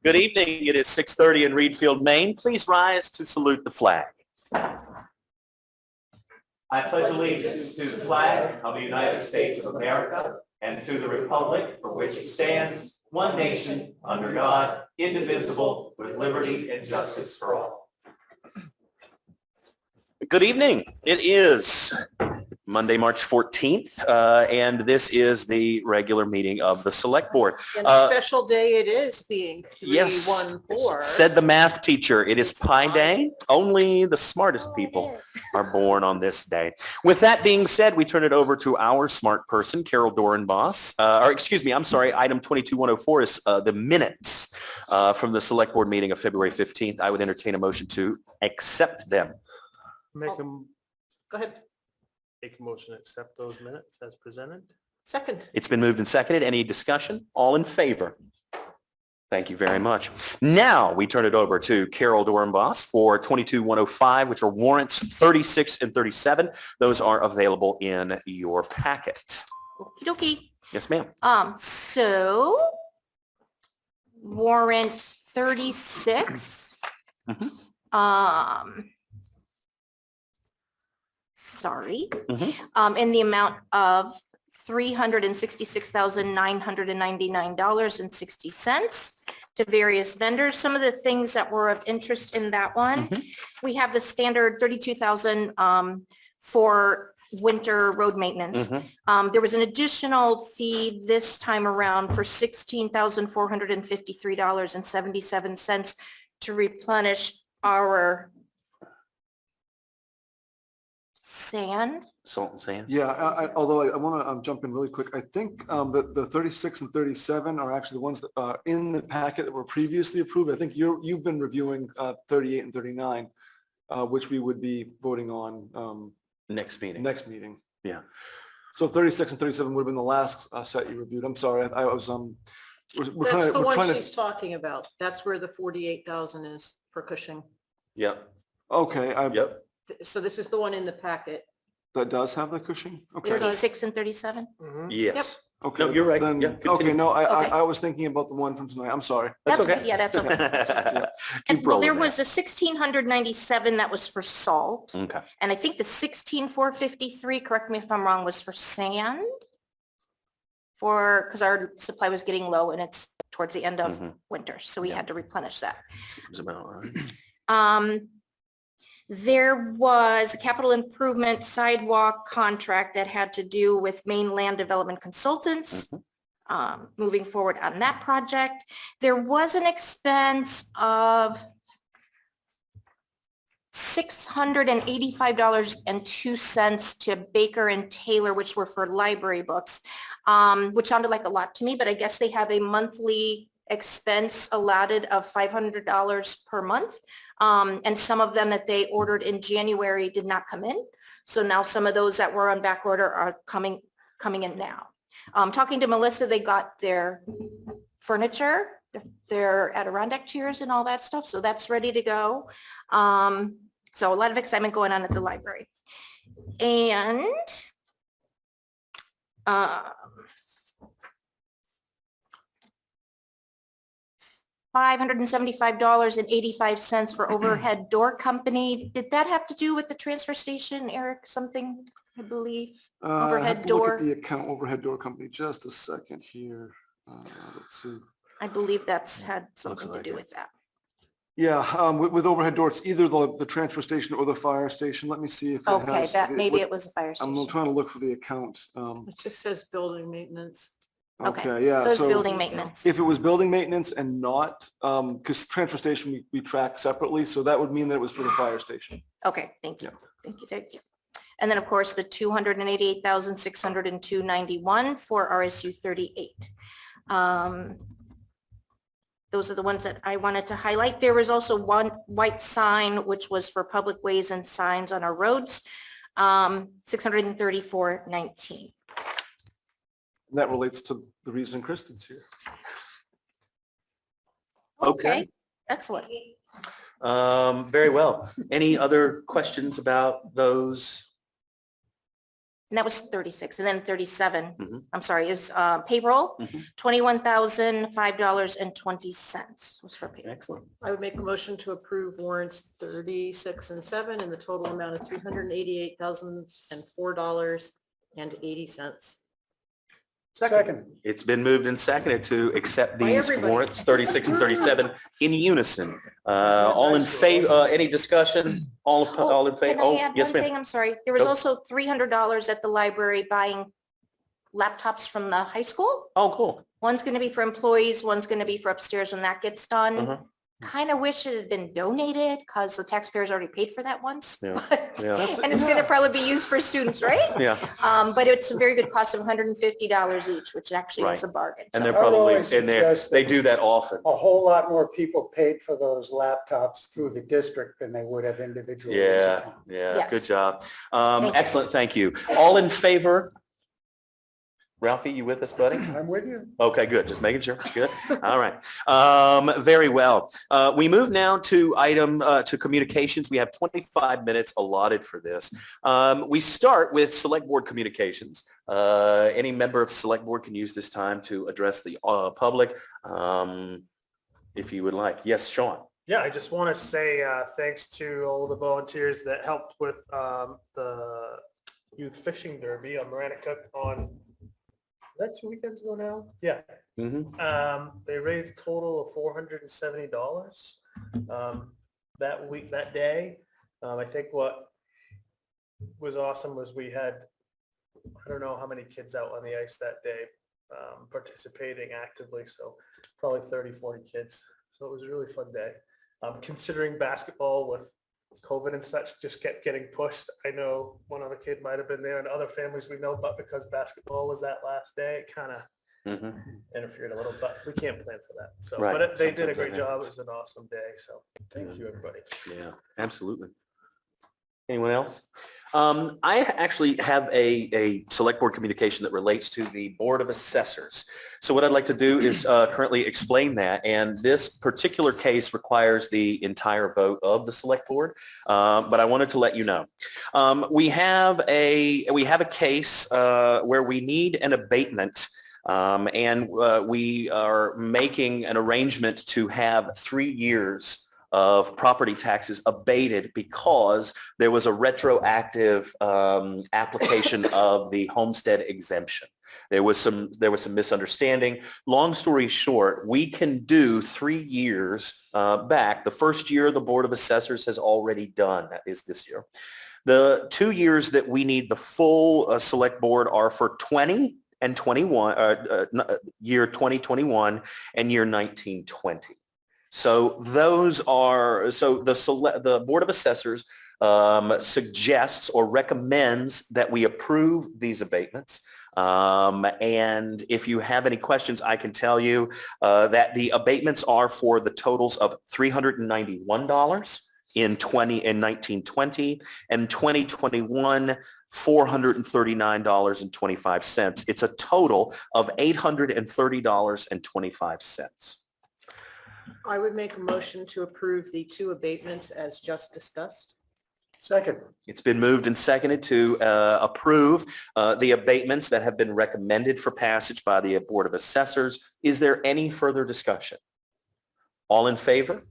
Good evening. It is 6:30 in Readfield, Maine. Please rise to salute the flag. I pledge allegiance to the flag of the United States of America and to the republic for which it stands, one nation, under God, indivisible, with liberty and justice for all. Good evening. It is Monday, March 14th, and this is the regular meeting of the Select Board. And a special day it is, being Yes, 3/1/4. said the math teacher. It is Pi Day. Only the smartest people are born on this day. With that being said, we turn it over to our smart person, Carol Dorenbos. Item 22-104 is the minutes from the Select Board meeting of February 15th. I would entertain a motion to accept them. Go ahead. Make a motion to accept those minutes as presented. Second. It's been moved and seconded. Any discussion? All in favor? Thank you very much. Now we turn it over to Carol Dorenbos for 22-105, which are warrants 36 and 37. Those are available in your packet. Okie dokie. Yes, ma'am. So warrant 36. Mhm. In the amount of $366,999.60 to various vendors. Some of the things that were of interest in that one, we have the standard $32,000 for winter road maintenance. There was an additional fee this time around for $16,453.77 to replenish our Salt and sand. Yeah, although I want to jump in really quick. I think that the 36 and 37 are actually the ones that are in the packet that were previously approved. I think you've been reviewing 38 and 39, which we would be voting on Next meeting. Yeah. So 36 and 37 would have been the last set you reviewed. I'm sorry. I was That's the one she's talking about. That's where the 48,000 is for Cushing. Yep. Okay. Yep. So this is the one in the packet. That does have the Cushing. Okay. 36 and 37. Yes. Okay. No, you're right. Then- Yeah, okay. continue. No, Okay. I was thinking about the one from tonight. I'm sorry. That's okay. okay. Yeah, that's okay. Keep And well, there rolling was a 1,697 that was for salt. there. Okay. And I think the 16,453, correct me if I'm wrong, was for sand. Because our supply was getting low and it's towards the end of winter. So we had to replenish that. Seems about right. There was a capital improvement sidewalk contract that had to do with Maine Land Development Consultants, moving forward on that project. There was an expense of $685.02 to Baker and Taylor, which were for library books, which sounded like a lot to me, but I guess they have a monthly expense allotted of $500 per month. And some of them that they ordered in January did not come in. So now some of those that were on back order are coming in now. Talking to Melissa, they got their furniture, their Adirondack chairs and all that stuff. So that's ready to go. So a lot of excitement going on at the library. And $575.85 for overhead door company. Did that have to do with the transfer station, Eric? Something, I believe? I have Overhead to look door? at the account overhead door company. Just a second here. Let's see. I believe that's had something to like do it. with that. Yeah, with overhead door, it's either the transfer station or the fire station. Let me see if it Okay, has. maybe it was a fire I'm station. trying to look for the account. It just says building maintenance. Okay, Okay, yeah. So it's building maintenance. If it was building maintenance and not, because transfer station we track separately, so that would mean that it was for the fire station. Okay, thank you. Yeah. Thank you. And then, of course, the $288,602.91 for RSU 38. Those are the ones that I wanted to highlight. There was also one white sign, which was for public ways and signs on our roads, $634.19. That relates to the reason Kristen's here. Okay. Excellent. Very well. Any other questions about those And that was 36. And then 37, Mhm. I'm sorry, is payroll, Mhm. $21,005.20 was for payroll. Excellent. I would make a motion to approve warrants 36 and 7 in the total amount of $388,004.80. Second. It's been moved and seconded to accept By these everybody. warrants 36 and 37 in unison. All in favor, any discussion? All in favor? Can I Oh, add yes, one ma'am. thing? I'm sorry. There was Go. also $300 at the library buying laptops from the high school. Oh, cool. One's going to be for employees, one's going to be for upstairs when that gets done. Uh-huh. Kind of wish it had been donated because the taxpayers already paid for that once. Yeah. But- Yeah. And it's going to probably be used for students, right? Yeah. But it's a very good cost of $150 each, which actually is a bargain. And So- they're I would probably, always and suggest they that do that often. a whole lot more people paid for those laptops through the district than they would have individually. as a Yeah, town. yeah, Yes. good job. Thank you. Excellent, thank you. All in favor? Ralphie, you with us, buddy? I'm with you. Okay, good. Just making sure. Good. All right. Very well. We move now to to communications. We have 25 minutes allotted for this. We start with select board communications. Any member of select board can use this time to address the public if you would like. Yes, Sean. Yeah, I just want to say thanks to all the volunteers that helped with the youth fishing derby on Maranicook on, is that 2 weekends ago now? Yeah. Mm-hmm. They raised a total of $470 that week, that day. I think what was awesome was we had, I don't know how many kids out on the ice that day participating actively. So probably 30, 40 kids. So it was a really fun day. Considering basketball with COVID and such just kept getting pushed. I know one other kid might have been there and other families we know, but because basketball was that last day, it kind of Mm-hmm. interfered a little, but we can't plan for that. So, Right. but they did a Sometimes great that job. It happens. was an awesome day. So thank you, everybody. Yeah, absolutely. Anyone else? I actually have a select board communication that relates to the Board of Assessors. So what I'd like to do is currently explain that. And this particular case requires the entire vote of the select board. But I wanted to let you know. We have a case where we need an abatement. And we are making an arrangement to have 3 years of property taxes abated because there was a retroactive application of the homestead exemption. There was some misunderstanding. Long story short, we can do 3 years back. The first year the Board of Assessors has already done, that is this year. The 2 years that we need the full select board are for 20 and 21, year 2021 and year 1920. So those are, so the Board of Assessors suggests or recommends that we approve these abatements. And if you have any questions, I can tell you that the abatements are for the totals of $391 in 1920 and 2021, $439.25. It's a total of $830.25. I would make a motion to approve the 2 abatements as just discussed. Second. It's been moved and seconded to approve the abatements that have been recommended for passage by the Board of Assessors. Is there any further discussion? All in favor?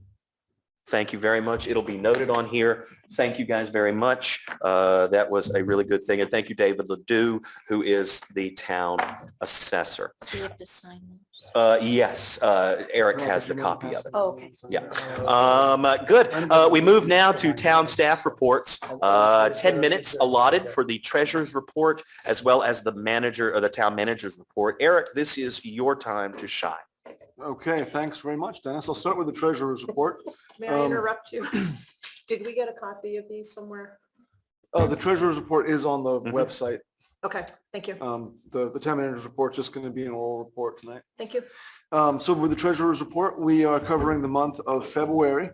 Thank you very much. It'll be noted on here. Thank you guys very much. That was a really good thing. And thank you, David Ledoux, who is the town assessor. Do we have to sign those? Yes, Eric has the copy of it. Oh, okay. Yeah. Good. We move now to town staff reports. 10 minutes allotted for the treasurer's report as well as the manager or the town manager's report. Eric, this is your time to shine. Okay, thanks very much, Dennis. I'll start with the treasurer's report. May I interrupt you? Did we get a copy of these somewhere? The treasurer's report is on the Mhm. website. Okay, thank you. The town manager's report is just going to be an oral report tonight. Thank you. So with the treasurer's report, we are covering the month of February.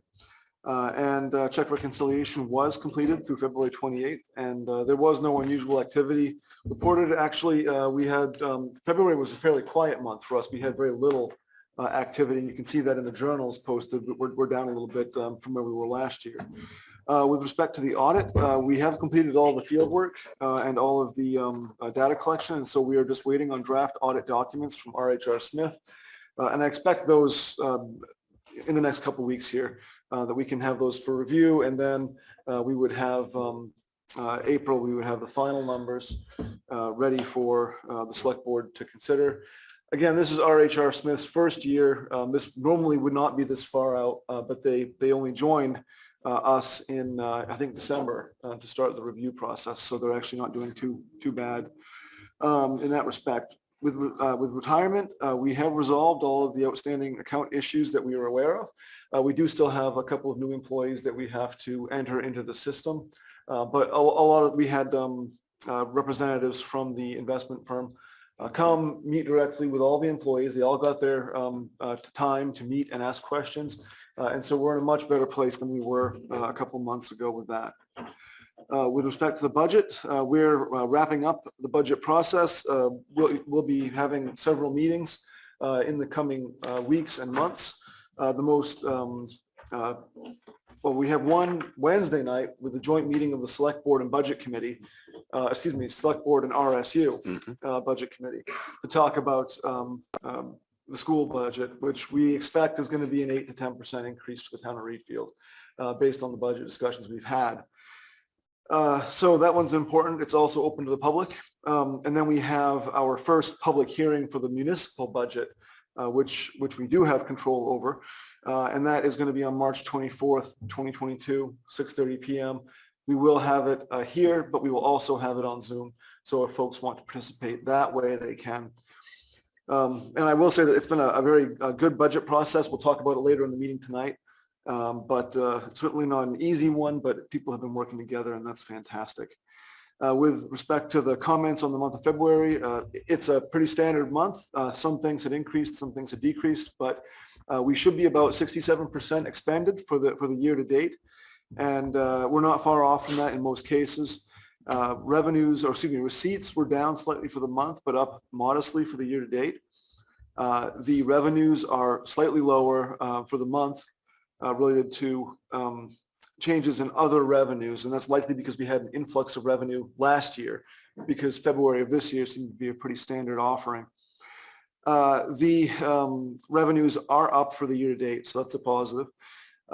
And check reconciliation was completed through February 28th, and there was no unusual activity reported. Actually, we had, February was a fairly quiet month for us. We had very little activity, and you can see that in the journals posted, but we're down a little bit from where we were last year. With respect to the audit, we have completed all the field work and all of the data collection. And so we are just waiting on draft audit documents from RHR Smith. And I expect those in the next couple of weeks here, that we can have those for review. And then we would have April, we would have the final numbers ready for the select board to consider. Again, this is RHR Smith's first year. This normally would not be this far out, but they only joined us in, I think, December to start the review process. So they're actually not doing too bad in that respect. With retirement, we have resolved all of the outstanding account issues that we are aware of. We do still have a couple of new employees that we have to enter into the system. But a lot of, we had representatives from the investment firm come meet directly with all the employees. They all got their time to meet and ask questions. And so we're in a much better place than we were a couple months ago with that. With respect to the budget, we're wrapping up the budget process. We'll be having several meetings in the coming weeks and months. Well, we have one Wednesday night with the joint meeting of the Select Board and Budget Committee, Select Board and RSU Budget Committee, to talk about the school budget, which we expect is going to be an 8 to 10% increase for the town of Readfield, based on the budget discussions we've had. So that one's important. It's also open to the public. And then we have our first public hearing for the municipal budget, which we do have control over. And that is going to be on March 24th, 2022, 6:30 p.m. We will have it here, but we will also have it on Zoom. So if folks want to participate that way, they can. And I will say that it's been a very good budget process. We'll talk about it later in the meeting tonight. But certainly not an easy one, but people have been working together, and that's fantastic. With respect to the comments on the month of February, it's a pretty standard month. Some things had increased, some things had decreased, but we should be about 67% expended for the year to date. And we're not far off from that in most cases. Receipts were down slightly for the month, but up modestly for the year to date. The revenues are slightly lower for the month, related to changes in other revenues, and that's likely because we had an influx of revenue last year, because February of this year seemed to be a pretty standard offering. The revenues are up for the year to date, so that's a positive.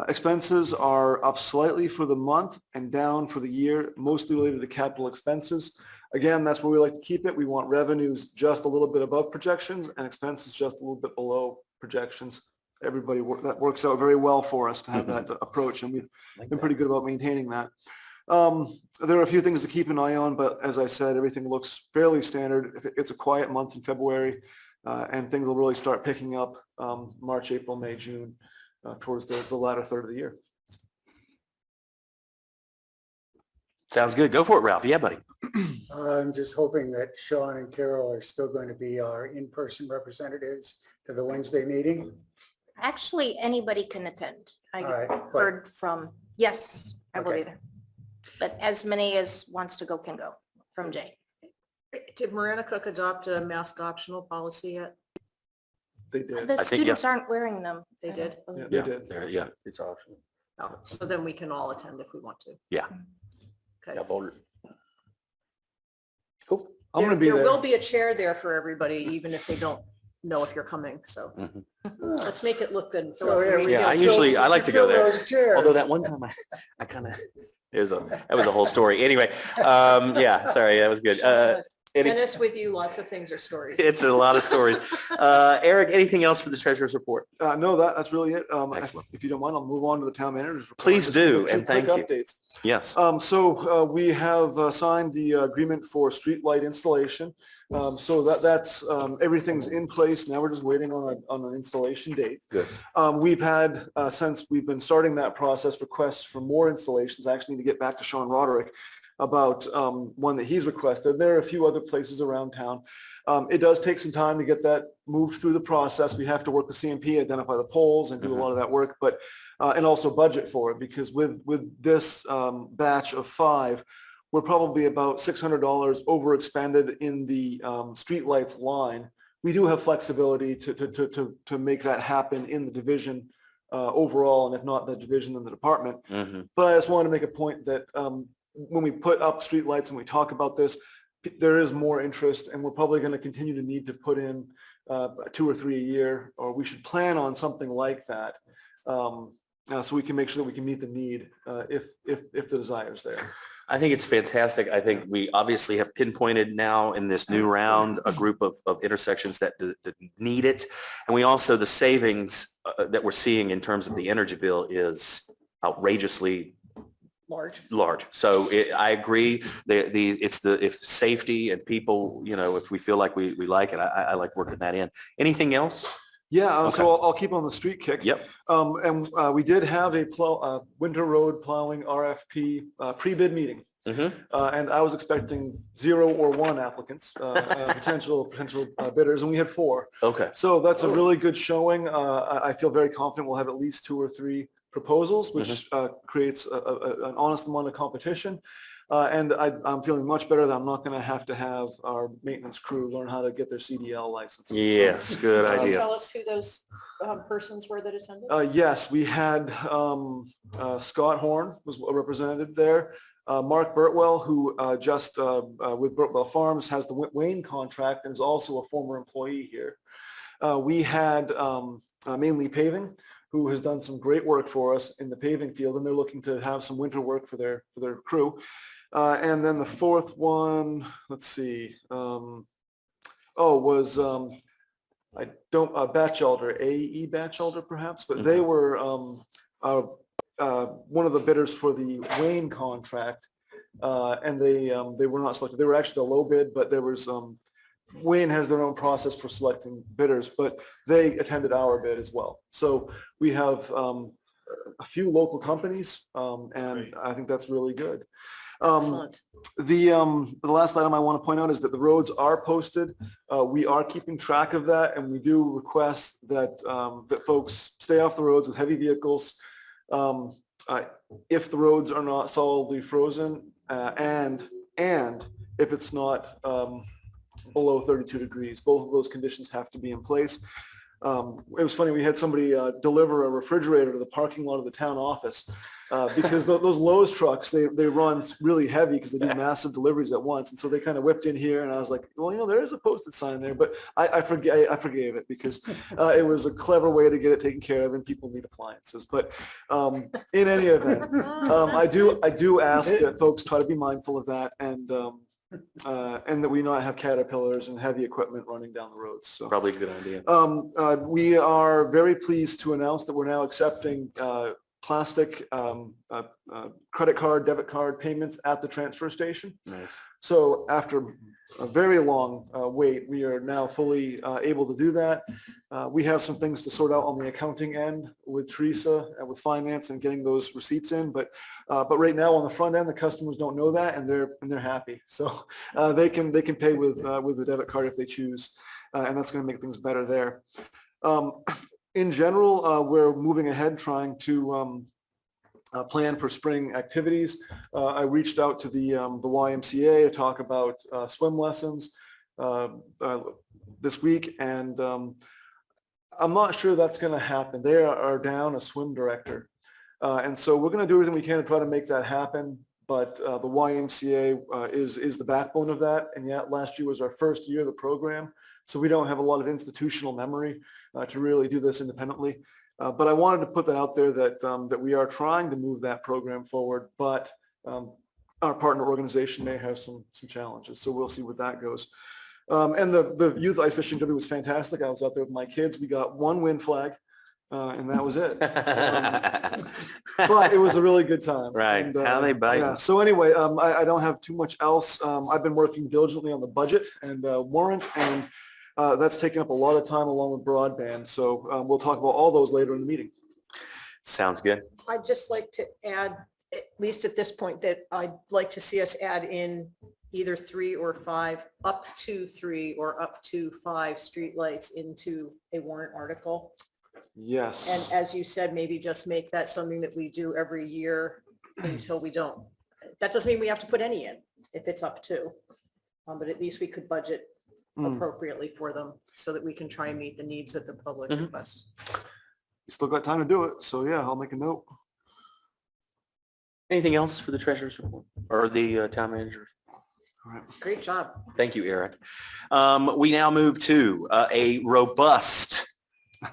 Expenses are up slightly for the month and down for the year, mostly related to capital expenses. Again, that's where we like to keep it. We want revenues just a little bit above projections and expenses just a little bit below projections. Everybody, that works out very well for us to have that approach, and we've been pretty good about maintaining that. There are a few things to keep an eye on, but as I said, everything looks fairly standard. It's a quiet month in February, and things will really start picking up March, April, May, June, towards the latter third of the year. Sounds good. Go for it, Ralph. Yeah, buddy. I'm just hoping that Sean and Carol are still going to be our in-person representatives to the Wednesday meeting. Actually, anybody can attend. I All right, but- heard from, yes, I will Okay. be there. But as many as wants to go can go, from Jay. Did Maranacook adopt a mask optional policy yet? They did. The I think, students aren't wearing them. They did? Yeah, Yeah, they did. yeah, it's optional. Oh, so then we can all attend if we want to. Yeah. Okay. Yeah, voter. Cool. I'm going to be There there. will be a chair there for everybody, even if they don't know if you're coming, so Mhm. let's make it look good. and fill So, up the yeah, radio. Yeah, I So usually, since I like you to go fill there. those chairs- Although that one time I kind of, that was a whole story. Anyway, yeah, sorry, that was good. Any- Dennis, with you, lots of things are stories. It's a lot of stories. Eric, anything else for the treasurer's report? No, that's really it. Excellent. If you don't mind, I'll move on to the town manager's report. Please Just do, two and quick thank you. updates. Yes. So we have signed the agreement for street light installation. So that's everything's in place. Now we're just waiting on an installation date. Good. We've had, since we've been starting that process, requests for more installations. I actually need to get back to Sean Roderick about one that he's requested. There are a few other places around town. It does take some time to get that moved through the process. We have to work with CMP, identify the poles and do a lot of that work, but and also budget for it, because with this batch of 5, we're probably about $600 overexpended in the streetlights line. We do have flexibility to make that happen in the division overall, and if not the division and the department. Mhm. But I just wanted to make a point that when we put up streetlights and we talk about this, there is more interest, and we're probably going to continue to need to put in 2 or 3 a year, or we should plan on something like that, so we can make sure that we can meet the need if the desire is there. I think it's fantastic. I think we obviously have pinpointed now in this new round a group of intersections that need it. And we also, the savings that we're seeing in terms of the energy bill is outrageously large. So I agree. If safety and people, if we feel like we like it, I like working that in. Anything else? Yeah, Okay. so I'll keep on the street kick. Yep. And we did have a winter road plowing RFP pre-bid meeting. Mhm. And I was expecting 0 or 1 applicants, potential bidders, and we had 4. Okay. So that's a really good showing. I feel very confident we'll have at least 2 or 3 proposals, which creates an honest amount of competition. And I'm feeling much better that I'm not going to have our maintenance crew learn how to get their CDL licenses. Yes, good Can you idea. tell us who those persons were that attended? Yes, we had Scott Horn was represented there. Mark Burtwell, who just with Burtwell Farms has the Wayne contract and is also a former employee here. We had Mainly Paving, who has done some great work for us in the paving field, and they're looking to have some winter work for their crew. And then the 4th one, let's see, was Batchelder, AE Batchelder perhaps, but they were one of the bidders for the Wayne contract, and they were not selected. They were actually a low bid, but there was Wayne has their own process for selecting bidders, but they attended our bid as well. So we have a few local companies, and I think that's really good. Excellent. The last item I want to point out is that the roads are posted. We are keeping track of that, and we do request that that folks stay off the roads with heavy vehicles. If the roads are not solidly frozen, and if it's not below 32 degrees, both of those conditions have to be in place. It was funny, we had somebody deliver a refrigerator to the parking lot of the town office because those Lowe's trucks, they run really heavy because they do massive deliveries at once. And so they kind of whipped in here, and I was like, well, there is a posted sign there, but I forgave it because it was a clever way to get it taken care of, and people need appliances. But in any event, I do ask that folks try to be mindful of that, and that we not have caterpillars and heavy equipment running down the roads. So Probably a good idea. we are very pleased to announce that we're now accepting plastic credit card, debit card payments at the transfer station. Nice. So after a very long wait, we are now fully able to do that. We have some things to sort out on the accounting end with Teresa and with finance and getting those receipts in. But right now on the front end, the customers don't know that, and they're happy. So they can pay with the debit card if they choose, and that's going to make things better there. In general, we're moving ahead trying to plan for spring activities. I reached out to the YMCA to talk about swim lessons this week, and I'm not sure that's going to happen. They are down a swim director, and so we're going to do everything we can to try to make that happen. But the YMCA is the backbone of that, and yet last year was our first year of the program, so we don't have a lot of institutional memory to really do this independently. But I wanted to put that out there that we are trying to move that program forward, but our partner organization may have some challenges. So we'll see where that goes. And the youth ice fishing derby was fantastic. I was out there with my kids. We got 1 win flag, and that was it. But it was a really good time. Right. And, How they bite. yeah. So anyway, I don't have too much else. I've been working diligently on the budget and warrant, and that's taken up a lot of time along with broadband. So we'll talk about all those later in the meeting. Sounds good. I'd just like to add, at least at this point, that I'd like to see us add in either 3 or 5, up to 3 or up to 5 streetlights into a warrant article. Yes. And as you said, maybe just make that something that we do every year until we don't. That doesn't mean we have to put any in if it's up to, but at least we could budget appropriately for them so that we can try and meet the needs of the public request. you still got time to do it. So yeah, I'll make a note. Anything else for the treasurer's report or the town manager? All right. Great job. Thank you, Eric. We now move to a robust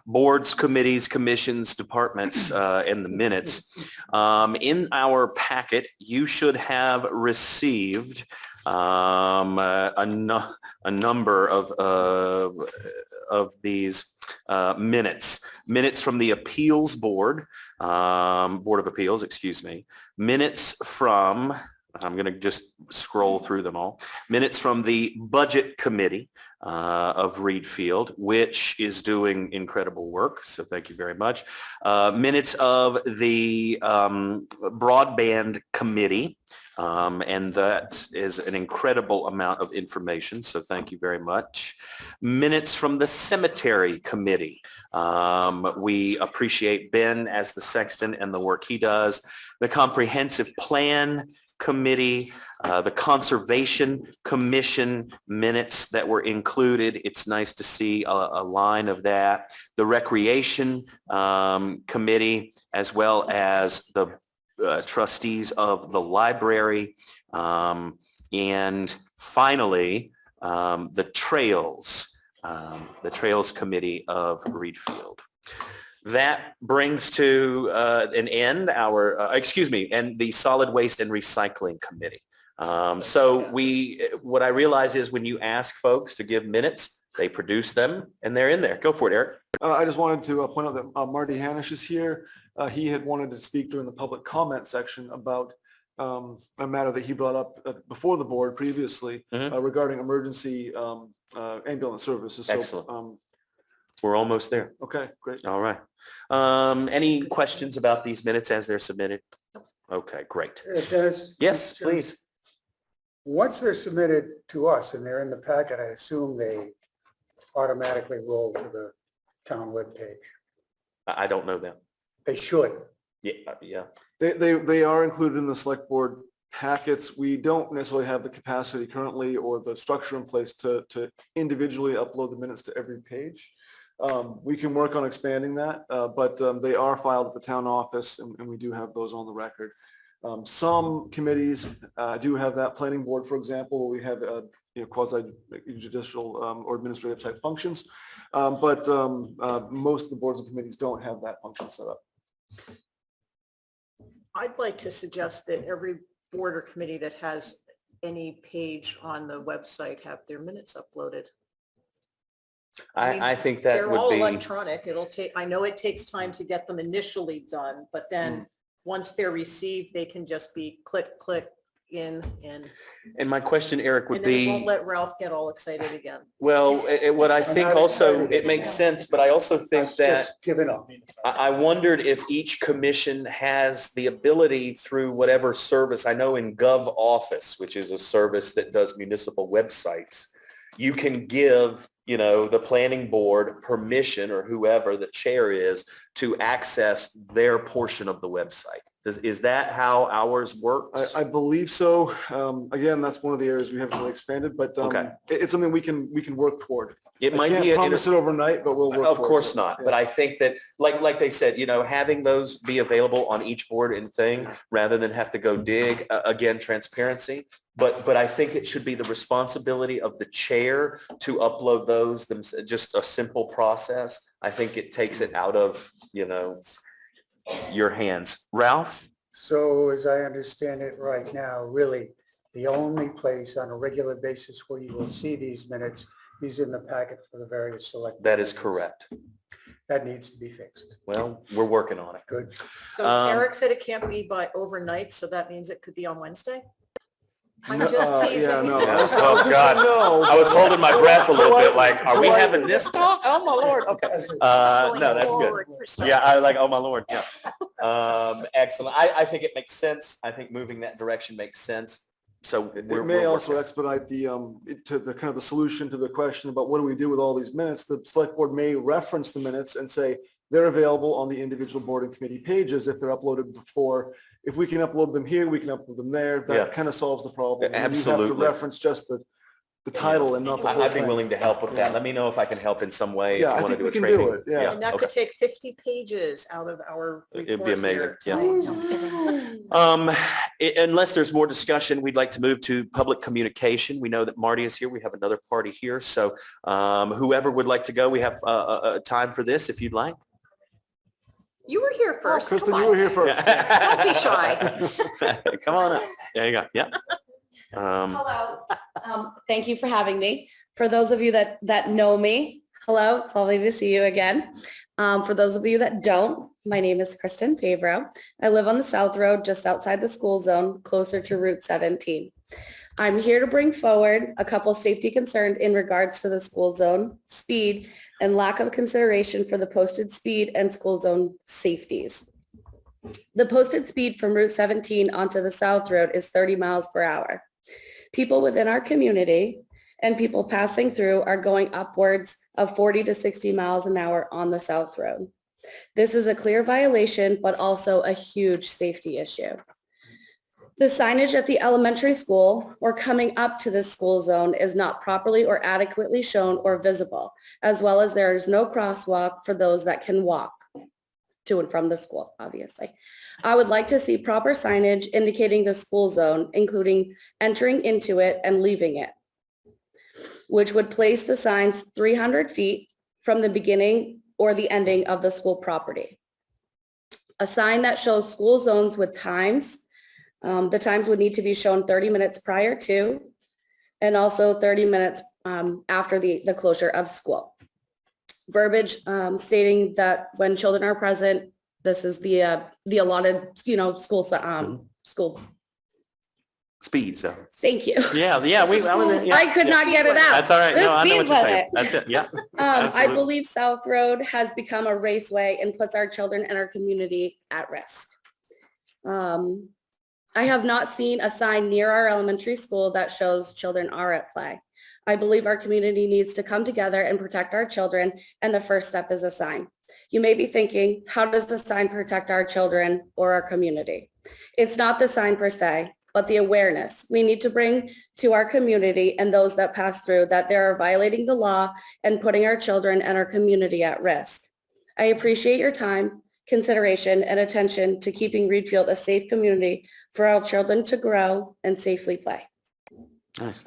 boards, committees, commissions, departments, and the minutes. In our packet, you should have received a number of these minutes. Minutes from the Appeals Board, Board of Appeals, excuse me. Minutes from, I'm going to just scroll through them all. Minutes from the Budget Committee of Readfield, which is doing incredible work. So thank you very much. Minutes of the Broadband Committee. And that is an incredible amount of information. So thank you very much. Minutes from the Cemetery Committee. We appreciate Ben as the sexton and the work he does. The Comprehensive Plan Committee, the Conservation Commission minutes that were included. It's nice to see a line of that. The Recreation Committee, as well as the trustees of the library. And finally, the Trails Committee of Readfield. That brings to an end our, and the Solid Waste and Recycling Committee. So what I realize is when you ask folks to give minutes, they produce them and they're in there. Go for it, Eric. I just wanted to point out that Marty Hanisch is here. He had wanted to speak during the public comment section about a matter that he brought up before the board previously regarding emergency ambulance services. So, Excellent. We're almost there. okay, great. All right. Any questions about these minutes as they're submitted? Okay, great. Dennis? Yes, Chairman, please. Once they're submitted to us and they're in the packet, I assume they automatically roll to the town webpage. I don't know that. They should. Yeah. They are included in the select board packets. We don't necessarily have the capacity currently or the structure in place to individually upload the minutes to every page. We can work on expanding that, but they are filed at the town office and we do have those on the record. Some committees do have that. Planning board, for example, we have quasi judicial or administrative type functions, but most of the boards and committees don't have that function set up. I'd like to suggest that every board or committee that has any page on the website have their minutes uploaded. I think that They're would all be, electronic. It'll take, I know it takes time to get them initially done, but then once they're received, they can just be click, click in and my question, Eric, would and then it be, won't let Ralph get all excited again. well, what I think not also, excited it makes anymore. sense, but I also think That's that just giving up. I wondered if each commission has the ability through whatever service. I know in Gov Office, which is a service that does municipal websites, you can give, the planning board permission or whoever the chair is to access their portion of the website. Is that how ours works? I believe so. Again, that's one of the areas we haven't really expanded, but Okay. it's something we can work toward. It I might can't be, promise it overnight, but we'll work. of towards course it. not, Yeah. but I think that, like they said, having those be available on each board and thing, rather than have to go dig, again, transparency. But I think it should be the responsibility of the chair to upload those, just a simple process. I think it takes it out of, your hands. Ralph? So as I understand it right now, really, the only place on a regular basis where you will see these minutes is in the packet for the various select. That is boards. correct. That needs to be fixed. Well, we're working on it. Good. So Eric said it can't be by overnight, so that means it could be on Wednesday? I'm No, just yeah, teasing. no. Yeah. I was Oh, gonna say God. no. I was holding my breath a little bit like, are we having this talk? Oh, my Lord. Okay. Going No, that's good. forward for stuff. Yeah, I like, oh my Lord, yeah. Excellent. I think it makes sense. I think moving that direction makes sense. So It we're may also working. expedite the kind of the solution to the question about what do we do with all these minutes. The select board may reference the minutes and say they're available on the individual board and committee pages if they're uploaded before. If we can upload them here, we can upload them there. That Yeah. kind of solves the problem. And you have Absolutely. to reference just the the title and not the whole I'd be thing. willing to help with that. Let me know if I can help in some way. Yeah, if I you want to think do a we can do training. it, yeah. And that okay. could take 50 pages out of our It'd be report amazing, here yeah. tonight. Unless there's more discussion, we'd like to move to public communication. We know that Marty is here. We have another party here. So whoever would like to go, we have time for this if you'd like. You were here first. Kristen, Come you on. were here first. Don't be shy. Come on up. There you go. Yeah. Hello. Thank you for having me. For those of you that know me, hello, it's lovely to see you again. For those of you that don't, my name is Kristen Favreau. I live on the South Road, just outside the school zone, closer to Route 17. I'm here to bring forward a couple safety concerns in regards to the school zone, speed, and lack of consideration for the posted speed and school zone safeties. The posted speed from Route 17 onto the South Road is 30 miles per hour. People within our community and people passing through are going upwards of 40 to 60 miles an hour on the South Road. This is a clear violation, but also a huge safety issue. The signage at the elementary school or coming up to the school zone is not properly or adequately shown or visible, as well as there is no crosswalk for those that can walk to and from the school, obviously. I would like to see proper signage indicating the school zone, including entering into it and leaving it, which would place the signs 300 feet from the beginning or the ending of the school property. A sign that shows school zones with times. The times would need to be shown 30 minutes prior to, and also 30 minutes after the closure of school. Verbiage stating that when children are present, this is the allotted, school. Speed. So. Thank you. Yeah. I could not get it out. That's all right. The No, I know what speed you're saying. limit. That's it. Yeah. I Absolutely. believe South Road has become a raceway and puts our children and our community at risk. I have not seen a sign near our elementary school that shows children are at play. I believe our community needs to come together and protect our children, and the first step is a sign. You may be thinking, how does the sign protect our children or our community? It's not the sign per se, but the awareness we need to bring to our community and those that pass through that they are violating the law and putting our children and our community at risk. I appreciate your time, consideration, and attention to keeping Readfield a safe community for our children to grow and safely play. Nice.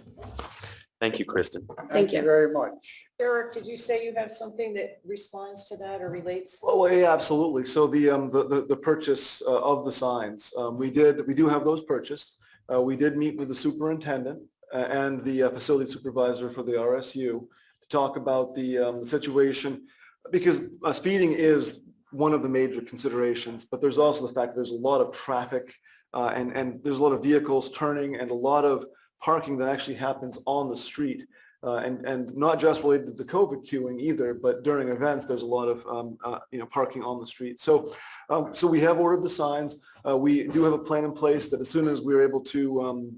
Thank you, Kristen. Thank you. very much. Eric, did you say you have something that responds to that or relates? Oh, yeah, absolutely. So the purchase of the signs, we do have those purchased. We did meet with the superintendent and the facility supervisor for the RSU to talk about the situation, because speeding is one of the major considerations, but there's also the fact that there's a lot of traffic and there's a lot of vehicles turning and a lot of parking that actually happens on the street. And not just related to the COVID queuing either, but during events, there's a lot of parking on the street. So we have ordered the signs. We do have a plan in place that as soon as we're able to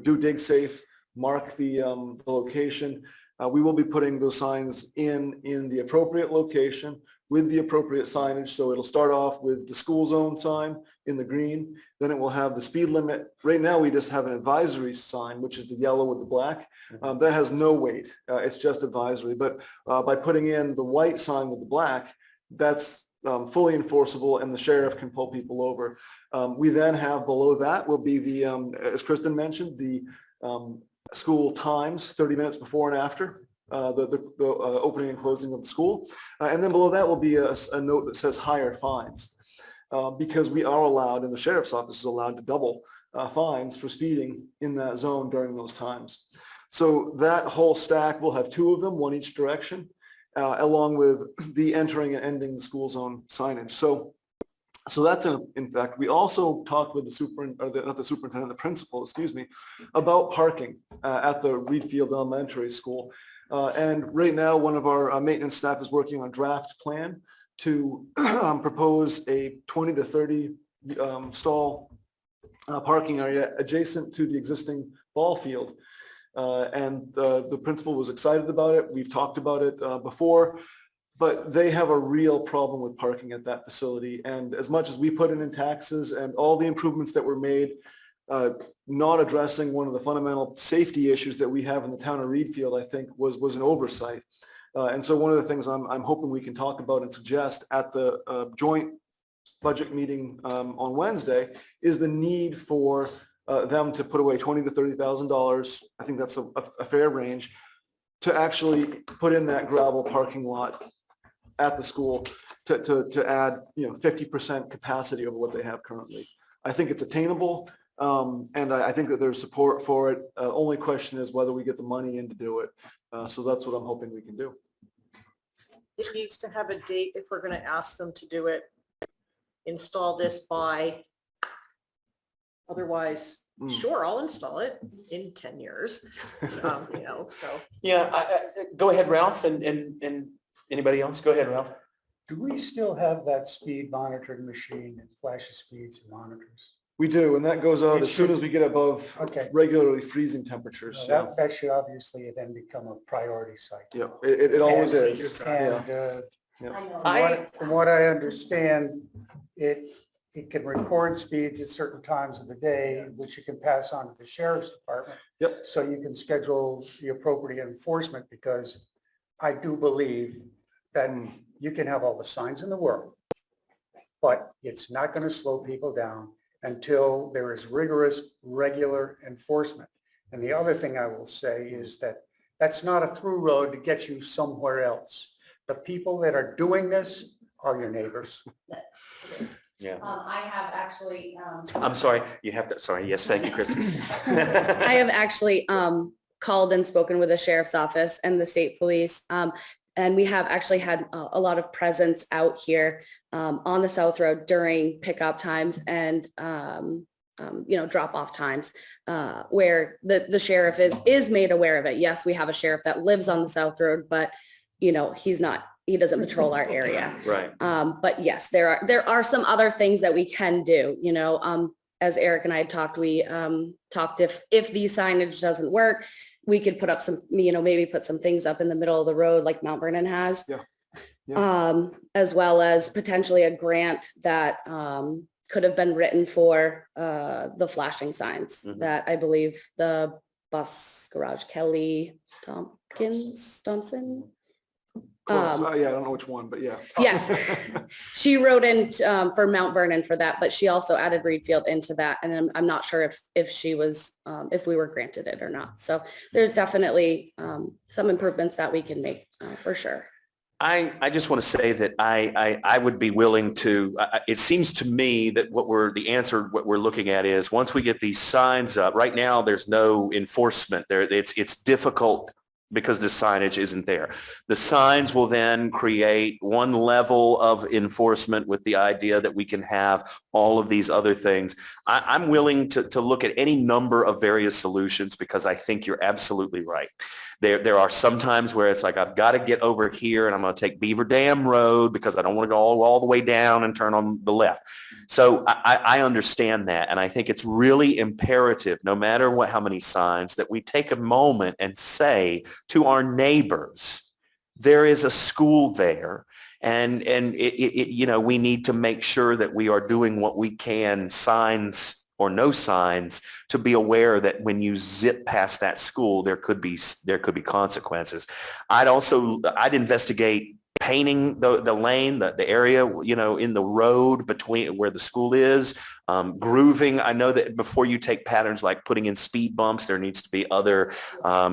do dig safe, mark the location, we will be putting those signs in the appropriate location with the appropriate signage. So it'll start off with the school zone sign in the green. Then it will have the speed limit. Right now, we just have an advisory sign, which is the yellow with the black. That has no weight. It's just advisory. But by putting in the white sign with the black, that's fully enforceable and the sheriff can pull people over. We then have below that will be the, as Kristen mentioned, the school times, 30 minutes before and after the opening and closing of the school. And then below that will be a note that says higher fines. Because we are allowed, and the sheriff's office is allowed to double fines for speeding in that zone during those times. So that whole stack will have two of them, one each direction, along with the entering and ending the school zone signage. So that's in fact, we also talked with the principal, about parking at the Readfield Elementary School. And right now, one of our maintenance staff is working on a draft plan to propose a 20 to 30 stall parking area adjacent to the existing ball field. And the principal was excited about it. We've talked about it before, but they have a real problem with parking at that facility. And as much as we put in taxes and all the improvements that were made, not addressing one of the fundamental safety issues that we have in the town of Readfield, I think was an oversight. And so one of the things I'm hoping we can talk about and suggest at the joint budget meeting on Wednesday is the need for them to put away $20,000 to $30,000. I think that's a fair range to actually put in that gravel parking lot at the school to add, 50% capacity over what they have currently. I think it's attainable. And I think that there's support for it. Only question is whether we get the money in to do it. So that's what I'm hoping we can do. It needs to have a date if we're going to ask them to do it. Install this by. Otherwise, sure, I'll install it in 10 years. So. Yeah, go ahead, Ralph, and anybody else? Go ahead, Ralph. Do we still have that speed monitoring machine and flashes speeds and monitors? We do, and that goes out It as soon should- as we get above Okay. regularly freezing temperatures. Well, So, that should obviously then become a priority site. yeah, it always And- is. And Yeah. from what I understand, it can record speeds at certain times of the day, which you can pass on to the sheriff's department. Yep. So you can schedule the appropriate enforcement, because I do believe that you can have all the signs in the world, but it's not going to slow people down until there is rigorous, regular enforcement. And the other thing I will say is that that's not a through road to get you somewhere else. The people that are doing this are your neighbors. Yeah. I have actually, I'm sorry, you have to, sorry. Yes, thank you, Kristen. I have actually called and spoken with the sheriff's office and the state police. And we have actually had a lot of presence out here on the South Road during pickup times and, drop off times where the sheriff is made aware of it. Yes, we have a sheriff that lives on the South Road, but, he doesn't patrol our area. Right. But yes, there are some other things that we can do, as Eric and I had talked, we talked if the signage doesn't work, we could put up some, maybe put some things up in the middle of the road like Mount Vernon has. Yeah. As well as potentially a grant that could have been written for the flashing signs Mhm. that I believe the bus garage, Kelly Thompson. Close. Yeah, I don't know which one, but yeah. Yes. She wrote in for Mount Vernon for that, but she also added Readfield into that. And I'm not sure if she was, if we were granted it or not. So there's definitely some improvements that we can make for sure. I just want to say that I would be willing to, it seems to me that what we're looking at is once we get these signs up, right now there's no enforcement there. It's difficult because the signage isn't there. The signs will then create one level of enforcement with the idea that we can have all of these other things. I'm willing to look at any number of various solutions because I think you're absolutely right. There are some times where it's like, I've got to get over here and I'm going to take Beaver Dam Road because I don't want to go all the way down and turn on the left. So I understand that. And I think it's really imperative, no matter how many signs, that we take a moment and say to our neighbors, there is a school there. And we need to make sure that we are doing what we can, signs or no signs, to be aware that when you zip past that school, there could be consequences. I'd investigate painting the lane, the area, in the road between where the school is, grooving. I know that before you take patterns like putting in speed bumps, there needs to be other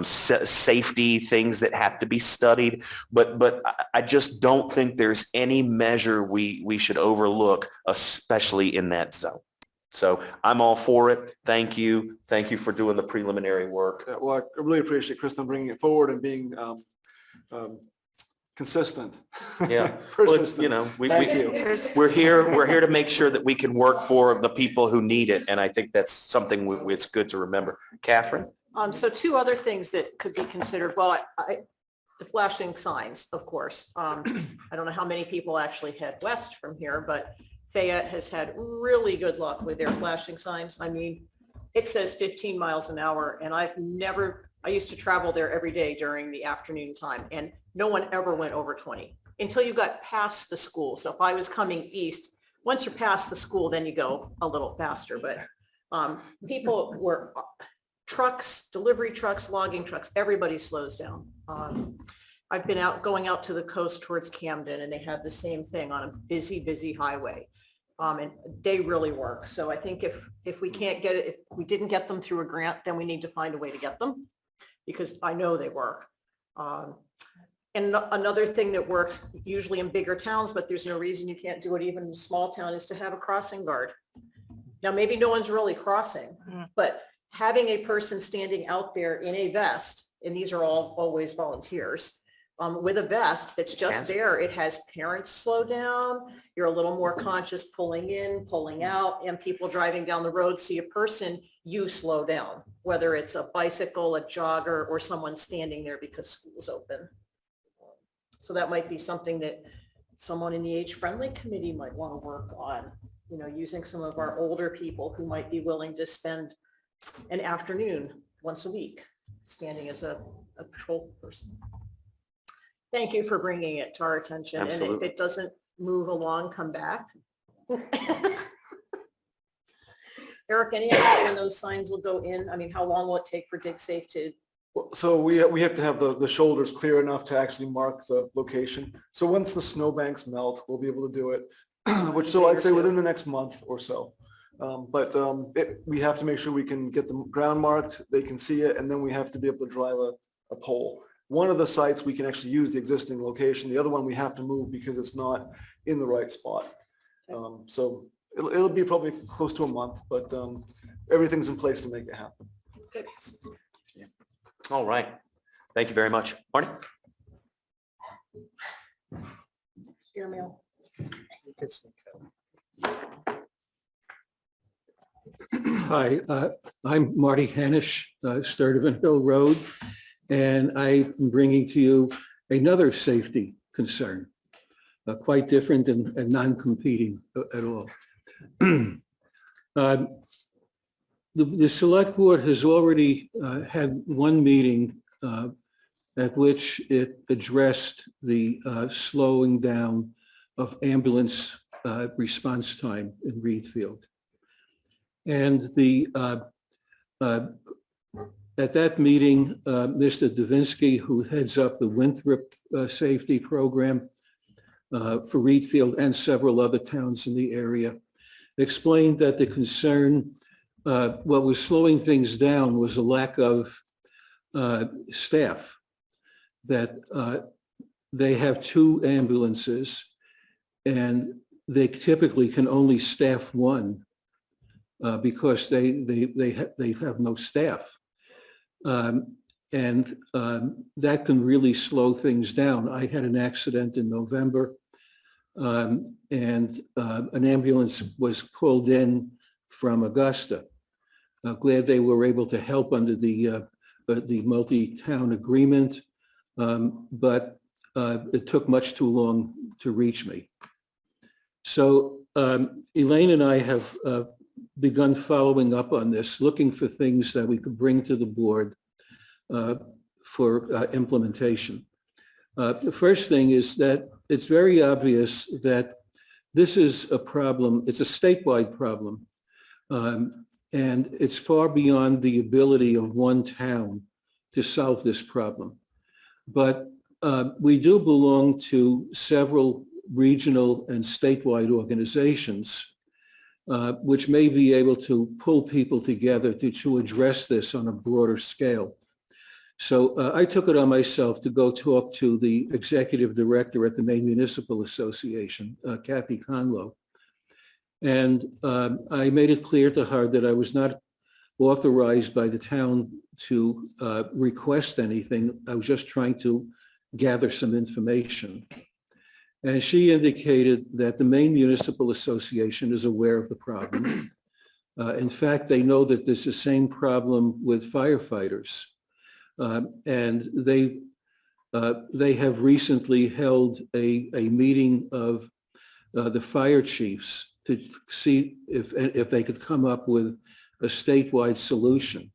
safety things that have to be studied. But I just don't think there's any measure we should overlook, especially in that zone. So I'm all for it. Thank you. Thank you for doing the preliminary work. Well, I really appreciate Kristen bringing it forward and being consistent. Yeah. Persistent. Well, Thank you. We're here to make sure that we can work for the people who need it. And I think that's something it's good to remember. Catherine? So two other things that could be considered. Well, the flashing signs, of course. I don't know how many people actually head west from here, but Fayette has had really good luck with their flashing signs. I mean, it says 15 miles an hour and I used to travel there every day during the afternoon time and no one ever went over 20 until you got past the school. So if I was coming east, once you're past the school, then you go a little faster, but People were, trucks, delivery trucks, logging trucks, everybody slows down. I've been going out to the coast towards Camden, and they have the same thing on a busy, busy highway. And they really work. So I think if we can't get it, if we didn't get them through a grant, then we need to find a way to get them, because I know they work. And another thing that works usually in bigger towns, but there's no reason you can't do it even in a small town, is to have a crossing guard. Now, maybe no one's really crossing, but having a person standing out there in a vest, and these are all always volunteers, with a vest that's just there, it has parents slow down. You're a little more conscious pulling in, pulling out, and people driving down the road see a person, you slow down, whether it's a bicycle, a jogger, or someone standing there because school's open. So that might be something that someone in the age-friendly committee might want to work on, using some of our older people who might be willing to spend an afternoon once a week standing as a patrol person. Thank you for bringing it to our attention. Absolutely. And if it doesn't move along, come back. Eric, any idea when those signs will go in? I mean, how long will it take for DigSafe to? So we have to have the shoulders clear enough to actually mark the location. So once the snowbanks melt, we'll be able to do it, which so I'd say within the next month or so. We have to make sure we can get the ground marked, they can see it, and then we have to be able to drive a pole. One of the sites we can actually use the existing location. The other one we have to move because it's not in the right spot. So it'll be probably close to a month, but everything's in place to make it happen. Good. All right. Thank you very much. Marty? Your mail. Hi, I'm Marty Hanisch, Sturtevant Hill Road, and I'm bringing to you another safety concern, quite different and non-competing at all. The Select Board has already had one meeting at which it addressed the slowing down of ambulance response time in Readfield. And at that meeting, Mr. Davinsky, who heads up the Winthrop Safety Program for Readfield and several other towns in the area, explained that the concern, what was slowing things down was a lack of staff, that they have 2 ambulances and they typically can only staff one because they have no staff. And that can really slow things down. I had an accident in November and an ambulance was pulled in from Augusta. Glad they were able to help under the multi-town agreement, but it took much too long to reach me. So Elaine and I have begun following up on this, looking for things that we could bring to the board for implementation. The first thing is that it's very obvious that this is a problem, it's a statewide problem, and it's far beyond the ability of one town to solve this problem. But we do belong to several regional and statewide organizations which may be able to pull people together to address this on a broader scale. So I took it on myself to go talk to the executive director at the Maine Municipal Association, Kathy Conlow. And I made it clear to her that I was not authorized by the town to request anything. I was just trying to gather some information. And she indicated that the Maine Municipal Association is aware of the problem. In fact, they know that there's the same problem with firefighters. And they have recently held a meeting of the fire chiefs to see if they could come up with a statewide solution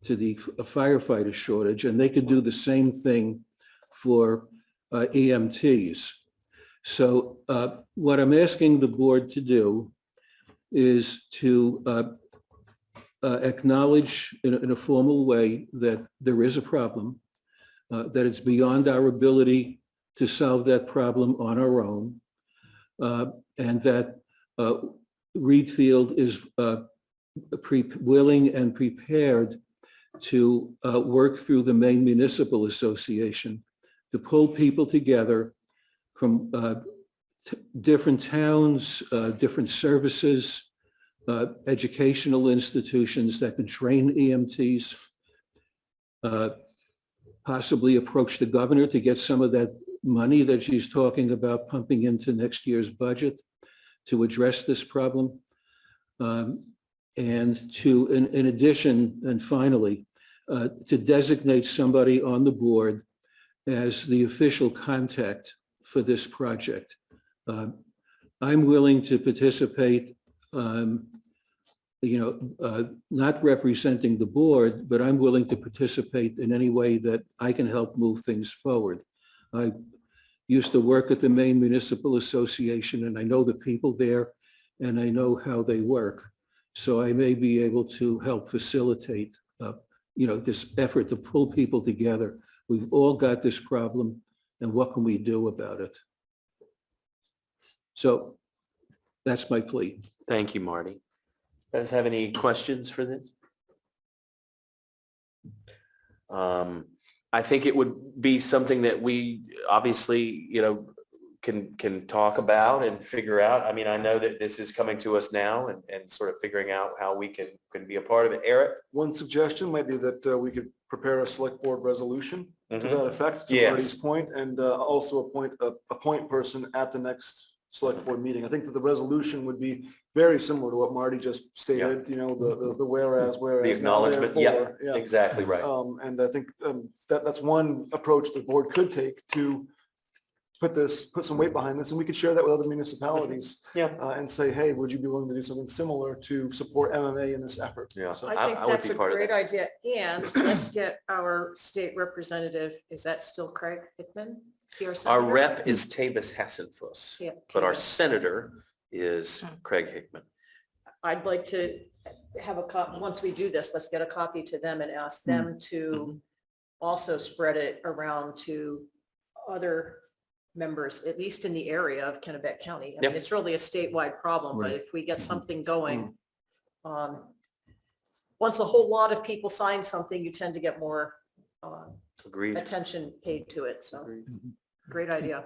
to the firefighter shortage, and they could do the same thing for EMTs. So what I'm asking the board to do is to acknowledge in a formal way that there is a problem, that it's beyond our ability to solve that problem on our own, and that Readfield is willing and prepared to work through the Maine Municipal Association to pull people together from different towns, different services, educational institutions that can train EMTs, possibly approach the governor to get some of that money that she's talking about pumping into next year's budget to address this problem. And to, in addition, and finally, to designate somebody on the board as the official contact for this project. I'm willing to participate, not representing the board, but I'm willing to participate in any way that I can help move things forward. I used to work at the Maine Municipal Association, and I know the people there, and I know how they work. So I may be able to help facilitate, this effort to pull people together. We've all got this problem, and what can we do about it? So that's my plea. Thank you, Marty. Guys have any questions for this? I think it would be something that we obviously, can talk about and figure out. I mean, I know that this is coming to us now and sort of figuring out how we can be a part of it. Eric? One suggestion might be that we could prepare a select board resolution to Mhm. that effect, to Yes. Marty's point, and also appoint a point person at the next select board meeting. I think that the resolution would be very similar to what Marty just stated, the whereas, The acknowledgement, yeah, therefore, yeah. exactly right. And I think that's one approach the board could take to put some weight behind this, and we could share that with other municipalities. Yeah. And say, hey, would you be willing to do something similar to support MMA in this effort? Yeah. So- I think I would that's be a part of great that. idea. And let's get our state representative, is that still Craig Hickman? Is he our Our senator? rep is Tabus Hassenfuss, Yeah, but our Tabus. senator is Craig Hickman. I'd like to have a copy, once we do this, let's get a copy to them and ask them to also spread it around to other members, at least in the area of Kennebec County. I mean, Yep. it's really a statewide problem, but Right. if we get something going, once a whole lot of people sign something, you tend to get more Agreed. attention paid to it. So great idea.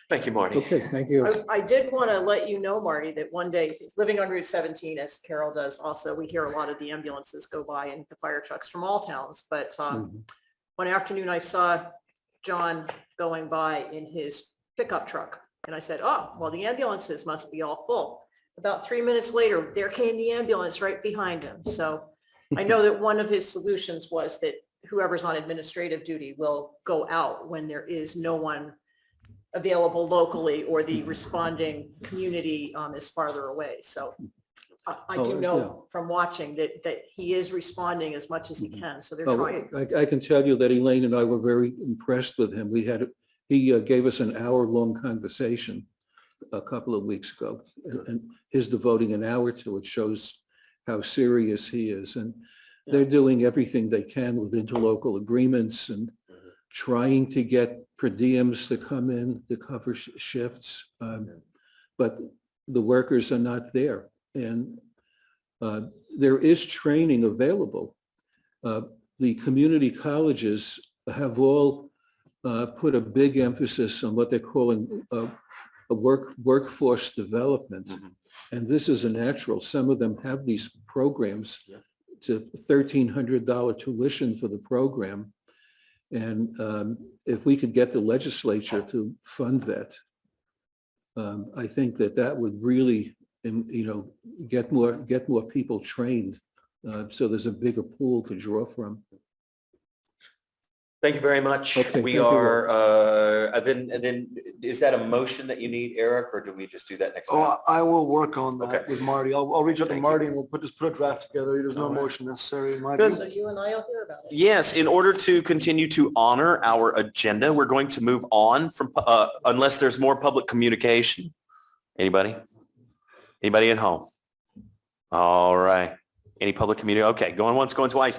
Thank you, Marty. Okay, thank you. I did want to let you know, Marty, that one day, living on Route 17, as Carol does also, we hear a lot of the ambulances go by and the fire trucks from all towns. But one afternoon I saw John going by in his pickup truck. And I said, oh, well, the ambulances must be all full. About 3 minutes later, there came the ambulance right behind him. So I know that one of his solutions was that whoever's on administrative duty will go out when there is no one available locally or the responding community is farther away. So I do know from watching that he is responding as much as he can. So they're trying. I can tell you that Elaine and I were very impressed with him. He gave us an hour-long conversation a couple of weeks ago, and his devoting an hour to it shows how serious he is. And they're doing everything they can with interlocal agreements and trying to get per diems to come in to cover shifts. But the workers are not there. And there is training available. The community colleges have all put a big emphasis on what they're calling a workforce development. And this is a natural. Some of them have these programs to $1,300 tuition for the program. And if we could get the legislature to fund that, I think that would really, get more people trained. So there's a bigger pool to draw from. Thank you very much. Okay, We thank you. are, and then is that a motion that you need, Eric, or do we just do that next time? Oh, I will work on that Okay. with Marty. I'll reach out to Thank Marty and we'll just put a draft together. There's no All right. motion necessary in my Good. view. So you and I will hear about it. Yes, in order to continue to honor our agenda, we're going to move on from, unless there's more public communication. Anybody? Anybody at home? All right. Any public community? Okay, going once, going twice.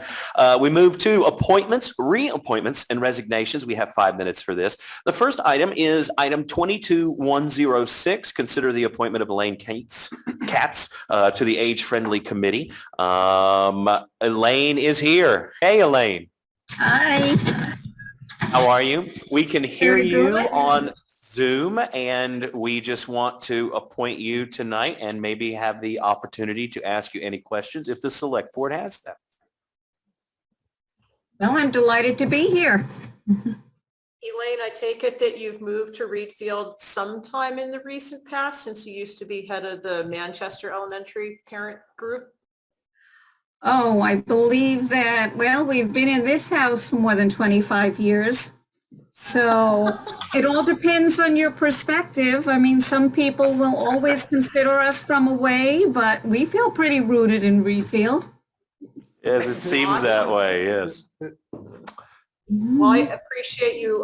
We move to appointments, reappointments, and resignations. We have 5 minutes for this. The first item is item 22106. Consider the appointment of Elaine Katz to the Age Friendly Committee. Elaine is here. Hey, Elaine. Hi. How are you? We can hear Very you good. on Zoom, and we just want to appoint you tonight and maybe have the opportunity to ask you any questions if the select board has them. Well, I'm delighted to be here. Elaine, I take it that you've moved to Readfield sometime in the recent past, since you used to be head of the Manchester Elementary Parent Group? Oh, I believe that, well, we've been in this house for more than 25 years. So it all depends on your perspective. I mean, some people will always consider us from away, but we feel pretty rooted in Readfield. Yes, it seems that way, yes. Well, I appreciate you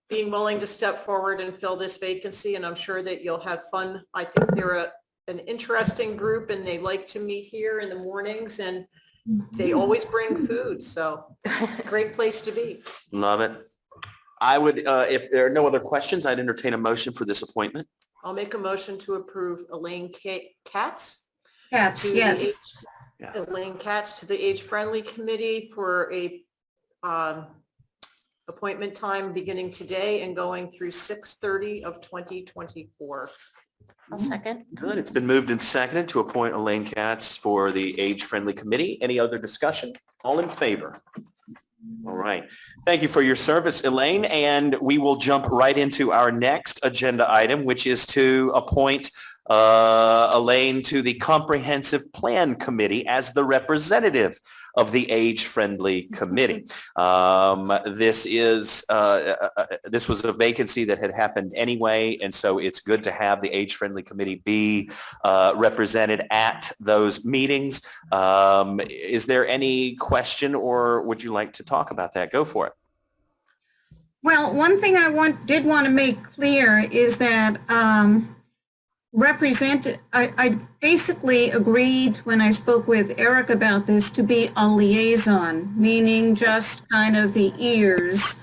being willing to step forward and fill this vacancy, and I'm sure that you'll have fun. I think they're an interesting group, and they like to meet here in the mornings, and they always bring food, so great place to be. Love it. I would, if there are no other questions, I'd entertain a motion for this appointment. I'll make a motion to approve Elaine Katz. Cats, yes. Elaine Katz to the Age Friendly Committee for a appointment time beginning today and going through 6/30 of 2024. I'll second. Good. It's been moved and seconded to appoint Elaine Katz for the Age Friendly Committee. Any other discussion? All in favor? All right. Thank you for your service, Elaine. And we will jump right into our next agenda item, which is to appoint Elaine to the Comprehensive Plan Committee as the representative of the Age Friendly Committee. This was a vacancy that had happened anyway, and so it's good to have the Age Friendly Committee be represented at those meetings. Is there any question, or would you like to talk about that? Go for it. Well, one thing I did want to make clear is that I basically agreed when I spoke with Eric about this to be a liaison, meaning just kind of the ears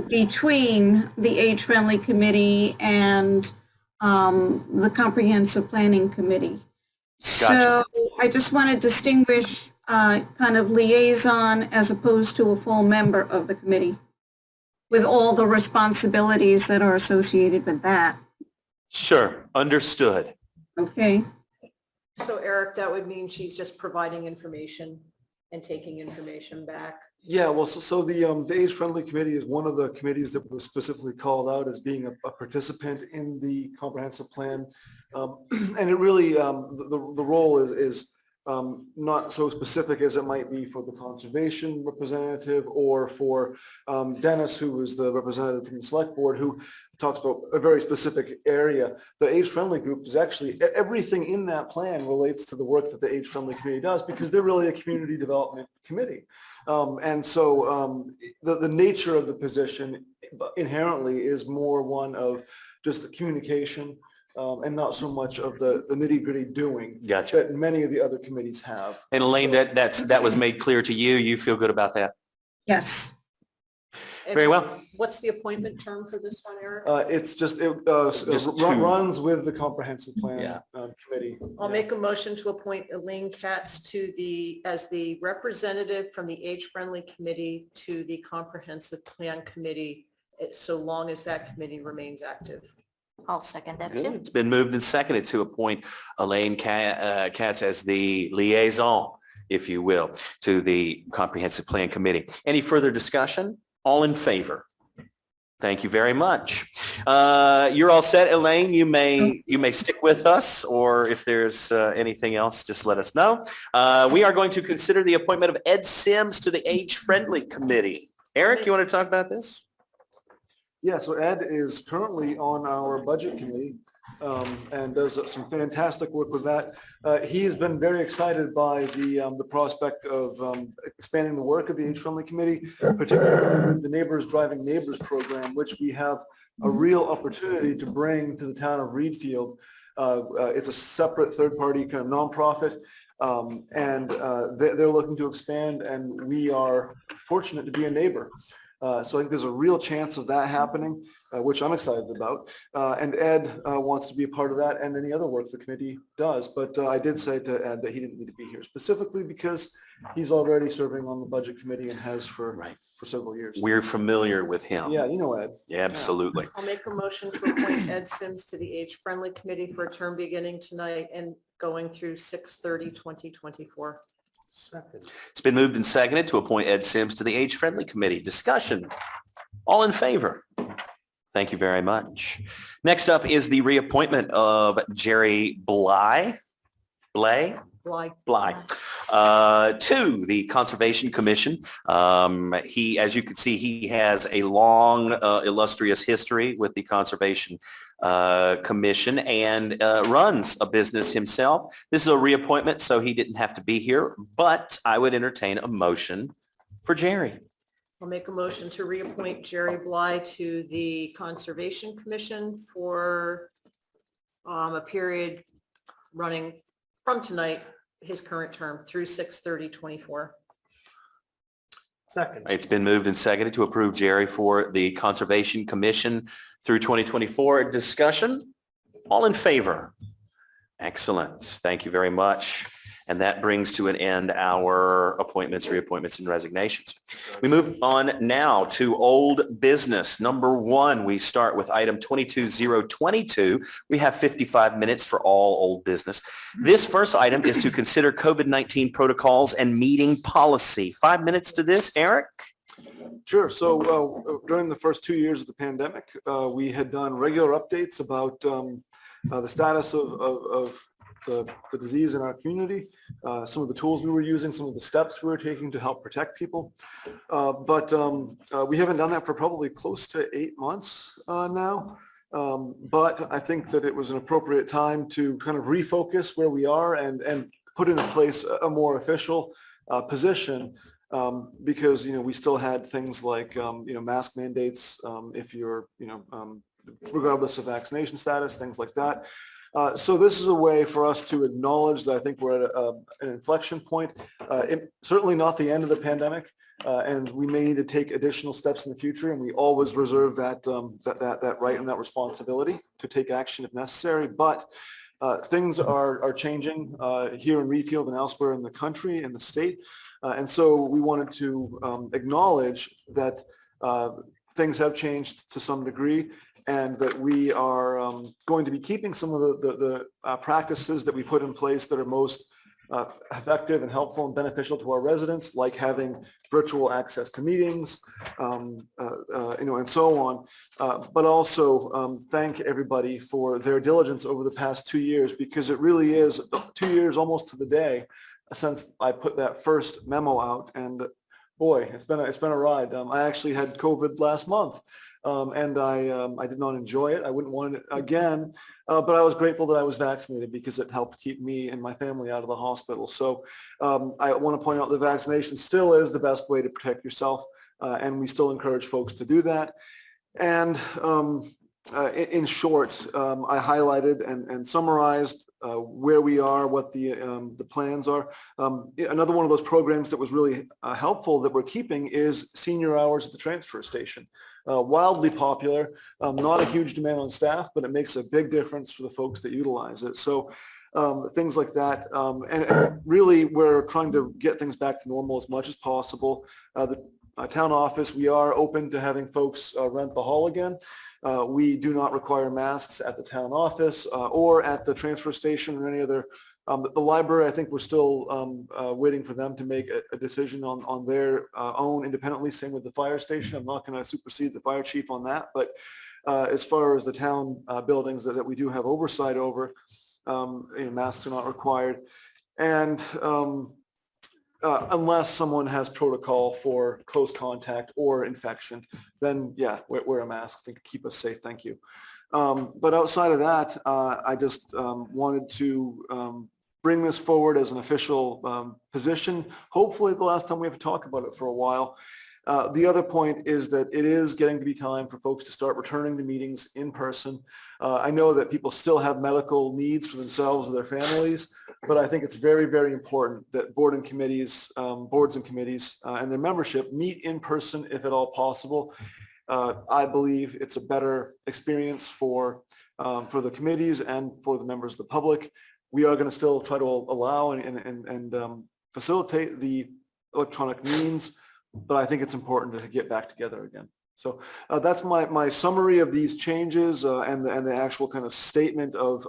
between the Age Friendly Committee and the Comprehensive Planning Committee. Gotcha. So I just want to distinguish kind of liaison as opposed to a full member of the committee, with all the responsibilities that are associated with that. Sure. Understood. Okay. So Eric, that would mean she's just providing information and taking information back. Yeah, well, so the Age Friendly Committee is one of the committees that was specifically called out as being a participant in the comprehensive plan. And it really, the role is not so specific as it might be for the conservation representative or for Dennis, who is the representative from the select board, who talks about a very specific area. The Age Friendly group is actually, everything in that plan relates to the work that the Age Friendly Committee does, because they're really a community development committee. And so the nature of the position inherently is more one of just the communication and not so much of the nitty-gritty doing Gotcha. that many of the other committees have. And Elaine, that was made clear to you. You feel good about that? Yes. And Very well. What's the appointment term for this one, Eric? It's just, it Just two. runs with the comprehensive plan Yeah. committee. I'll make a motion to appoint Elaine Katz as the representative from the Age Friendly Committee to the Comprehensive Plan Committee, so long as that committee remains active. I'll second that Good. too. It's been moved and seconded to appoint Elaine Katz as the liaison, if you will, to the Comprehensive Plan Committee. Any further discussion? All in favor? Thank you very much. You're all set, Elaine. You may stick with us, or if there's anything else, just let us know. We are going to consider the appointment of Ed Sims to the Age Friendly Committee. Eric, you want to talk about this? Yeah, so Ed is currently on our budget committee and does some fantastic work with that. He has been very excited by the prospect of expanding the work of the Age Friendly Committee, particularly with the Neighbors Driving Neighbors program, which we have a real opportunity to bring to the town of Readfield. It's a separate third-party kind of nonprofit. They're looking to expand, and we are fortunate to be a neighbor. So I think there's a real chance of that happening, which I'm excited about. And Ed wants to be a part of that and any other work the committee does. But I did say to Ed that he didn't need to be here specifically because he's already serving on the budget committee and has for several years. We're familiar with him. Yeah, you know Ed. Yeah, absolutely. I'll make a motion to appoint Ed Sims to the Age Friendly Committee for a term beginning tonight and going through 6/30/2024. Second. It's been moved and seconded to appoint Ed Sims to the Age Friendly Committee. Discussion. All in favor? Thank you very much. Next up is the reappointment of Jerry Bly to the Conservation Commission. As you can see, he has a long, illustrious history with the Conservation Commission and runs a business himself. This is a reappointment, so he didn't have to be here, but I would entertain a motion for Jerry. I'll make a motion to reappoint Jerry Bly to the Conservation Commission for a period running from tonight, his current term, through 6/30/24. Second. It's been moved and seconded to approve Jerry for the Conservation Commission through 2024. Discussion? All in favor? Excellent. Thank you very much. And that brings to an end our appointments, reappointments, and resignations. We move on now to old business. Number one, we start with item 22022. We have 55 minutes for all old business. This first item is to consider COVID-19 protocols and meeting policy. 5 minutes to this, Eric? Sure. So during the first 2 years of the pandemic, we had done regular updates about the status of the disease in our community, some of the tools we were using, some of the steps we were taking to help protect people. But we haven't done that for probably close to 8 months now. But I think that it was an appropriate time to kind of refocus where we are and put into place a more official position because, we still had things like, mask mandates if you're, regardless of vaccination status, things like that. So this is a way for us to acknowledge that I think we're at an inflection point. Certainly not the end of the pandemic, and we may need to take additional steps in the future. And we always reserve that right and that responsibility to take action if necessary. But things are changing here in Readfield and elsewhere in the country and the state, and so we wanted to acknowledge that things have changed to some degree, and that we are going to be keeping some of the practices that we put in place that are most effective and helpful and beneficial to our residents, like having virtual access to meetings, and so on. But also thank everybody for their diligence over the past 2 years, because it really is 2 years almost to the day since I put that first memo out. And boy, it's been a ride. I actually had COVID last month. And I did not enjoy it. I wouldn't want it again, but I was grateful that I was vaccinated because it helped keep me and my family out of the hospital. So I want to point out that vaccination still is the best way to protect yourself, and we still encourage folks to do that. And in short, I highlighted and summarized where we are, what the plans are. Another one of those programs that was really helpful that we're keeping is senior hours at the transfer station. Wildly popular, not a huge demand on staff, but it makes a big difference for the folks that utilize it. So things like that. And really, we're trying to get things back to normal as much as possible. The town office, we are open to having folks rent the hall again. We do not require masks at the town office or at the transfer station or any other. The library, I think we're still waiting for them to make a decision on their own independently. Same with the fire station. I'm not going to supersede the fire chief on that. But as far as the town buildings that we do have oversight over, masks are not required. And unless someone has protocol for close contact or infection, then yeah, wear a mask to keep us safe. Thank you. But outside of that, I just wanted to bring this forward as an official position. Hopefully the last time we have to talk about it for a while. The other point is that it is getting to be time for folks to start returning to meetings in person. I know that people still have medical needs for themselves or their families, but I think it's very, very important that boards and committees and their membership meet in person if at all possible. I believe it's a better experience for the committees and for the members of the public. We are going to still try to allow and facilitate the electronic means, but I think it's important to get back together again. So that's my summary of these changes and the actual kind of statement of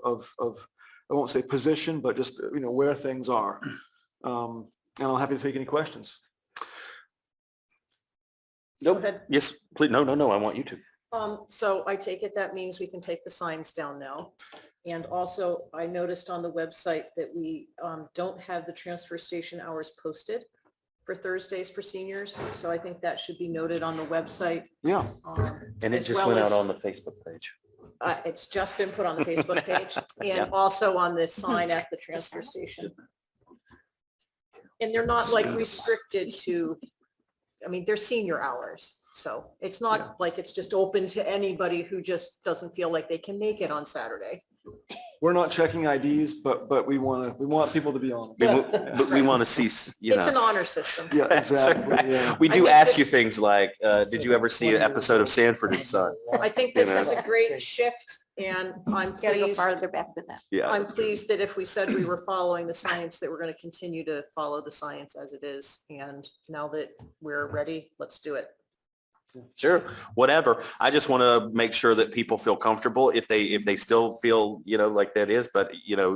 I won't say position, but just where things are. And I'm happy to take any questions. Nope. ahead. Yes, please. No, I want you to. So I take it that means we can take the signs down now. And also I noticed on the website that we don't have the transfer station hours posted for Thursdays for seniors. So I think that should be noted on the website. Yeah. And it as just well went as- out on the Facebook page. It's just been put on the Facebook page Yeah. and also on this sign at the transfer station. And they're not like restricted to, I mean, they're senior hours. So it's not like it's just open to anybody who just doesn't feel like they can make it on Saturday. We're not checking IDs, but we want people to be on. But we want to see, It's an honor system. Yeah, That's exactly. right. Yeah. We I do think ask you this- things like, did you ever see an episode of Sanford and Son? I think this is a great shift and I'm Gotta go pleased. farther back with that. Yeah. I'm pleased that if we said we were following the science, that we're going to continue to follow the science as it is. And now that we're ready, let's do it. Sure, whatever. I just want to make sure that people feel comfortable if they still feel, like that is, but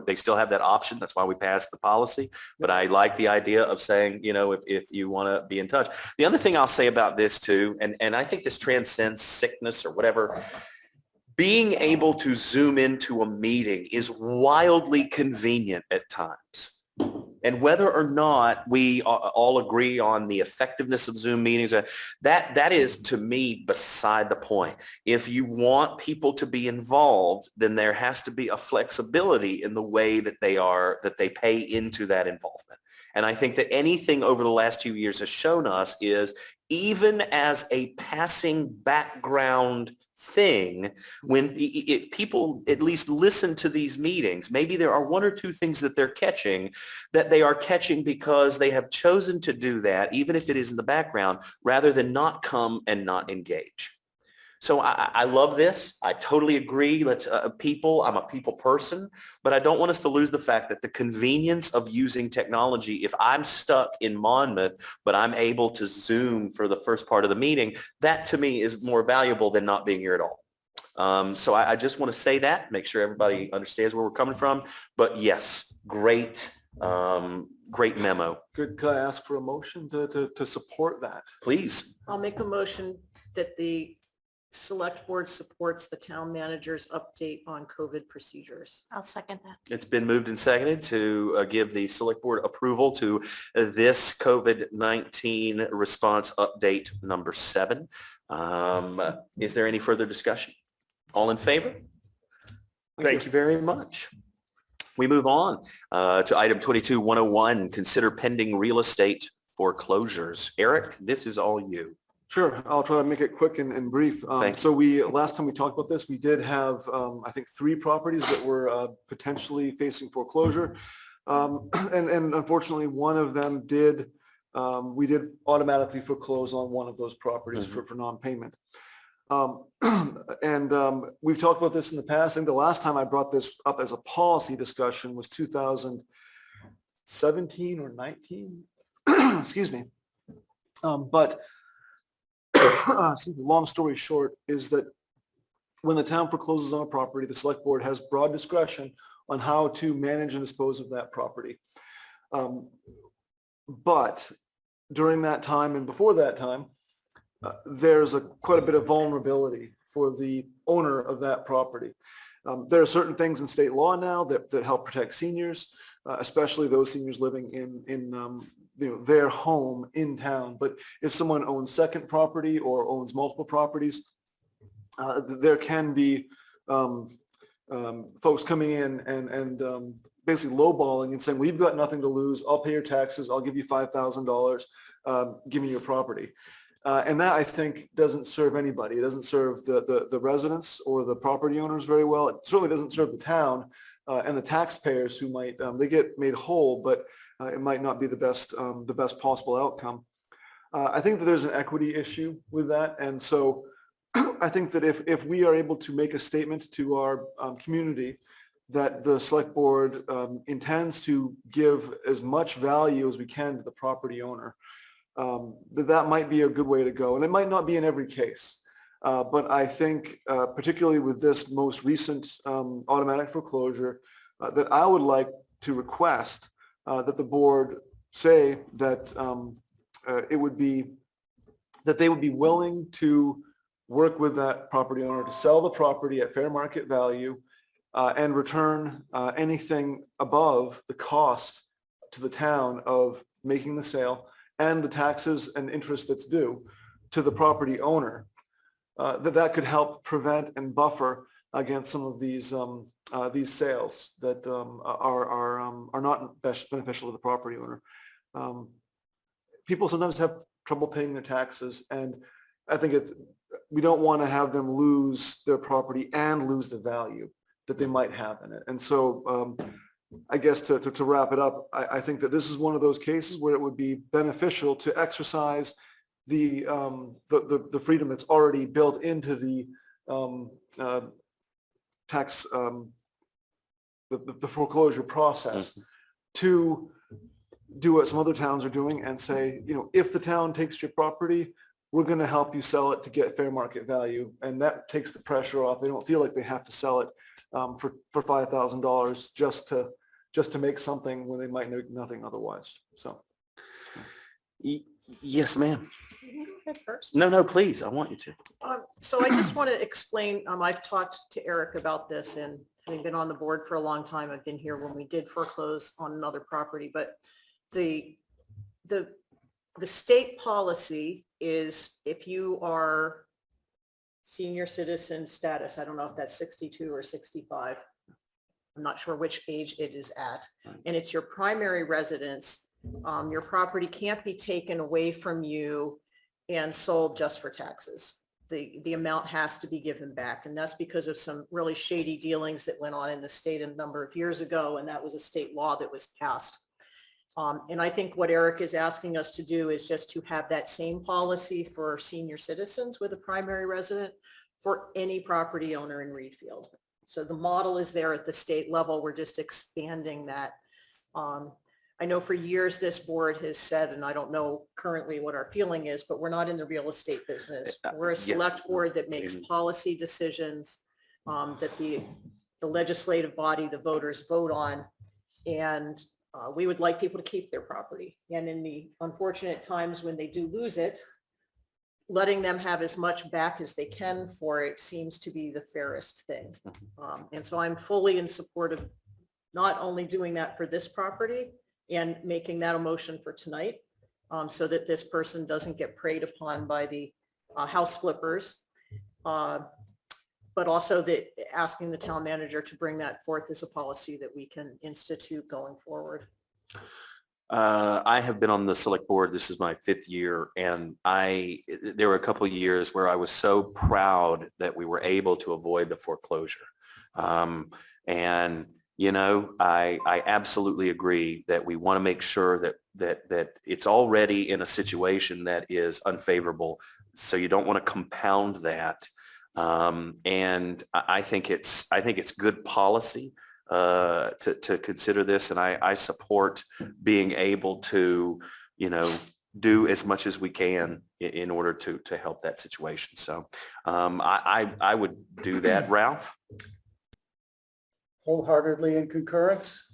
they still have that option. That's why we passed the policy. But I like the idea of saying, if you want to be in touch. The other thing I'll say about this too, and I think this transcends sickness or whatever, being able to Zoom into a meeting is wildly convenient at times. And whether or not we all agree on the effectiveness of Zoom meetings, that is to me beside the point. If you want people to be involved, then there has to be a flexibility in the way that they pay into that involvement. And I think that anything over the last 2 years has shown us is even as a passing background thing, if people at least listen to these meetings, maybe there are one or two things that they're catching that they are catching because they have chosen to do that, even if it is in the background, rather than not come and not engage. So I love this. I totally agree. I'm a people person, but I don't want us to lose the fact that the convenience of using technology, if I'm stuck in Monmouth, but I'm able to Zoom for the first part of the meeting, that to me is more valuable than not being here at all. So I just want to say that, make sure everybody understands where we're coming from. But yes, great memo. Good. Could I ask for a motion to support that? Please. I'll make a motion that the select board supports the town manager's update on COVID procedures. I'll second that. It's been moved and seconded to give the select board approval to this COVID-19 response update number 7. Is there any further discussion? All in favor? Thank you very much. We move on to item 22-101, consider pending real estate foreclosures. Eric, this is all you. Sure, I'll try to make it quick and brief. Thank you. So last time we talked about this, we did have, I think, 3 properties that were potentially facing foreclosure. And unfortunately, one of them we did automatically foreclose on one of those properties for non-payment. We've talked about this in the past. I think the last time I brought this up as a policy discussion was 2017 or 19. Excuse me. But long story short is that when the town forecloses on a property, the select board has broad discretion on how to manage and dispose of that property. But during that time and before that time, there's quite a bit of vulnerability for the owner of that property. There are certain things in state law now that help protect seniors, especially those seniors living in their home in town. But if someone owns second property or owns multiple properties, there can be folks coming in and basically lowballing and saying, well, you've got nothing to lose. I'll pay your taxes. I'll give you $5,000. Give me your property. And that, I think, doesn't serve anybody. It doesn't serve the residents or the property owners very well. It certainly doesn't serve the town and the taxpayers who might, they get made whole, but it might not be the best possible outcome. I think that there's an equity issue with that. And so I think that if we are able to make a statement to our community that the select board intends to give as much value as we can to the property owner, that might be a good way to go. And it might not be in every case. But I think particularly with this most recent automatic foreclosure, that I would like to request that the board say that it would be, that they would be willing to work with that property owner to sell the property at fair market value and return anything above the cost to the town of making the sale and the taxes and interest that's due to the property owner. That could help prevent and buffer against some of these sales that are not best beneficial to the property owner. People sometimes have trouble paying their taxes, and I think we don't want to have them lose their property and lose the value that they might have in it. And so I guess to wrap it up, I think that this is one of those cases where it would be beneficial to exercise the freedom that's already built into the tax, the foreclosure process to do what some other towns are doing and say, if the town takes your property, we're going to help you sell it to get fair market value. And that takes the pressure off. They don't feel like they have to sell it for $5,000 just to make something when they might make nothing otherwise. So. Yes, ma'am. You can go ahead first. No, please. I want you to. So I just want to explain, I've talked to Eric about this, and having been on the board for a long time, I've been here when we did foreclose on another property, but the state policy is if you are senior citizen status, I don't know if that's 62 or 65. I'm not sure which age it is at, and it's your primary residence. Your property can't be taken away from you and sold just for taxes. The amount has to be given back. And that's because of some really shady dealings that went on in the state a number of years ago. And that was a state law that was passed. And I think what Eric is asking us to do is just to have that same policy for senior citizens with a primary resident for any property owner in Readfield. So the model is there at the state level. We're just expanding that. I know for years this board has said, and I don't know currently what our feeling is, but we're not in the real estate business. We're a select board that makes policy decisions that the legislative body, the voters vote on. And we would like people to keep their property. And in the unfortunate times when they do lose it, letting them have as much back as they can for it seems to be the fairest thing. And so I'm fully in support of not only doing that for this property, and making that a motion for tonight so that this person doesn't get preyed upon by the house flippers, but also asking the town manager to bring that forth as a policy that we can institute going forward. I have been on the select board. This is my 5th year, and there were a couple of years where I was so proud that we were able to avoid the foreclosure. I absolutely agree that we want to make sure that it's already in a situation that is unfavorable. So you don't want to compound that. And I think it's good policy to consider this. And I support being able to, do as much as we can in order to help that situation. So I would do that. Ralph? Wholeheartedly in concurrence.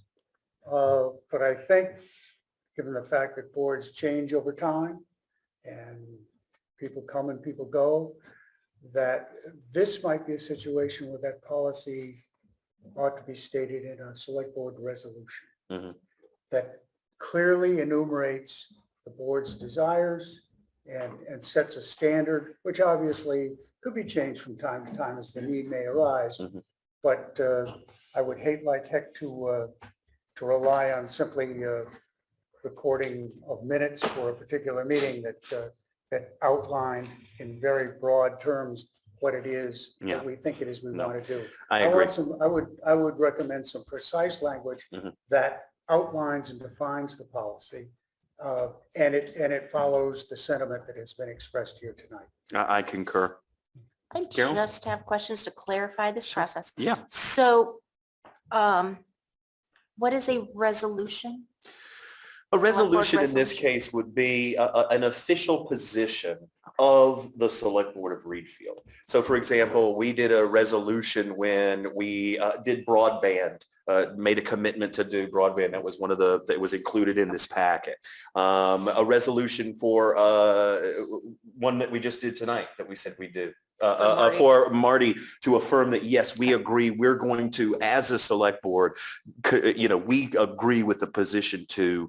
But I think, given the fact that boards change over time and people come and people go, that this might be a situation where that policy ought to be stated in a select board resolution that clearly enumerates the board's desires and sets a standard, which obviously could be changed from time to time as the need may arise. But I would hate like heck to rely on simply recording of minutes for a particular meeting that that outlined in very broad terms what it is Yeah. that we think it is we No, want to do. I agree. want some, I would recommend some precise language Mhm. that outlines and defines the policy. And it follows the sentiment that has been expressed here tonight. I concur. I Carol? just have questions to clarify this process. Yeah. So, what is a resolution? A Select board resolution in this resolution. case would be an official position of the Select Board of Readfield. So for example, we did a resolution when we did broadband, made a commitment to do broadband. That was one of that was included in this packet. A resolution for one that we just did tonight that we said we do. Marty. For Marty to affirm that, yes, we agree, we're going to, as a select board, we agree with the position to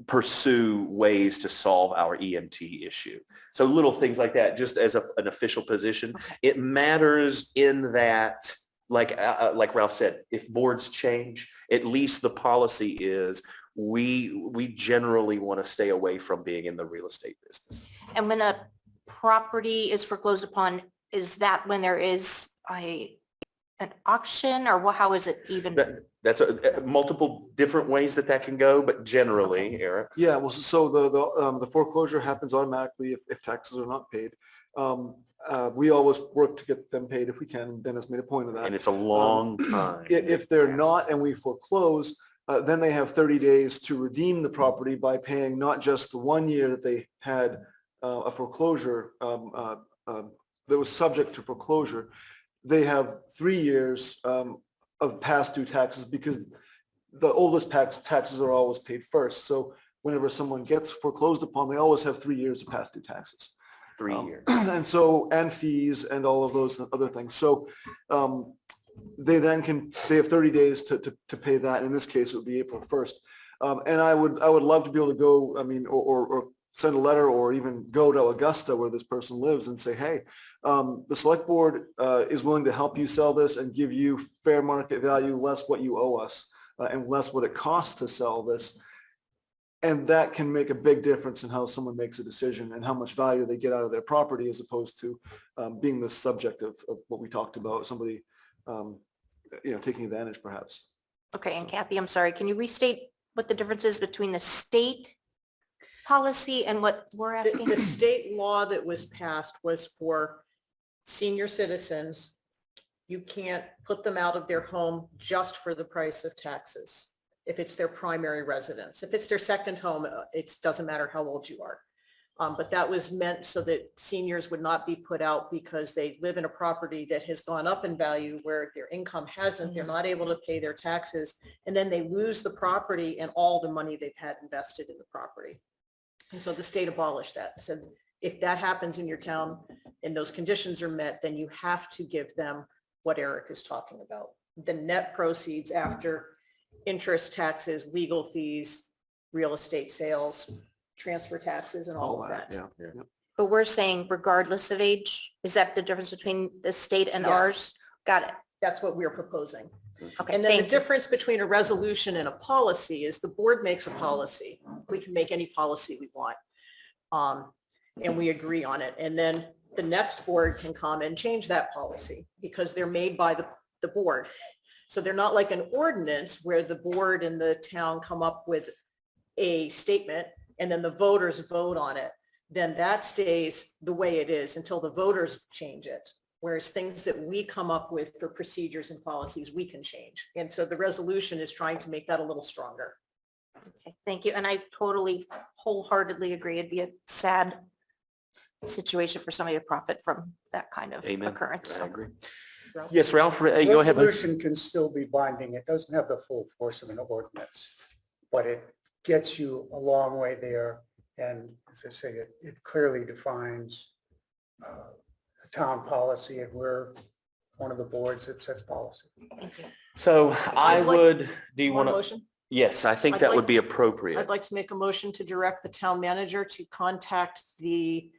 pursue ways to solve our EMT issue. So little things like that, just as an official position. It matters in that, like Ralph said, if boards change, at least the policy is we generally want to stay away from being in the real estate business. And when a property is foreclosed upon, is that when there is an auction, or how is it even? That's multiple different ways that can go, but generally, Eric. Yeah, well, so the foreclosure happens automatically if taxes are not paid. We always work to get them paid if we can. Dennis made a point of that. And it's a long time. If they're not and we foreclose, then they have 30 days to redeem the property by paying not just the 1 year that they had a foreclosure that was subject to foreclosure. They have 3 years of past due taxes because the oldest taxes are always paid first. So whenever someone gets foreclosed upon, they always have 3 years of past due taxes. 3 years. And fees and all of those other things. So they have 30 days to pay that. In this case, it would be April 1st. And I would love to be able to go, or send a letter or even go to Augusta where this person lives and say, hey, the select board is willing to help you sell this and give you fair market value, less what you owe us and less what it costs to sell this. And that can make a big difference in how someone makes a decision and how much value they get out of their property as opposed to being the subject of what we talked about, somebody taking advantage perhaps. Okay, and Kathy, I'm sorry, can you restate what the difference is between the state policy and what we're asking? The state law that was passed was for senior citizens. You can't put them out of their home just for the price of taxes if it's their primary residence. If it's their second home, it doesn't matter how old you are. But that was meant so that seniors would not be put out because they live in a property that has gone up in value where their income hasn't. They're not able to pay their taxes, and then they lose the property and all the money they've had invested in the property. And so the state abolished that. So if that happens in your town and those conditions are met, then you have to give them what Eric is talking about. The net proceeds after interest, taxes, legal fees, real estate sales, transfer taxes, and all of that. Yeah. But we're saying regardless of age, is that the difference between the state and Yes. ours? Got it. That's what we're proposing. Okay, And then the thank you. difference between a resolution and a policy is the board makes a policy. We can make any policy we want. And we agree on it. And then the next board can come and change that policy because they're made by the board. So they're not like an ordinance where the board and the town come up with a statement and then the voters vote on it. Then that stays the way it is until the voters change it. Whereas things that we come up with for procedures and policies, we can change. And so the resolution is trying to make that a little stronger. Okay, thank you. And I totally wholeheartedly agree. It'd be a sad situation for somebody to profit from that kind of Amen. occurrence. I agree. Yes, Ralph, go ahead. Resolution can still be binding. It doesn't have the full force of an ordinance, but it gets you a long way there. And as I say, it clearly defines a town policy, and we're one of the boards that sets policy. Thank you. So I I'd like- would, do you One want to? motion? Yes, I think I'd that like- would be appropriate. I'd like to make a motion to direct the town manager to contact the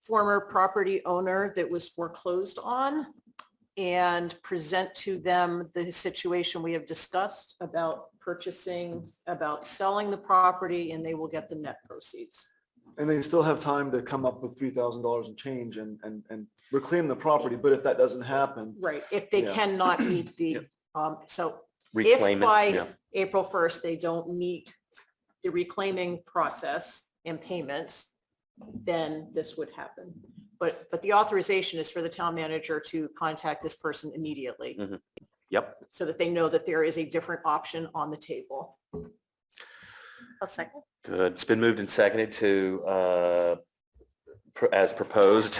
former property owner that was foreclosed on and present to them the situation we have discussed about purchasing, about selling the property, and they will get the net proceeds. And they still have time to come up with $3,000 and change and reclaim the property. But if that doesn't happen, Right, if they Yeah. cannot meet the, so Reclaim if it. by Yeah. April 1st, they don't meet the reclaiming process and payments, then this would happen. But the authorization is for the town manager to contact this person immediately. Mhm. Yep. So that they know that there is a different option on the table. A second. Good. It's been moved and seconded to, as proposed.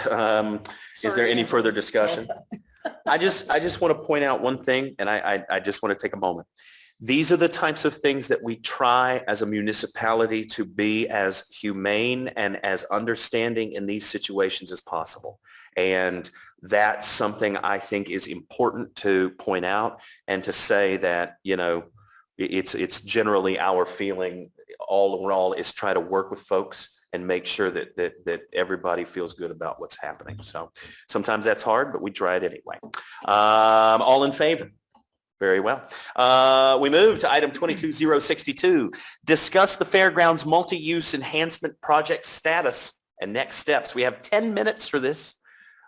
Is there any further discussion? I just want to point out one thing, and I just want to take a moment. These are the types of things that we try as a municipality to be as humane and as understanding in these situations as possible. And that's something I think is important to point out and to say that, you know, it's generally our feeling all overall is try to work with folks and make sure that everybody feels good about what's happening. So sometimes that's hard, but we try it anyway. All in favor? Very well. We move to item 22062. Discuss the fairgrounds multi-use enhancement project status and next steps. We have 10 minutes for this.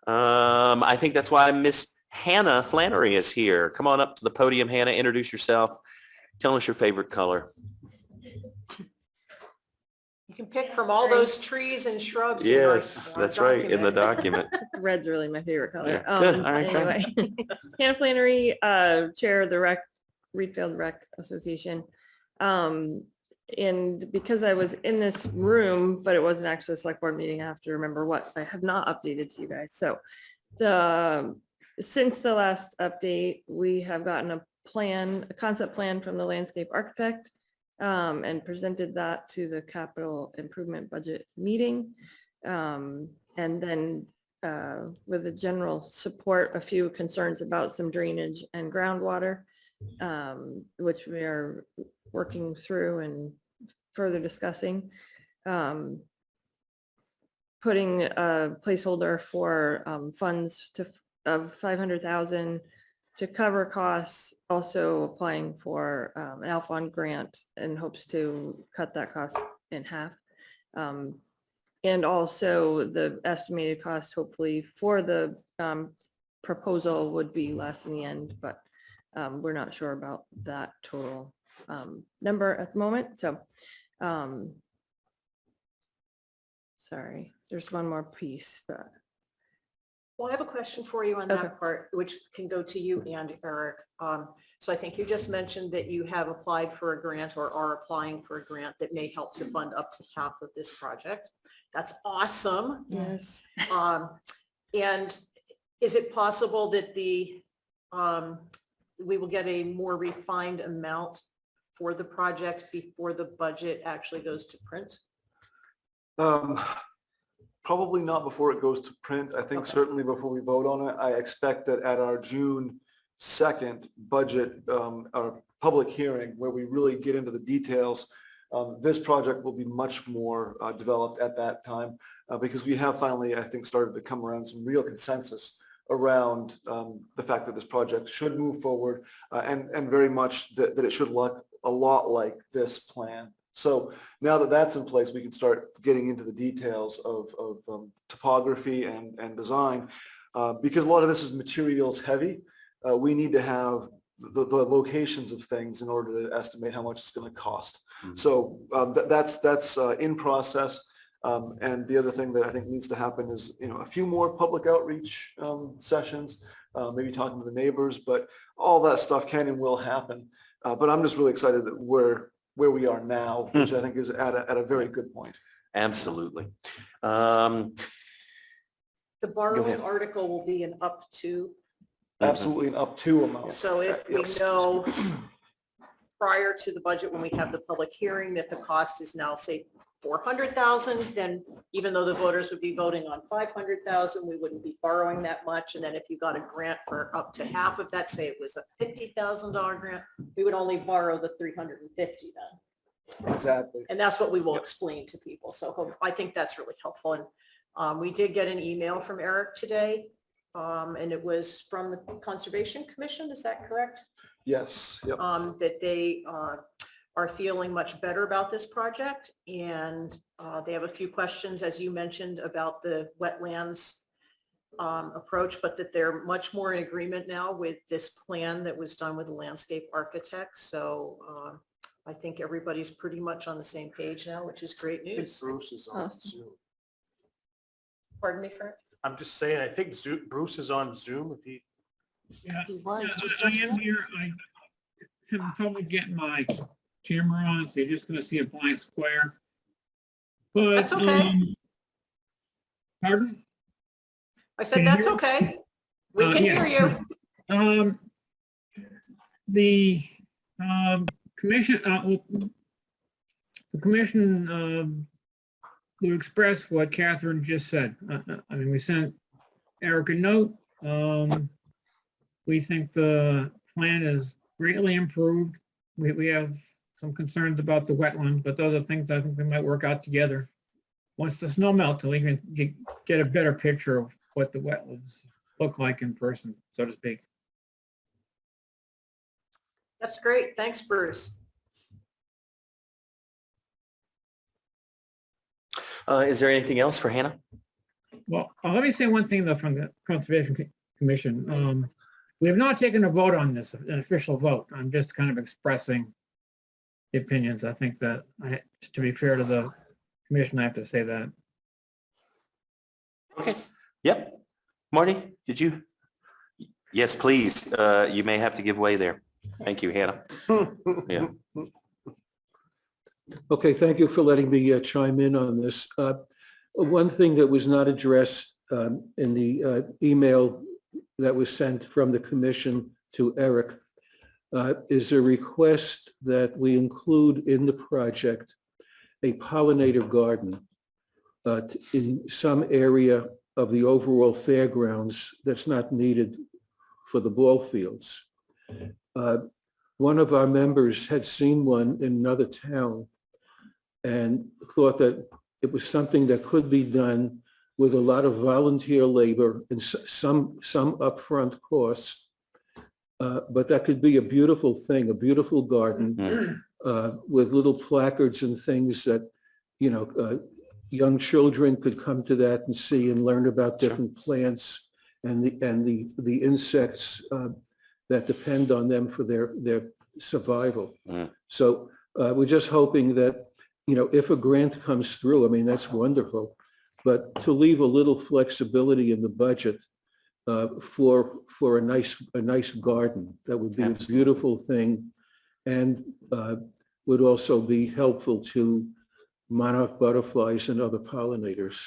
I think that's why Miss Hannah Flannery is here. Come on up to the podium, Hannah. Introduce yourself. Tell us your favorite color. You can pick from all those trees and shrubs. in our- Yes, our that's right, in the document. document. Red's really my favorite color. Yeah, good. All right, try. Anyway, Hannah Flannery, Chair of the Readfield Rec Association. And because I was in this room, but it wasn't actually a select board meeting, I have to remember what I have not updated to you guys. So since the last update, we have gotten a concept plan from the landscape architect, and presented that to the capital improvement budget meeting. And then with the general support, a few concerns about some drainage and groundwater, which we are working through and further discussing. Putting a placeholder for funds of 500,000 to cover costs, also applying for an Alphon grant in hopes to cut that cost in half. And also the estimated cost hopefully for the proposal would be less in the end, but we're not sure about that total number at the moment. So sorry, there's one more piece, but Well, I have a question for you on Okay. that part, which can go to you and Eric. So I think you just mentioned that you have applied for a grant or are applying for a grant that may help to fund up to half of this project. That's awesome. yes. And is it possible that we will get a more refined amount for the project before the budget actually goes to print? Probably not before it goes to print. I think Okay. certainly before we vote on it. I expect that at our June 2nd budget, our public hearing, where we really get into the details, this project will be much more developed at that time, because we have finally, I think, started to come around some real consensus around the fact that this project should move forward, and very much that it should look a lot like this plan. So now that that's in place, we can start getting into the details of topography and design, because a lot of this is materials heavy. We need to have the locations of things in order to estimate how much it's going to cost. Mhm. So that's in process. And the other thing that I think needs to happen is, a few more public outreach sessions, maybe talking to the neighbors, but all that stuff can and will happen. But I'm just really excited that we're where we are now, which I think is at a very good point. Absolutely. The borrowing ahead. article will be an up to. Absolutely an up to amount. So if we Yes. know prior to the budget, when we have the public hearing, that the cost is now, say, 400,000, then even though the voters would be voting on 500,000, we wouldn't be borrowing that much. And then if you got a grant for up to half of that, say it was a $50,000 grant, we would only borrow the 350 then. Exactly. And that's what we will explain to people. So I think that's really helpful. And we did get an email from Eric today. And it was from the Conservation Commission, is that correct? Yes. Yep. That they are feeling much better about this project. And they have a few questions, as you mentioned, about the wetlands approach, but that they're much more in agreement now with this plan that was done with the landscape architect. So I think everybody's pretty much on the same page now, which is great news. Bruce is on Awesome. Zoom. Pardon me, Frank? I'm just saying, I think Bruce is on Zoom if he. Yeah, He was just I us am now. here. I have trouble getting my camera on, so you're just gonna see a blank square. But, That's okay. Pardon? I said, Can you that's hear? okay. We can hear yes. you. The commission, the commission will express what Catherine just said. I mean, we sent Eric a note. We think the plan is greatly improved. We have some concerns about the wetlands, but those are things I think we might work out together. Once the snow melts, we can get a better picture of what the wetlands look like in person, so to speak. That's great. Thanks, Bruce. Is there anything else for Hannah? Well, let me say one thing though from the Conservation Commission. We have not taken a vote on this, an official vote. I'm just kind of expressing the opinions. I think that to be fair to the commission, I have to say that. Okay. Yep. Marty, did you? Yes, please. You may have to give way there. Thank you, Hannah. Yeah. Okay, thank you for letting me chime in on this. One thing that was not addressed in the email that was sent from the commission to Eric is a request that we include in the project a pollinator garden in some area of the overall fairgrounds that's not needed for the ball fields. One of our members had seen one in another town and thought that it was something that could be done with a lot of volunteer labor and some upfront costs. But that could be a beautiful thing, a beautiful garden with little placards and things that, you know, young children could come to that and see and learn about different plants and the insects that depend on them for their survival. So we're just hoping that, you know, if a grant comes through, I mean, that's wonderful, but to leave a little flexibility in the budget for a nice garden, that would be a beautiful thing, and would also be helpful to monarch butterflies and other pollinators.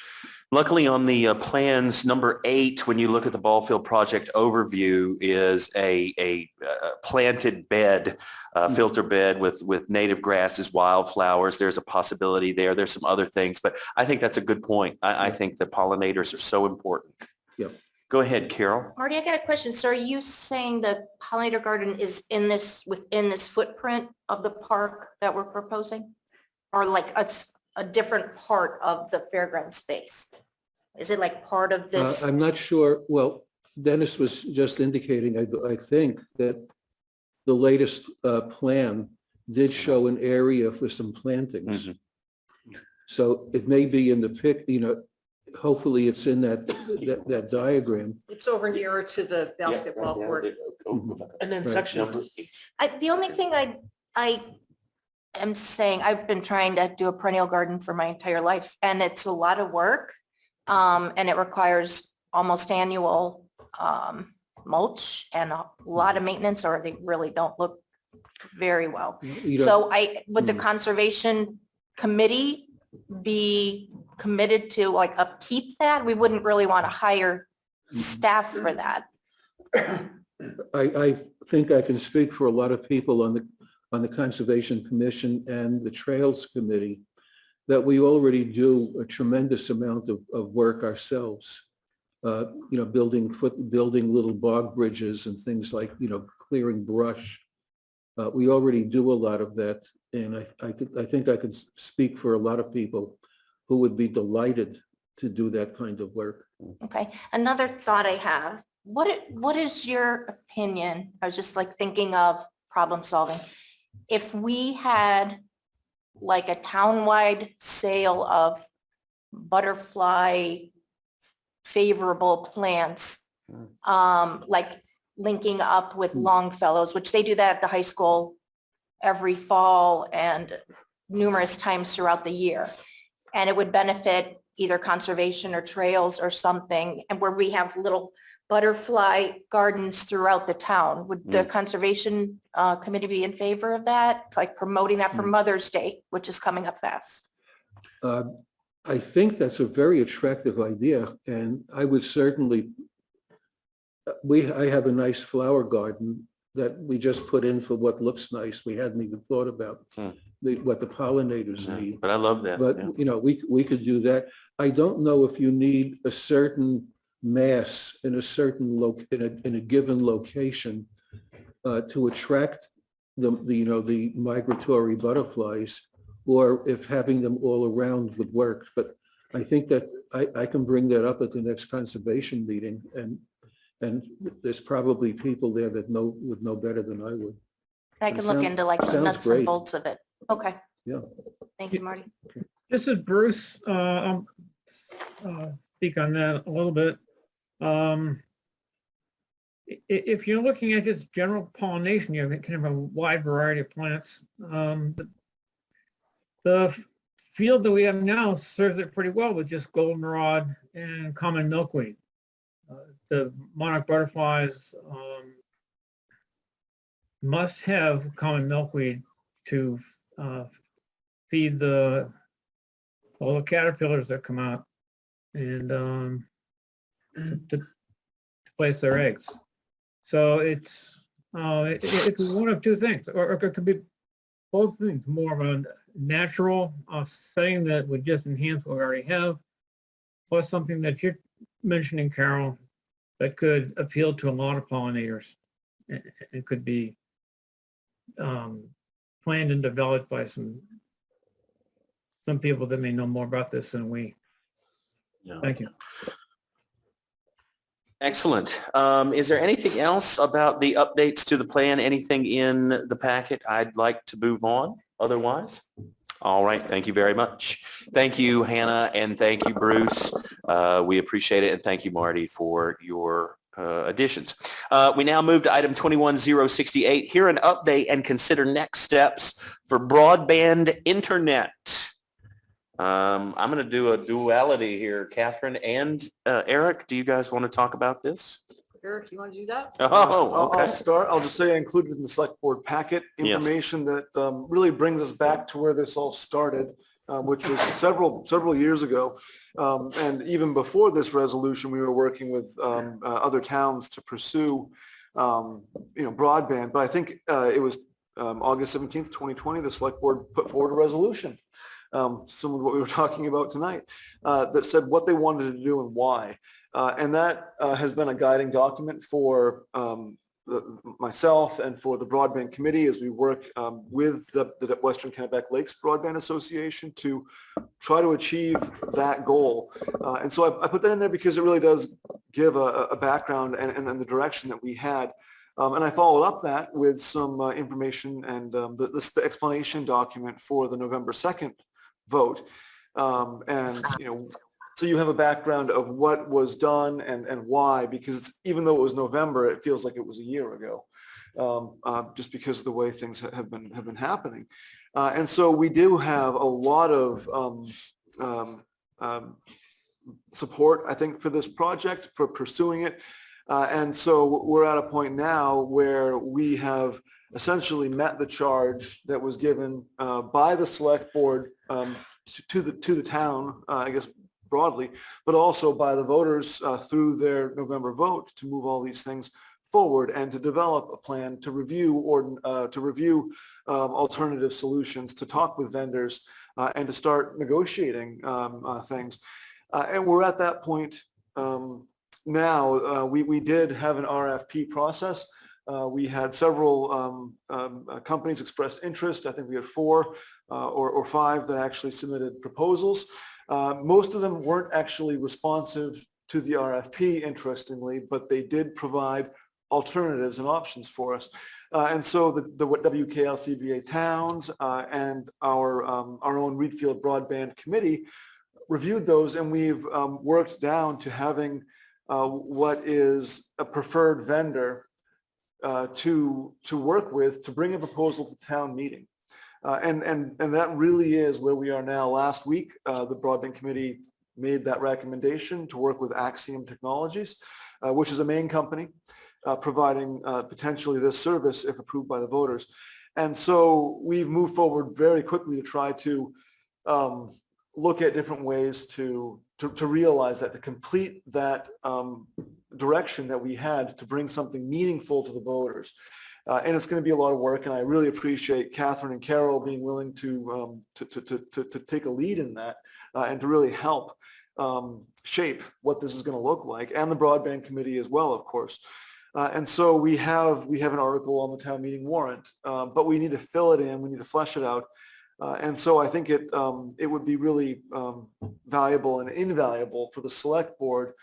Luckily on the plans, number 8, when you look at the ball field project overview, is a planted bed, filter bed with native grasses, wildflowers. There's a possibility there. There's some other things, but I think that's a good point. I think the pollinators are so important. Yep. Go ahead, Carol. Marty, I got a question. So are you saying the pollinator garden is within this footprint of the park that we're proposing? Or like a different part of the fairground space? Is it like part of this? I'm not sure. Well, Dennis was just indicating, I think, that the latest plan did show an area for some plantings. So it may be in the pic, you know, hopefully it's in that diagram. It's over nearer to the basketball court. And then Right. section number 8. The only thing I am saying, I've been trying to do a perennial garden for my entire life, and it's a lot of work. And it requires almost annual mulch and a lot of maintenance, or they really don't look very well. You know, So would the conservation committee be committed to like upkeep that? We wouldn't really want to hire staff for that. I think I can speak for a lot of people on the Conservation Commission and the Trails Committee, that we already do a tremendous amount of work ourselves. You know, building little bog bridges and things like, you know, clearing brush. We already do a lot of that. And I think I could speak for a lot of people who would be delighted to do that kind of work. Okay, another thought I have, what is your opinion? I was just like thinking of problem solving. if we had like a townwide sale of butterfly favorable plants, like linking up with Longfellows, which they do that at the high school every fall and numerous times throughout the year. And it would benefit either conservation or trails or something, and where we have little butterfly gardens throughout the town. Would the conservation committee be in favor of that? Like promoting that for Mother's Day, which is coming up fast? I think that's a very attractive idea, and I would certainly, I have a nice flower garden that we just put in for what looks nice. We hadn't even thought about what the pollinators need. But I love that. But, yeah. you know, we could do that. I don't know if you need a certain mass in a certain in a given location to attract the migratory butterflies, or if having them all around would work. But I think that I can bring that up at the next conservation meeting, and there's probably people there that would know better than I would. I can look into like the sounds nuts great. and bolts of it. Okay. Yeah. Thank you, Marty. This is Bruce. Speak on that a little bit. If you're looking at just general pollination, you have kind of a wide variety of plants. The field that we have now serves it pretty well with just goldenrod and common milkweed. The monarch butterflies must have common milkweed to feed all the caterpillars that come out and to place their eggs. So it's one of two things, or it could be both things, more of a natural setting that would just enhance what we already have, plus something that you're mentioning, Carol, that could appeal to a lot of pollinators. It could be planned and developed by some people that may know more about this than we. Yeah. Thank you. Excellent. Is there anything else about the updates to the plan? Anything in the packet I'd like to move on otherwise? All right. Thank you very much. Thank you, Hannah, and thank you, Bruce. We appreciate it. And thank you, Marty, for your additions. We now move to item 21068. Hear an update and consider next steps for broadband internet. I'm going to do a duality here. Catherine and Eric, do you guys want to talk about this? Eric, you want to do that? Oh, I'll okay. start. I'll just say I included in the select board packet Yes. information that really brings us back to where this all started, which was several years ago. And even before this resolution, we were working with other towns to pursue, broadband. But I think it was August 17th, 2020, the select board put forward a resolution, similar to what we were talking about tonight, that said what they wanted to do and why. And that has been a guiding document for myself and for the broadband committee as we work with the Western Kennebec Lakes Broadband Association to try to achieve that goal. And so I put that in there because it really does give a background and the direction that we had. And I followed up that with some information and the explanation document for the November 2nd vote. So you have a background of what was done and why, because even though it was November, it feels like it was a year ago, just because of the way things have been happening. And so we do have a lot of support, I think, for this project, for pursuing it. And so we're at a point now where we have essentially met the charge that was given by the select board to the town, I guess, broadly, but also by the voters through their November vote to move all these things forward and to develop a plan to review alternative solutions, to talk with vendors and to start negotiating things. And we're at that point now. We did have an RFP process. We had several companies express interest. I think we had 4 or 5 that actually submitted proposals. Most of them weren't actually responsive to the RFP, interestingly, but they did provide alternatives and options for us. And so the WKLCBA towns and our own Readfield Broadband Committee reviewed those, and we've worked down to having what is a preferred vendor to work with to bring a proposal to town meeting. And that really is where we are now. Last week, the Broadband Committee made that recommendation to work with Axiom Technologies, which is a main company providing potentially this service if approved by the voters. And so we've moved forward very quickly to try to look at different ways to realize that, to complete that direction that we had to bring something meaningful to the voters. And it's going to be a lot of work, and I really appreciate Catherine and Carol being willing to take a lead in that and to really help shape what this is going to look like, and the Broadband Committee as well, of course. And so we have an article on the town meeting warrant, but we need to fill it in, we need to flesh it out. And so I think it would be really valuable and invaluable for the select board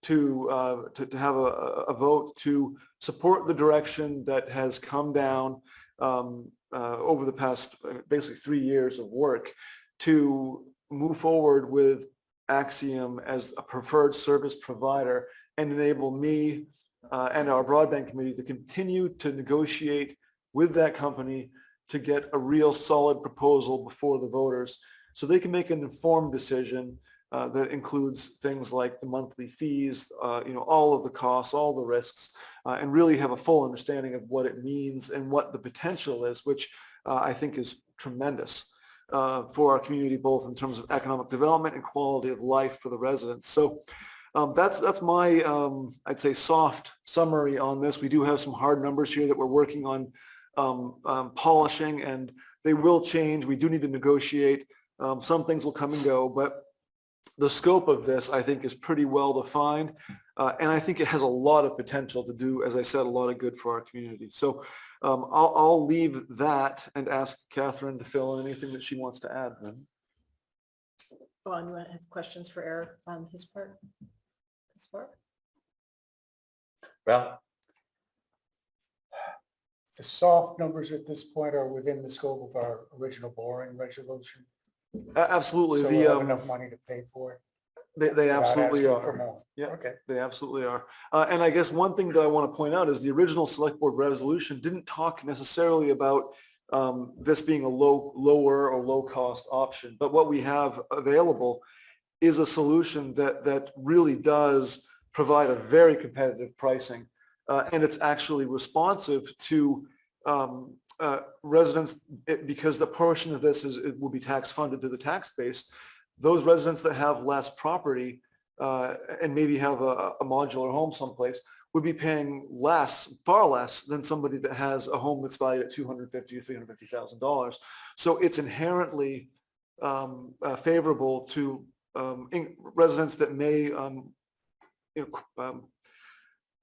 to have a vote to support the direction that has come down over the past basically 3 years of work to move forward with Axiom as a preferred service provider and enable me and our broadband committee to continue to negotiate with that company to get a real solid proposal before the voters so they can make an informed decision that includes things like the monthly fees, all of the costs, all the risks, and really have a full understanding of what it means and what the potential is, which I think is tremendous for our community, both in terms of economic development and quality of life for the residents. So that's my, I'd say, soft summary on this. We do have some hard numbers here that we're working on polishing, and they will change. We do need to negotiate. Some things will come and go, but the scope of this, I think, is pretty well defined. And I think it has a lot of potential to do, as I said, a lot of good for our community. So I'll leave that and ask Catherine to fill in anything that she wants to add. Vaughn, you want to have questions for Eric on his part? This part? Well, The soft numbers at this point are within the scope of our original borrowing resolution. Absolutely. So we'll have enough money to pay for it. They without absolutely asking for are. more. Yeah. Okay. They absolutely are. And I guess one thing that I want to point out is the original select board resolution didn't talk necessarily about this being a lower or low cost option. But what we have available is a solution that really does provide a very competitive pricing. And it's actually responsive to residents, because the portion of this it will be tax funded to the tax base. Those residents that have less property and maybe have a modular home someplace would be paying less, far less than somebody that has a home that's valued at $250,000 or $350,000. So it's inherently favorable to residents that may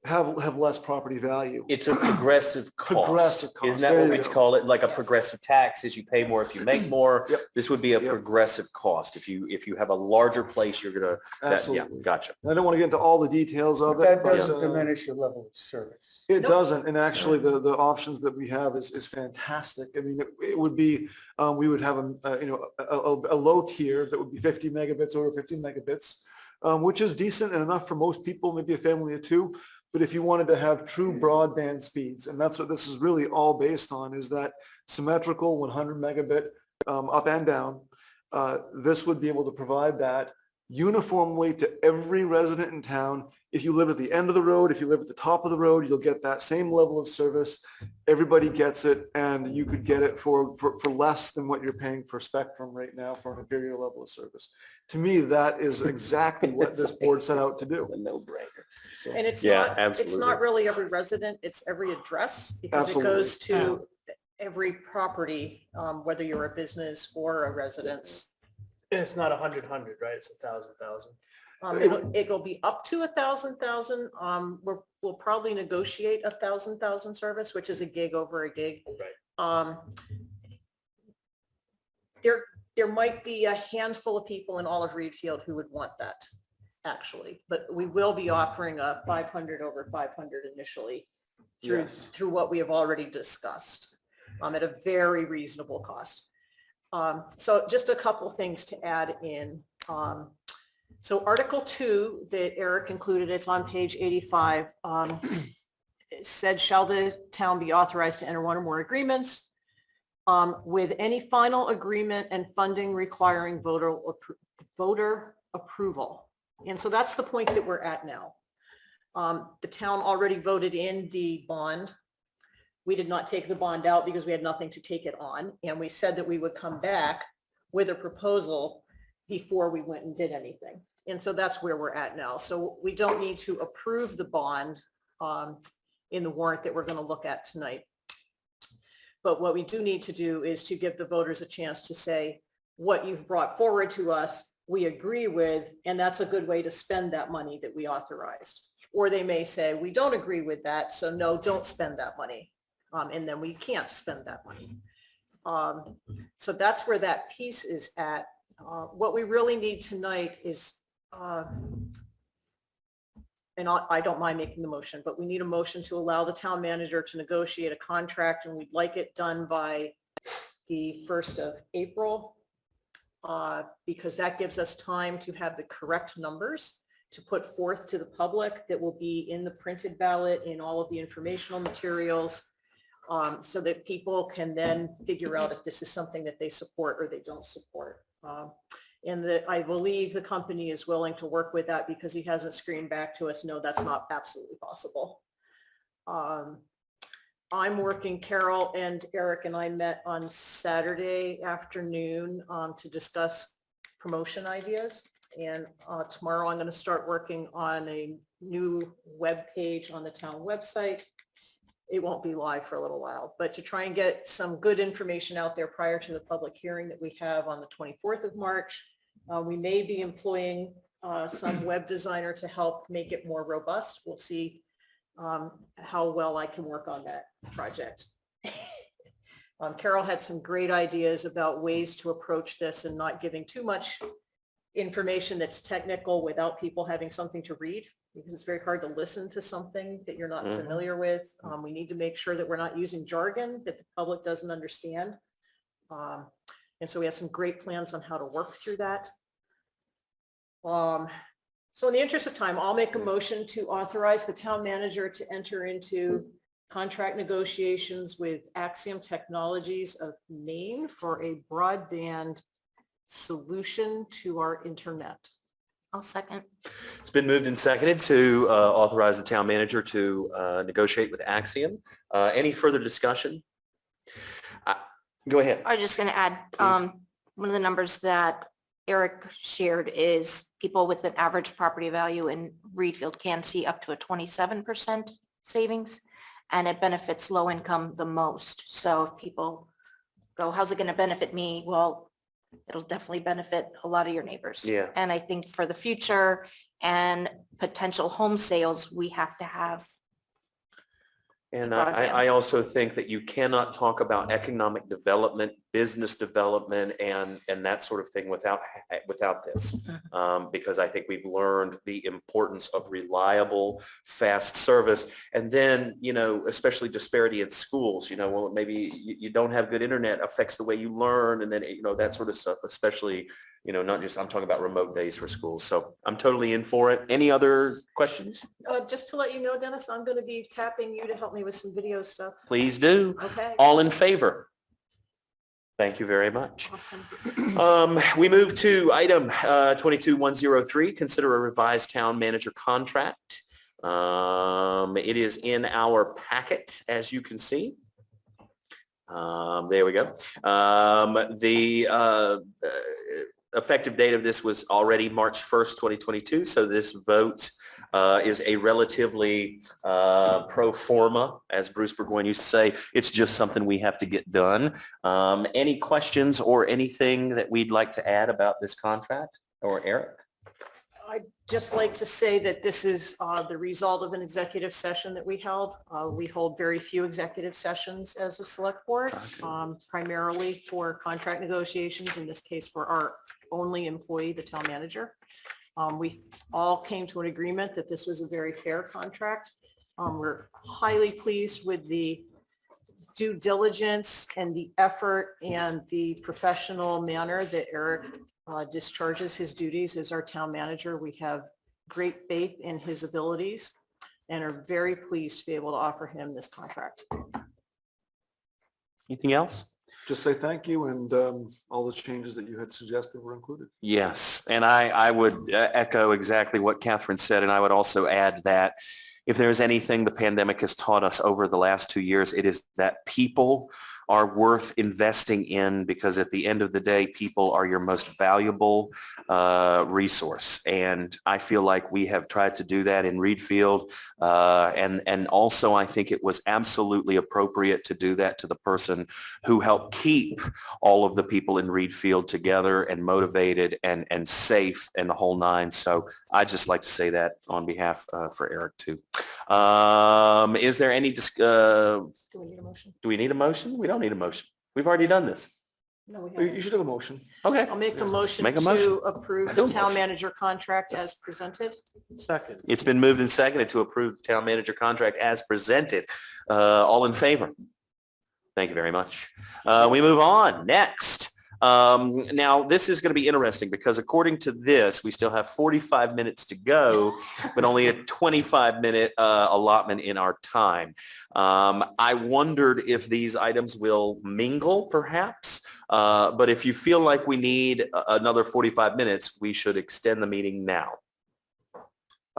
have less property value. it's a progressive cost. Progressive cost. Isn't that There what you we go. call it? Like a Yes. progressive tax is you pay more if you make more. Yep. This would be a Yep. progressive cost. If you have a larger place, you're gonna, yeah, Absolutely. gotcha. I don't want to get into all the details of But it. that but, doesn't diminish your level of service. It Nope. doesn't, and actually the options that we have is fantastic. I mean, it would be, we would have a low tier that would be 50 megabits over 50 megabits, which is decent and enough for most people, maybe a family of two. But if you wanted to have true broadband speeds, and that's what this is really all based on, is that symmetrical 100 megabit up and down, this would be able to provide that uniformly to every resident in town. If you live at the end of the road, if you live at the top of the road, you'll get that same level of service. Everybody gets it, and you could get it for less than what you're paying for Spectrum right now for an inferior level of service. To me, that is exactly what this board set out to do. A no-brainer. And it's Yeah, not, it's absolutely. not really every resident, it's every address, because it goes to every property, whether you're a business or a residence. And it's not 100, right? It's 1,000. It'll be up to 1,000. We'll probably negotiate 1,000 service, which is a gig over a gig. Right. There might be a handful of people in all of Readfield who would want that, actually, but we will be offering a 500 over 500 initially through, Yes. through what we have already discussed, at a very reasonable cost. So just a couple things to add in. So Article 2 that Eric included, it's on page 85, it said, shall the town be authorized to enter one or more agreements with any final agreement and funding requiring voter approval. And so that's the point that we're at now. The town already voted in the bond. We did not take the bond out because we had nothing to take it on. And we said that we would come back with a proposal before we went and did anything. And so that's where we're at now. So we don't need to approve the bond in the warrant that we're going to look at tonight. But what we do need to do is to give the voters a chance to say, what you've brought forward to us, we agree with, and that's a good way to spend that money that we authorized. Or they may say, we don't agree with that, so no, don't spend that money. And then we can't spend that money. So that's where that piece is at. What we really need tonight is, and I don't mind making the motion, but we need a motion to allow the town manager to negotiate a contract, and we'd like it done by the 1st of April, because that gives us time to have the correct numbers to put forth to the public that will be in the printed ballot, in all of the informational materials, so that people can then figure out if this is something that they support or they don't support. And that I believe the company is willing to work with that, because he hasn't screened back to us, no, that's not absolutely possible. I'm working, Carol and Eric and I met on Saturday afternoon to discuss promotion ideas. And tomorrow I'm going to start working on a new web page on the town website. It won't be live for a little while, but to try and get some good information out there prior to the public hearing that we have on the 24th of March. We may be employing some web designer to help make it more robust. We'll see how well I can work on that project. Carol had some great ideas about ways to approach this and not giving too much information that's technical without people having something to read, because it's very hard to listen to something that you're not familiar with. We need to make sure that we're not using jargon that the public doesn't understand. And so we have some great plans on how to work through that. So in the interest of time, I'll make a motion to authorize the town manager to enter into contract negotiations with Axiom Technologies of Maine for a broadband solution to our internet. I'll second. It's been moved and seconded to authorize the town manager to negotiate with Axiom. Any further discussion? Go ahead. I was just going to add, one of the numbers that Eric shared is people with an average property value in Readfield can see up to a 27% savings, and it benefits low income the most. So if people go, how's it going to benefit me? Well, it'll definitely benefit a lot of your neighbors. Yeah. And I think for the future and potential home sales, we have to have. And broadband. I also think that you cannot talk about economic development, business development, and that sort of thing without this. Because I think we've learned the importance of reliable, fast service. And then, you know, especially disparity in schools, you know, well, maybe you don't have good internet affects the way you learn, and then, you know, that sort of stuff, especially, you know, not just, I'm talking about remote days for schools. So I'm totally in for it. Any other questions? Just to let you know, Dennis, I'm going to be tapping you to help me with some video stuff. Please do. Okay. All in favor? Thank you very much. Awesome. We move to item 22103, consider a revised town manager contract. It is in our packet, as you can see. There we go. The effective date of this was already March 1st, 2022. So this vote is a relatively pro forma, as Bruce Burgoyne used to say. It's just something we have to get done. Any questions or anything that we'd like to add about this contract, or Eric? I'd just like to say that this is the result of an executive session that we held. We hold very few executive sessions as a select board, primarily for contract negotiations, in this case for our only employee, the town manager. We all came to an agreement that this was a very fair contract. We're highly pleased with the due diligence and the effort and the professional manner that Eric discharges his duties as our town manager. We have great faith in his abilities and are very pleased to be able to offer him this contract. Anything else? Just say thank you, and all the changes that you had suggested were included. Yes, and I would echo exactly what Catherine said, and I would also add that if there's anything the pandemic has taught us over the last 2 years, it is that people are worth investing in, because at the end of the day, people are your most valuable resource. And I feel like we have tried to do that in Readfield. And also I think it was absolutely appropriate to do that to the person who helped keep all of the people in Readfield together and motivated and safe and the whole nine. So I just like to say that on behalf for Eric too. Is there any, Do we need a motion? do we need a motion? We don't need a motion. We've already done this. No, we You haven't. should have a motion. Okay. I'll make a motion Make a motion. to approve I do the a town motion. manager contract as presented. Second. It's been moved and seconded to approve the town manager contract as presented. All in favor? Thank you very much. We move on. Next. Now, this is going to be interesting because according to this, we still have 45 minutes to go, but only a 25-minute allotment in our time. I wondered if these items will mingle, perhaps, but if you feel like we need another 45 minutes, we should extend the meeting now.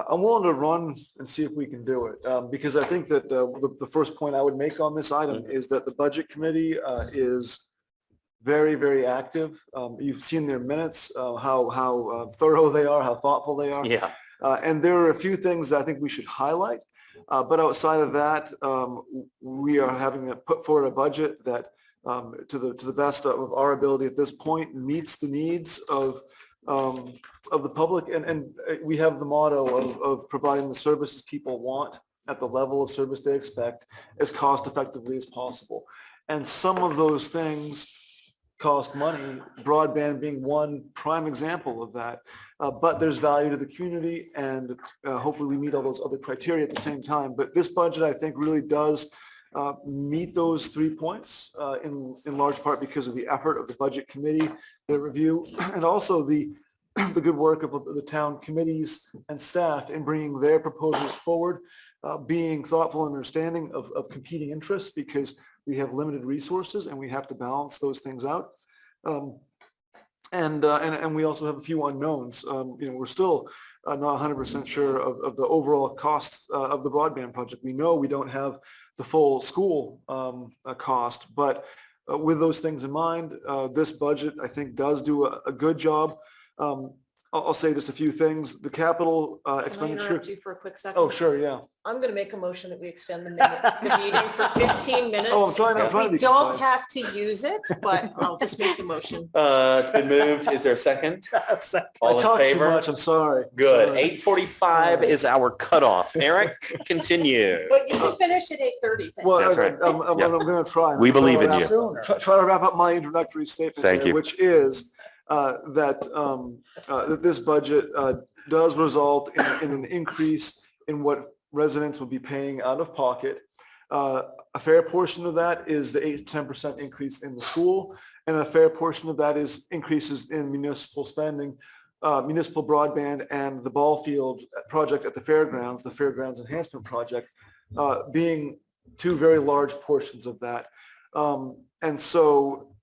I'm willing to run and see if we can do it, because I think that the first point I would make on this item is that the Budget Committee is very, very active. You've seen their minutes, how thorough they are, how thoughtful they are. Yeah. And there are a few things that I think we should highlight. But outside of that, we are having to put forward a budget that, to the best of our ability at this point, meets the needs of the public. And we have the motto of providing the services people want at the level of service they expect as cost effectively as possible. And some of those things cost money, broadband being one prime example of that. But there's value to the community, and hopefully we meet all those other criteria at the same time. But this budget, I think, really does meet those 3 points in large part because of the effort of the Budget Committee, the review, and also the good work of the town committees and staff in bringing their proposals forward, being thoughtful and understanding of competing interests, because we have limited resources and we have to balance those things out. And we also have a few unknowns. We're still not 100% sure of the overall cost of the broadband project. We know we don't have the full school cost, but with those things in mind, this budget, I think, does do a good job. I'll say just a few things. The capital Can I expenditure. interrupt you for a quick second? Oh, sure, yeah. I'm going to make a motion that we extend the meeting for 15 minutes. Oh, I'm trying to We be don't concise. have to use it, but I'll just make the motion. It's been moved. Is there a second? I All in talk too favor? much, I'm sorry. Good. Sorry. 8:45 is our cutoff. Eric, continue. But you can finish at 8:30. Well, That's right. I'm Yeah. going to try. We believe in you. Sooner. Try to wrap up my introductory statement. Thank there, you. Which is that this budget does result in an increase in what residents will be paying out of pocket. A fair portion of that is the 8 to 10% increase in the school, and a fair portion of that is increases in municipal spending, municipal broadband, and the ball field project at the fairgrounds, the fairgrounds enhancement project, being two very large portions of that. And so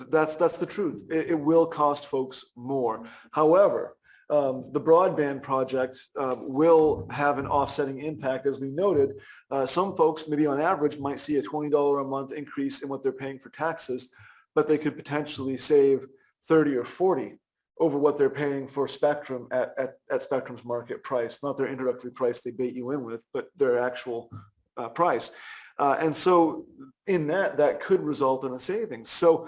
that's the truth. It will cost folks more. However, the broadband project will have an offsetting impact. As we noted, some folks, maybe on average, might see a $20 a month increase in what they're paying for taxes, but they could potentially save 30 or 40 over what they're paying for Spectrum at Spectrum's market price, not their introductory price they bait you in with, but their actual price. And so in that could result in a savings. So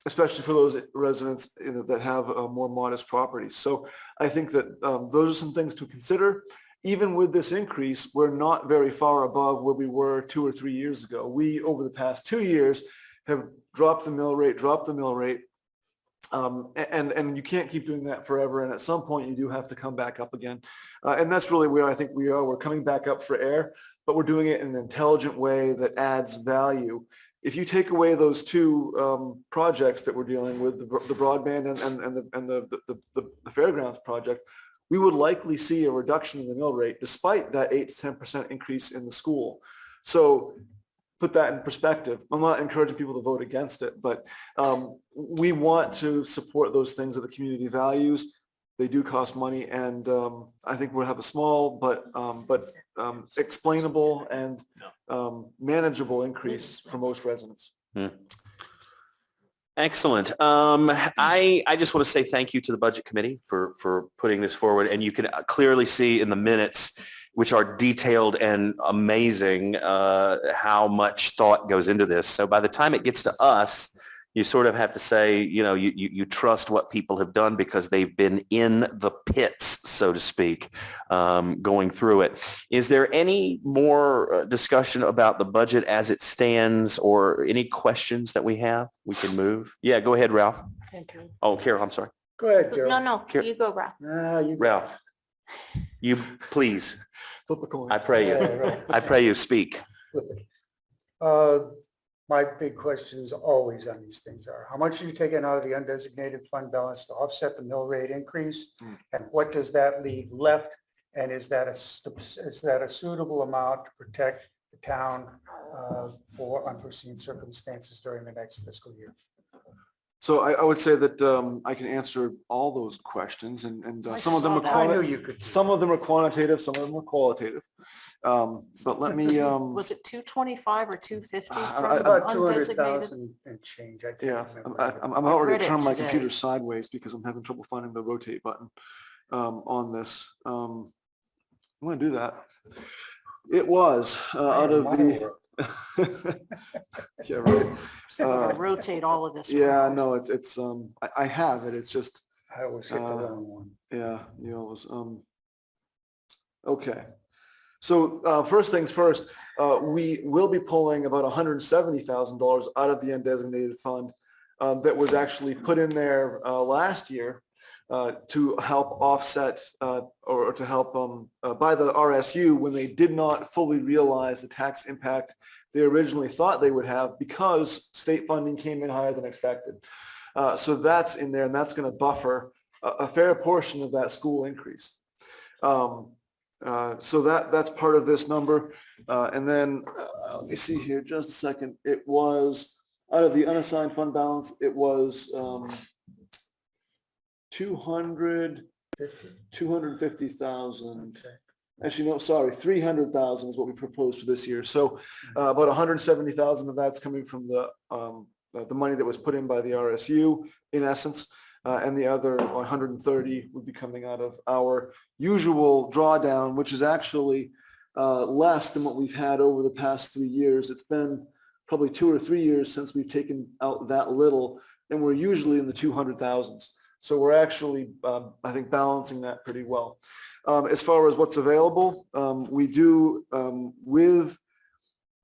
especially for those residents that have more modest properties. So I think that those are some things to consider. Even with this increase, we're not very far above where we were 2 or 3 years ago. We, over the past 2 years, have dropped the mill rate, And you can't keep doing that forever. And at some point you do have to come back up again. And that's really where I think we are. We're coming back up for air, but we're doing it in an intelligent way that adds value. If you take away those two projects that we're dealing with, the broadband and the fairgrounds project, we would likely see a reduction in the mill rate despite that 8 to 10% increase in the school. So put that in perspective. I'm not encouraging people to vote against it, but we want to support those things that the community values. They do cost money, and I think we'll have a small but explainable and manageable increase for most residents. Excellent. I just want to say thank you to the Budget Committee for putting this forward. And you can clearly see in the minutes, which are detailed and amazing, how much thought goes into this. So by the time it gets to us, you sort of have to say, you trust what people have done because they've been in the pits, so to speak, going through it. Is there any more discussion about the budget as it stands or any questions that we have? We can move. Yeah, go ahead, Ralph. Oh, Carol, I'm sorry. Go ahead, Carol. No, you go, Ralph. You Ralph, you please, Flip a coin. I pray you. Yeah, right. I pray you speak. Flip it. My big questions always on these things are, how much are you taking out of the undesignated fund balance to offset the mill rate increase? And what does that leave left? And is that a suitable amount to protect the town for unforeseen circumstances during the next fiscal year? So I would say that I can answer all those questions, and some of them are I knew you could. some of them are quantitative, some of them are qualitative. But let me. Was it 225 or 250? It's about 200,000 and change. I can't Yeah, remember. I'm about ready read to it turn my today. computer sideways because I'm having trouble finding the rotate button on this. I'm going to do that. It was out of the. Yeah, right. Rotate all of this. Yeah, around. no, it's I have it. It's just I always hit the wrong one. yeah, you always okay. So first things first, we will be pulling about $170,000 out of the undesignated fund that was actually put in there last year to help offset or to help by the RSU when they did not fully realize the tax impact they originally thought they would have because state funding came in higher than expected. So that's in there, and that's going to buffer a fair portion of that school increase. So that's part of this number. And then let me see here, just a second. It was out of the unassigned fund balance, it was 250,000. Actually, no, sorry, 300,000 is what we proposed for this year. So about 170,000 of that's coming from the money that was put in by the RSU in essence. And the other 130 would be coming out of our usual drawdown, which is actually less than what we've had over the past 3 years. It's been probably 2 or 3 years since we've taken out that little, and we're usually in the 200,000s. So we're actually, I think, balancing that pretty well. As far as what's available, we do with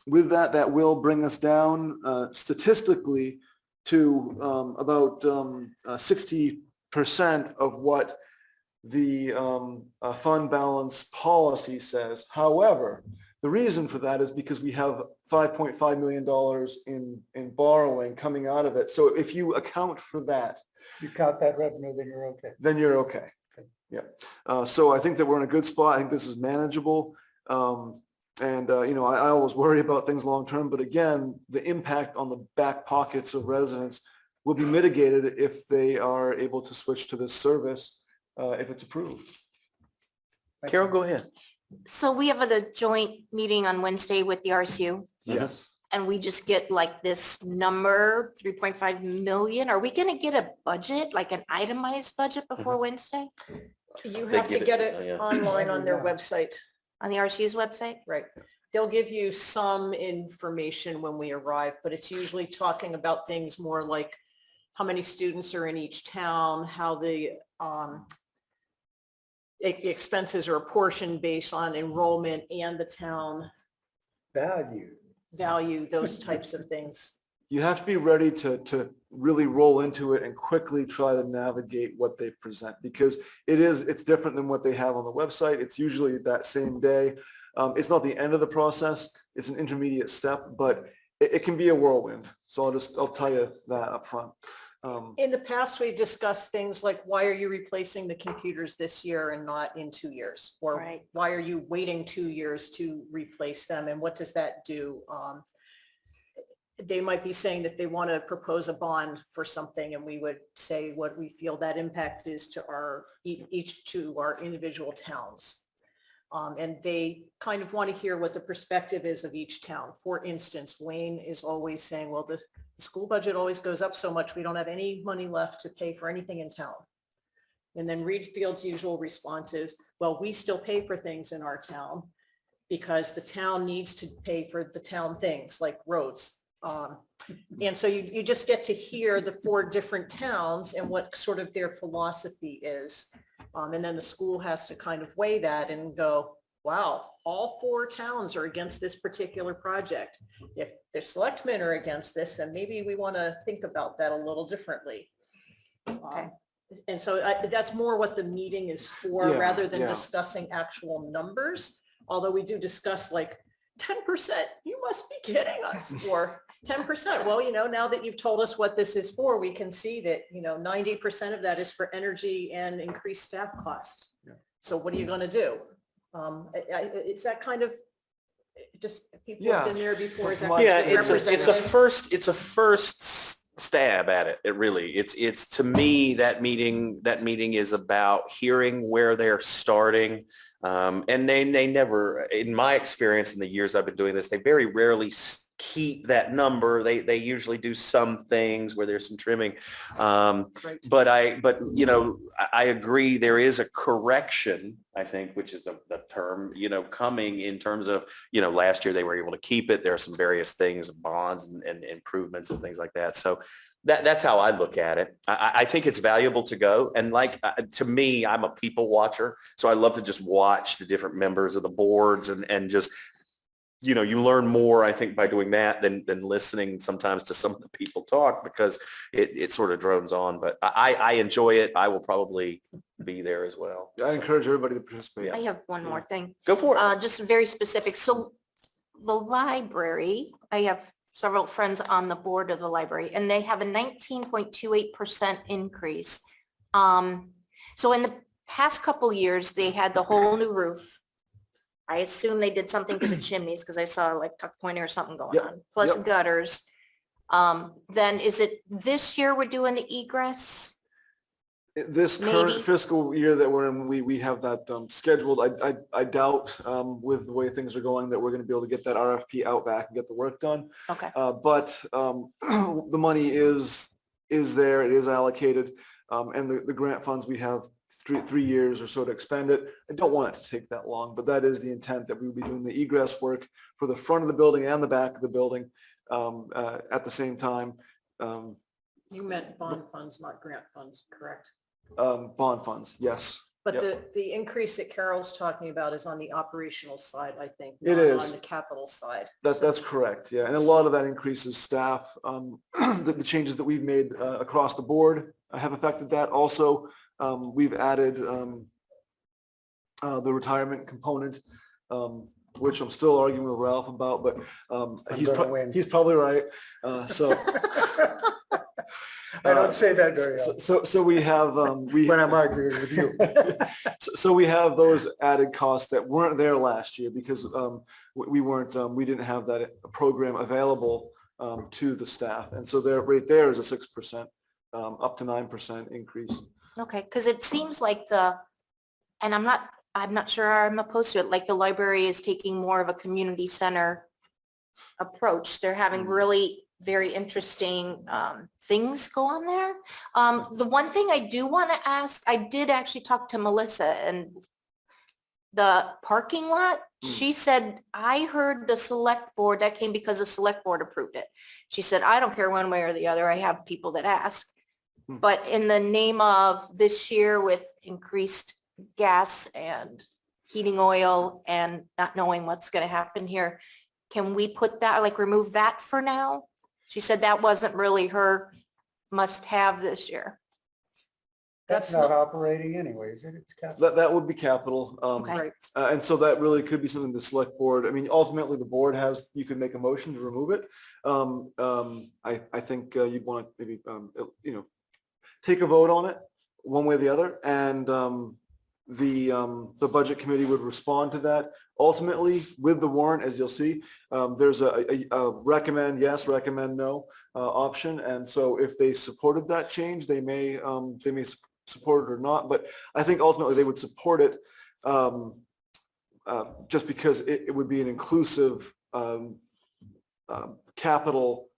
that will bring us down statistically to about 60% of what the fund balance policy says. However, the reason for that is because we have $5.5 million in borrowing coming out of it. So if you account for that, You count that revenue, then you're okay. then you're okay. Yeah. So I think that we're in a good spot. I think this is manageable. I always worry about things long-term, but again, the impact on the back pockets of residents will be mitigated if they are able to switch to this service, if it's approved. Carol, go ahead. So we have the joint meeting on Wednesday with the RSU, Yes. and we just get like this number, 3.5 million. Are we going to get a budget, like an itemized budget before Wednesday You They have to get get it, it yeah. online on their Yeah. website, on the RSU's website? right? They'll give you some information when we arrive, but it's usually talking about things more like how many students are in each town, how the expenses are apportioned based on enrollment and the town Value. value, those types of things. you have to be ready to really roll into it and quickly try to navigate what they present, because it's different than what they have on the website. It's usually that same day. It's not the end of the process. It's an intermediate step, but it can be a whirlwind. So I'll tell you that up front. In the past, we've discussed things like, why are you replacing the computers this year and not in 2 years? Or Right. why are you waiting 2 years to replace them? And what does that do? They might be saying that they want to propose a bond for something, and we would say what we feel that impact is to each to our individual towns. And they kind of want to hear what the perspective is of each town. For instance, Wayne is always saying, well, the school budget always goes up so much, we don't have any money left to pay for anything in town. And then Readfield's usual response is, well, we still pay for things in our town because the town needs to pay for the town things like roads. And so you just get to hear the 4 different towns and what sort of their philosophy is. And then the school has to kind of weigh that and go, wow, all 4 towns are against this particular project. If the selectmen are against this, then maybe we want to think about that a little differently. And so that's more what the meeting is for, Yeah, rather than yeah. discussing actual numbers. Although we do discuss like 10%, you must be kidding us, or 10%. Well, now that you've told us what this is for, we can see that, 90% of that is for energy and increased staff costs. Yeah. So what are you going to do? It's that kind of, just people have been there before. Is that Yeah, kind of representative? it's a first stab at it. It really, it's to me, that meeting is about hearing where they're starting. And they never, in my experience in the years I've been doing this, they very rarely keep that number. They usually do some things where there's some trimming. Right. But I agree, there is a correction, I think, which is the term, coming in terms of, last year they were able to keep it. There are some various things, bonds and improvements and things like that. So that's how I look at it. I think it's valuable to go. And to me, I'm a people watcher. So I love to just watch the different members of the boards and just, you learn more, I think, by doing that than listening sometimes to some of the people talk, because it sort of drones on. But I enjoy it. I will probably be there as well. I encourage everybody to participate. I have one more thing, Go for it. just very specific. So the library, I have several friends on the board of the library, and they have a 19.28% increase. So in the past couple years, they had the whole new roof. I assume they did something to the chimneys, because I saw like tuck pointing or something going Yep, on, plus yep. gutters. Then is it this year we're doing the egress? This Maybe. current fiscal year that we're in, we have that scheduled. I doubt with the way things are going that we're going to be able to get that RFP out back and get the work done. Okay. But the money is there, it is allocated, and the grant funds, we have three years or so to expend it. I don't want it to take that long, but that is the intent, that we will be doing the egress work for the front of the building and the back of the building at the same time. You meant bond funds, not grant funds, correct? Bond funds, yes. But Yep. the increase that Carol's talking about is on the operational side, I think. It not is. On the capital side. That's correct, yeah. And a lot of that increases staff. The changes that we've made across the board have affected that. Also, we've added the retirement component, which I'm still arguing with Ralph about, but he's probably right. So I don't say that very often, so we have when I'm arguing with you. So we have those added costs that weren't there last year, because we didn't have that program available to the staff. And so right there is a 6%, up to 9% increase. Okay, because it seems like and I'm not sure I'm opposed to it, like the library is taking more of a community center approach. They're having really very interesting things go on there. The one thing I do want to ask, I did actually talk to Melissa, and the parking lot, she said, I heard the select board, that came because the select board approved it. She said, I don't care one way or the other. I have people that ask. But in the name of this year, with increased gas and heating oil and not knowing what's going to happen here, can we put that, like remove that for now? She said that wasn't really her must-have this year. That's not operating anyways, it's capital. That would be capital. Okay. Right. And so that really could be something the select board, I mean, ultimately the board has, you could make a motion to remove it. I think you'd want to maybe, take a vote on it one way or the other. And the budget committee would respond to that. Ultimately, with the warrant, as you'll see, there's a recommend yes, recommend no option. And so if they supported that change, they may support it or not. But I think ultimately they would support it just because it would be an inclusive capital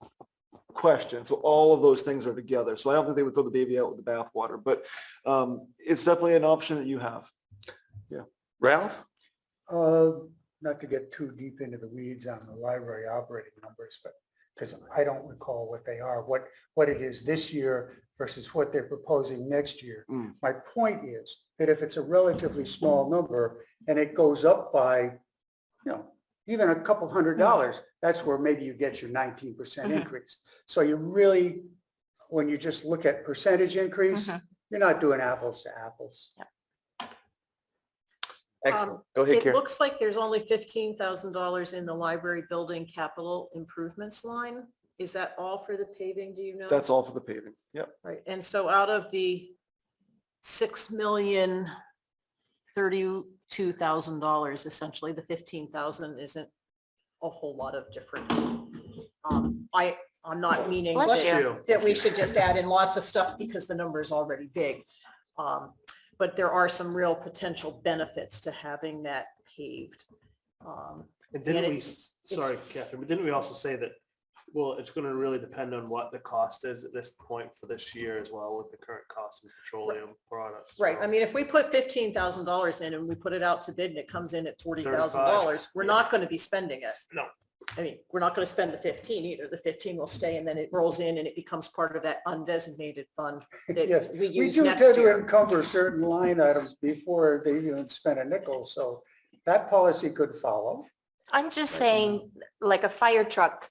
question. So all of those things are together. So I don't think they would throw the baby out with the bathwater, but it's definitely an option that you have. Ralph? Not to get too deep into the weeds on the library operating numbers, but because I don't recall what they are, what it is this year versus what they're proposing next year. Mm. My point is that if it's a relatively small number and it goes up by, even a couple $100, that's where maybe you get your 19% increase. So you really, when you just look at percentage increase, you're not doing apples to apples. Excellent. Go ahead, It Karen. looks like there's only $15,000 in the library building capital improvements line. Is that all for the paving? Do you know? That's all for the paving. Yep. Right. And so out of the $6,032,000, essentially the 15,000 isn't a whole lot of difference. I'm not meaning Bless you. that we should just add in lots of stuff because the number is already big. But there are some real potential benefits to having that paved. And didn't And we, sorry, Catherine, but didn't we also say that, well, it's going to really depend on what the cost is at this point for this year as well with the current cost of petroleum products? Right. I So- mean, if we put $15,000 in and we put it out to bid and it comes in at $40,000, we're Yeah. not going to be spending it. No. I mean, we're not going to spend the 15 either. The 15 will stay and then it rolls in and it becomes part of that undesignated fund Yes, that we we use do next tend to year. encumber certain line items before they even spend a nickel, so that policy could follow. I'm just saying, like a fire truck,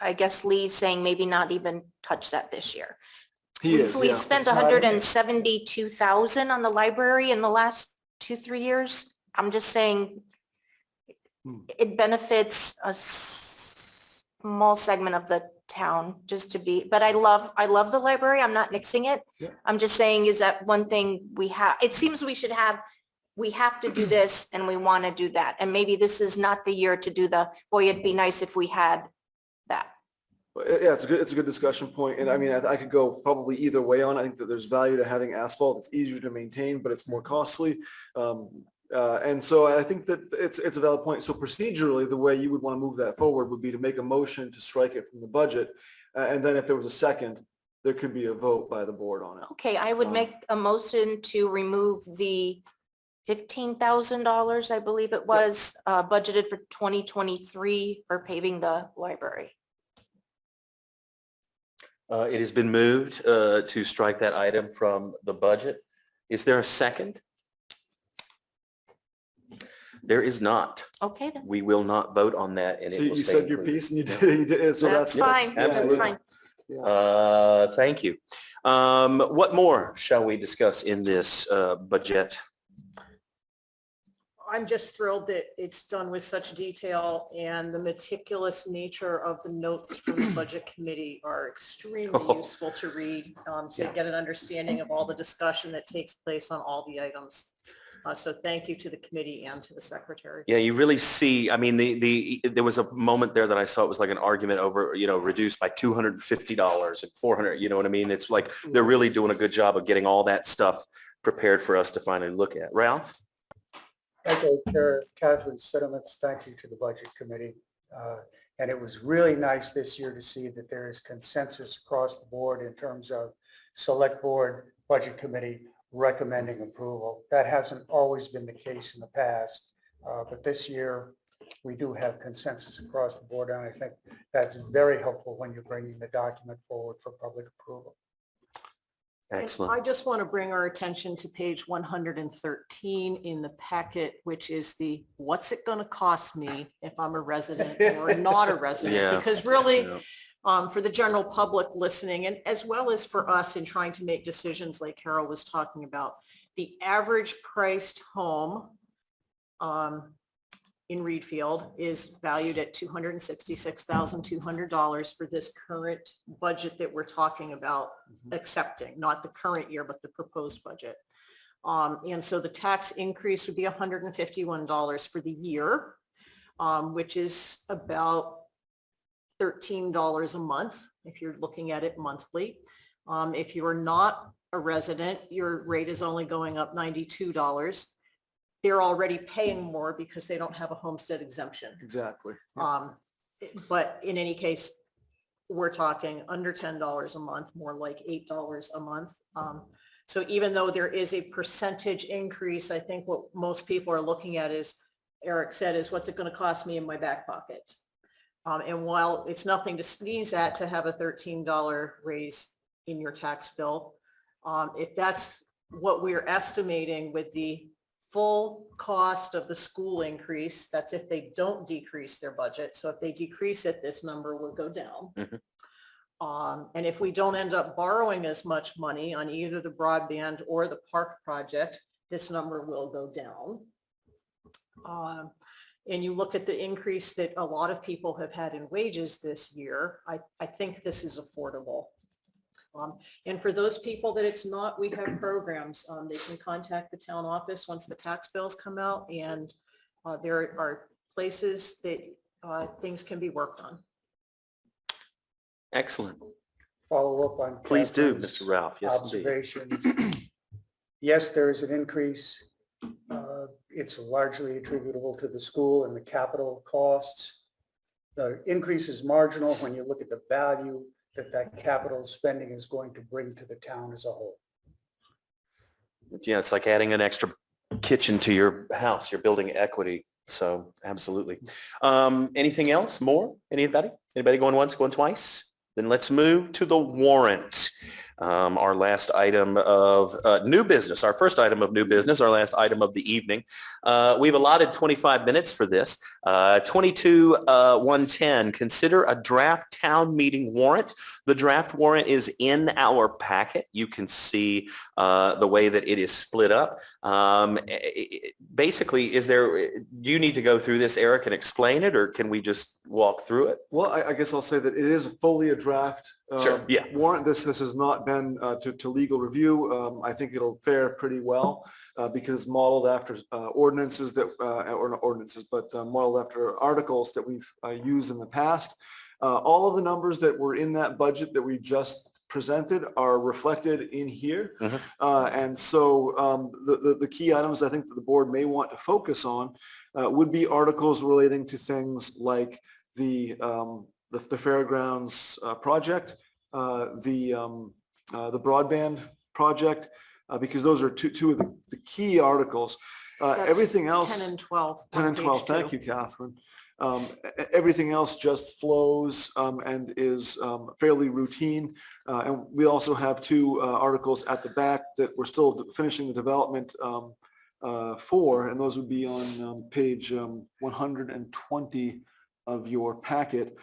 I guess Lee's saying maybe not even touch that this year. We spent It's not in there. 172,000 on the library in the last 2-3 years. I'm just saying it benefits a small segment of the town just to be, but I love the library. I'm not nixing it. Yeah. I'm just saying is that one thing we have, it seems we have to do this and we want to do that. And maybe this is not the year to do boy, it'd be nice if we had that. Yeah, it's a good discussion point. And I mean, I could go probably either way on. I think that there's value to having asphalt. It's easier to maintain, but it's more costly. And so I think that it's a valid point. So procedurally, the way you would want to move that forward would be to make a motion to strike it from the budget. And then if there was a second, there could be a vote by the board on it. Okay, I would make a motion to remove the $15,000, I believe it was, budgeted for 2023 for paving the library. It has been moved to strike that item from the budget. Is there a second? There is not. Okay, then. We will not vote on that, and So it you will stay said your included. piece and you did, so That's fine. That's absolutely. fine. Thank you. What more shall we discuss in this budget? I'm just thrilled that it's done with such detail and the meticulous nature of the notes from the budget committee are extremely useful to read, to get an understanding of all the discussion that takes place on all the items. So thank you to the committee and to the secretary. Yeah, you really see, I mean, there was a moment there that I saw it was like an argument over, reduced by $250 and $400, you know what I mean? It's like they're really doing a good job of getting all that stuff prepared for us to finally look at. Ralph? Echo Catherine's sentiments. Thank you to the budget committee. And it was really nice this year to see that there is consensus across the board in terms of select board, budget committee recommending approval. That hasn't always been the case in the past, but this year we do have consensus across the board, and I think that's very helpful when you're bringing the document forward for public approval. And Excellent. I just want to bring our attention to page 113 in the packet, which is the what's it going to cost me if I'm a resident or not a resident? Yeah. Because really, Yeah. For the general public listening, and as well as for us in trying to make decisions like Carol was talking about, the average priced home in Readfield is valued at $266,200 for this current budget that we're talking about accepting, not the current year, but the proposed budget. And so the tax increase would be $151 for the year, which is about $13 a month if you're looking at it monthly. If you are not a resident, your rate is only going up $92. They're already paying more because they don't have a homestead exemption. Exactly. But in any case, we're talking under $10 a month, more like $8 a month. So even though there is a percentage increase, I think what most people are looking at is, Eric said, is what's it going to cost me in my back pocket? And while it's nothing to sneeze at to have a $13 raise in your tax bill, if that's what we're estimating with the full cost of the school increase, that's if they don't decrease their budget. So if they decrease it, this number will go down. And if we don't end up borrowing as much money on either the broadband or the park project, this number will go down. And you look at the increase that a lot of people have had in wages this year, I think this is affordable. And for those people that it's not, we have programs. They can contact the town office once the tax bills come out, and there are places that things can be worked on. Excellent. Follow up on. Please do, Catherine's Mr. Ralph. Yes, indeed. Observations. Yes, there is an increase. It's largely attributable to the school and the capital costs. The increase is marginal when you look at the value that capital spending is going to bring to the town as a whole. Yeah, it's like adding an extra kitchen to your house. You're building equity. So absolutely. Anything else? More? Anybody? Anybody going once, going twice? Then let's move to the warrant. Our last item of new business, our first item of new business, our last item of the evening. We've allotted 25 minutes for this. 22-110, consider a draft town meeting warrant. The draft warrant is in our packet. You can see the way that it is split up. Basically, do you need to go through this, Eric, and explain it, or can we just walk through it? Well, I guess I'll say that it is fully a draft Sure, yeah. warrant. This has not been to legal review. I think it'll fare pretty well because it's modeled after ordinances that, or not ordinances, but modeled after articles that we've used in the past. All of the numbers that were in that budget that we just presented are reflected in here. And so the key items I think that the board may want to focus on would be articles relating to things like the fairgrounds project, the broadband project, because those are two of the key articles. Everything else. 10 and 12. 10 and 12. Thank you, Catherine. Everything else just flows and is fairly routine. And we also have two articles at the back that we're still finishing the development for, and those would be on page 120 of your packet,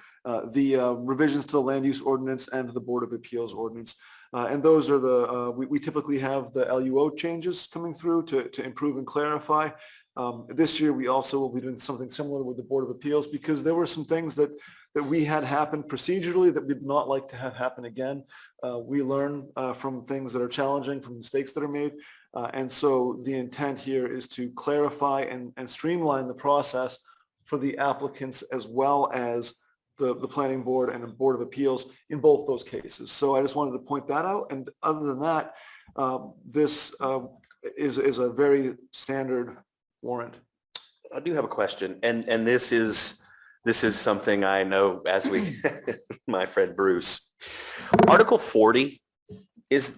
the revisions to the land use ordinance and the Board of Appeals ordinance. And those are we typically have the LUO changes coming through to improve and clarify. This year, we also will be doing something similar with the Board of Appeals because there were some things that we had happen procedurally that we'd not like to have happen again. We learn from things that are challenging, from mistakes that are made. And so the intent here is to clarify and streamline the process for the applicants as well as the planning board and the Board of Appeals in both those cases. So I just wanted to point that out. And other than that, this is a very standard warrant. I do have a question, and this is something I know as we, my friend Bruce. Article 40 do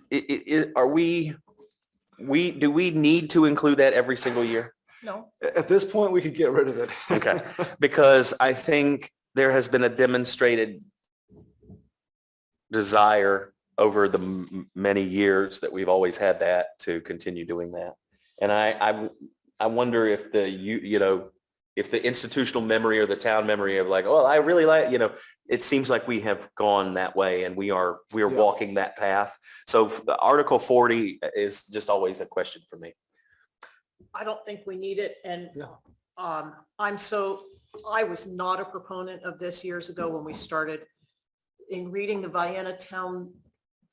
we need to include that every single year? No. At this point, we could get rid of it. Okay, because I think there has been a demonstrated desire over the many years that we've always had that to continue doing that. And I wonder if if the institutional memory or the town memory of like, oh, I really like, it seems like we have gone that way and we are walking that path. So Article 40 is just always a question for me. I don't think we need it. And Yeah. I was not a proponent of this years ago when we started. In reading the Vienna Town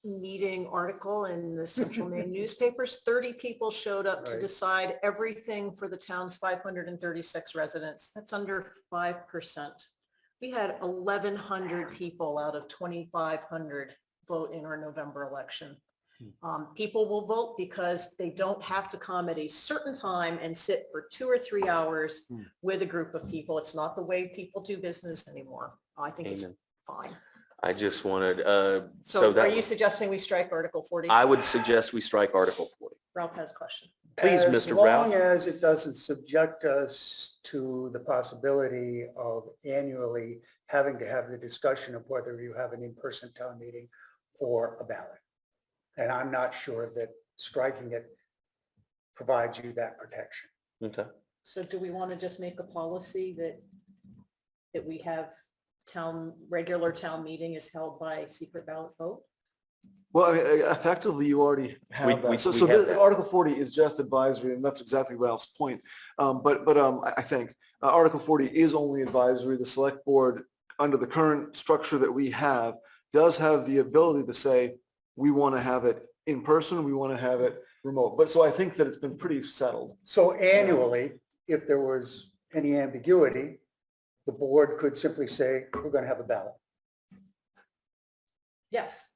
Meeting article in the Central Maine newspapers, 30 people showed up to Right. decide everything for the town's 536 residents. That's under 5%. We had 1,100 people out of 2,500 vote in our November election. People will vote because they don't have to come at a certain time and sit for 2 or 3 hours with a group of people. It's not the way people do business anymore. I think it's Amen. fine. I just wanted, So that are you suggesting we strike Article 40? I would suggest we strike Article 40. Ralph has a question. Please, As Mr. long Ralph. as it doesn't subject us to the possibility of annually having to have the discussion of whether you have an in-person town meeting or a ballot. And I'm not sure that striking it provides you that protection. Okay. So do we want to just make a policy that we have regular town meeting is held by secret ballot vote? Well, I mean, effectively, you already have We- that. we- So, we so have this- that. Article 40 is just advisory, and that's exactly Ralph's point. But I think Article 40 is only advisory. The select board, under the current structure that we have, does have the ability to say, we want to have it in person, we want to have it remote. But so I think that it's been pretty settled. So annually, if there was any ambiguity, the board could simply say, we're going to have a ballot. Yes.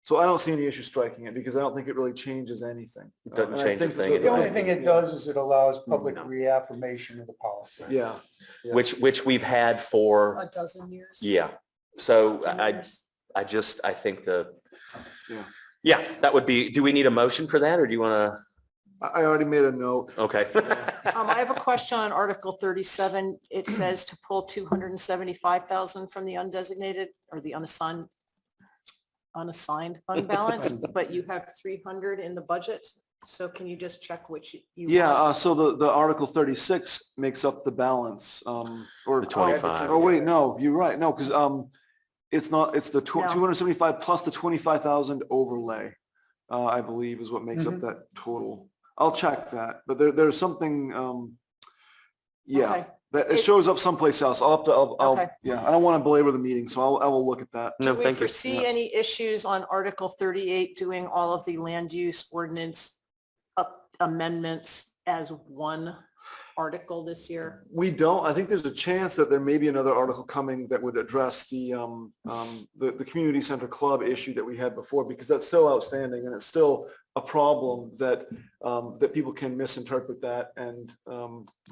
So I don't see any issue striking it because I don't think it really changes anything. It doesn't And I change a think that thing. The only thing it does is it allows public No. reaffirmation of the policy. Yeah. Which we've had for, A dozen years. yeah. So 10 I years. I think Yeah. yeah, that would be, do we need a motion for that or do you want I already made a note. to, okay. I have a question on Article 37. It says to pull 275,000 from the undesignated or the unassigned fund balance, but you have 300 in the budget. So can you just check which you? Yeah, want? so the Article 36 makes up the balance, or. The 25. Oh, wait, no, you're right. No, because it's not, it's the No. 275 plus the 25,000 overlay, I believe is what makes up that total. I'll check that, but there's something, yeah, Okay. that it It- shows up someplace else. I'll have to, Okay. yeah, I don't want to belabor the meeting, so I will look at that. No, Do we thank you. foresee any issues on Article 38 doing all of the land use ordinance amendments as one article this year? We don't, I think there's a chance that there may be another article coming that would address the community center club issue that we had before, because that's still outstanding and it's still a problem that people can misinterpret that. And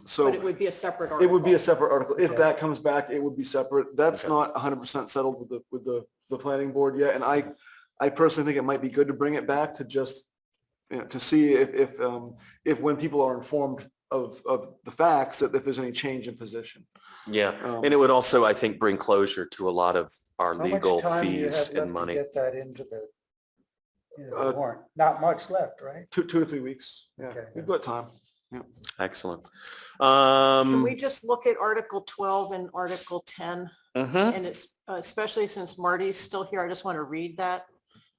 so But it would be a separate it article. would be a separate article. If Yeah. that comes back, it would be separate. That's Okay. not 100% settled with the planning board yet. And I personally think it might be good to bring it back to just, to see if when people are informed of the facts, that if there's any change in position. Yeah, Um, and it would also, I think, bring closure to a lot of our How much legal time do you fees have and left to money. get that into the Uh, warrant? Not much left, right? 2 to 3 weeks. Yeah, Okay. we've got time. Excellent. Can we just look at Article 12 and Article 10? mhm. And it's especially since Marty's still here, I just want to read that.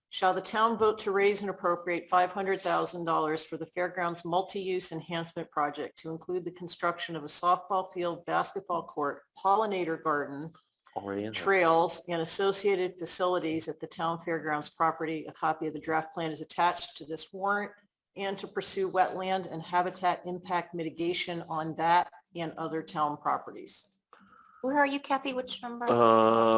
Shall the town vote to raise and appropriate $500,000 for the fairgrounds multi-use enhancement project to include the construction of a softball field, basketball court, pollinator garden, Already in there. trails, and associated facilities at the town fairgrounds property? A copy of the draft plan is attached to this warrant, and to pursue wetland and habitat impact mitigation on that and other town properties. Where are you, Kathy? Which number?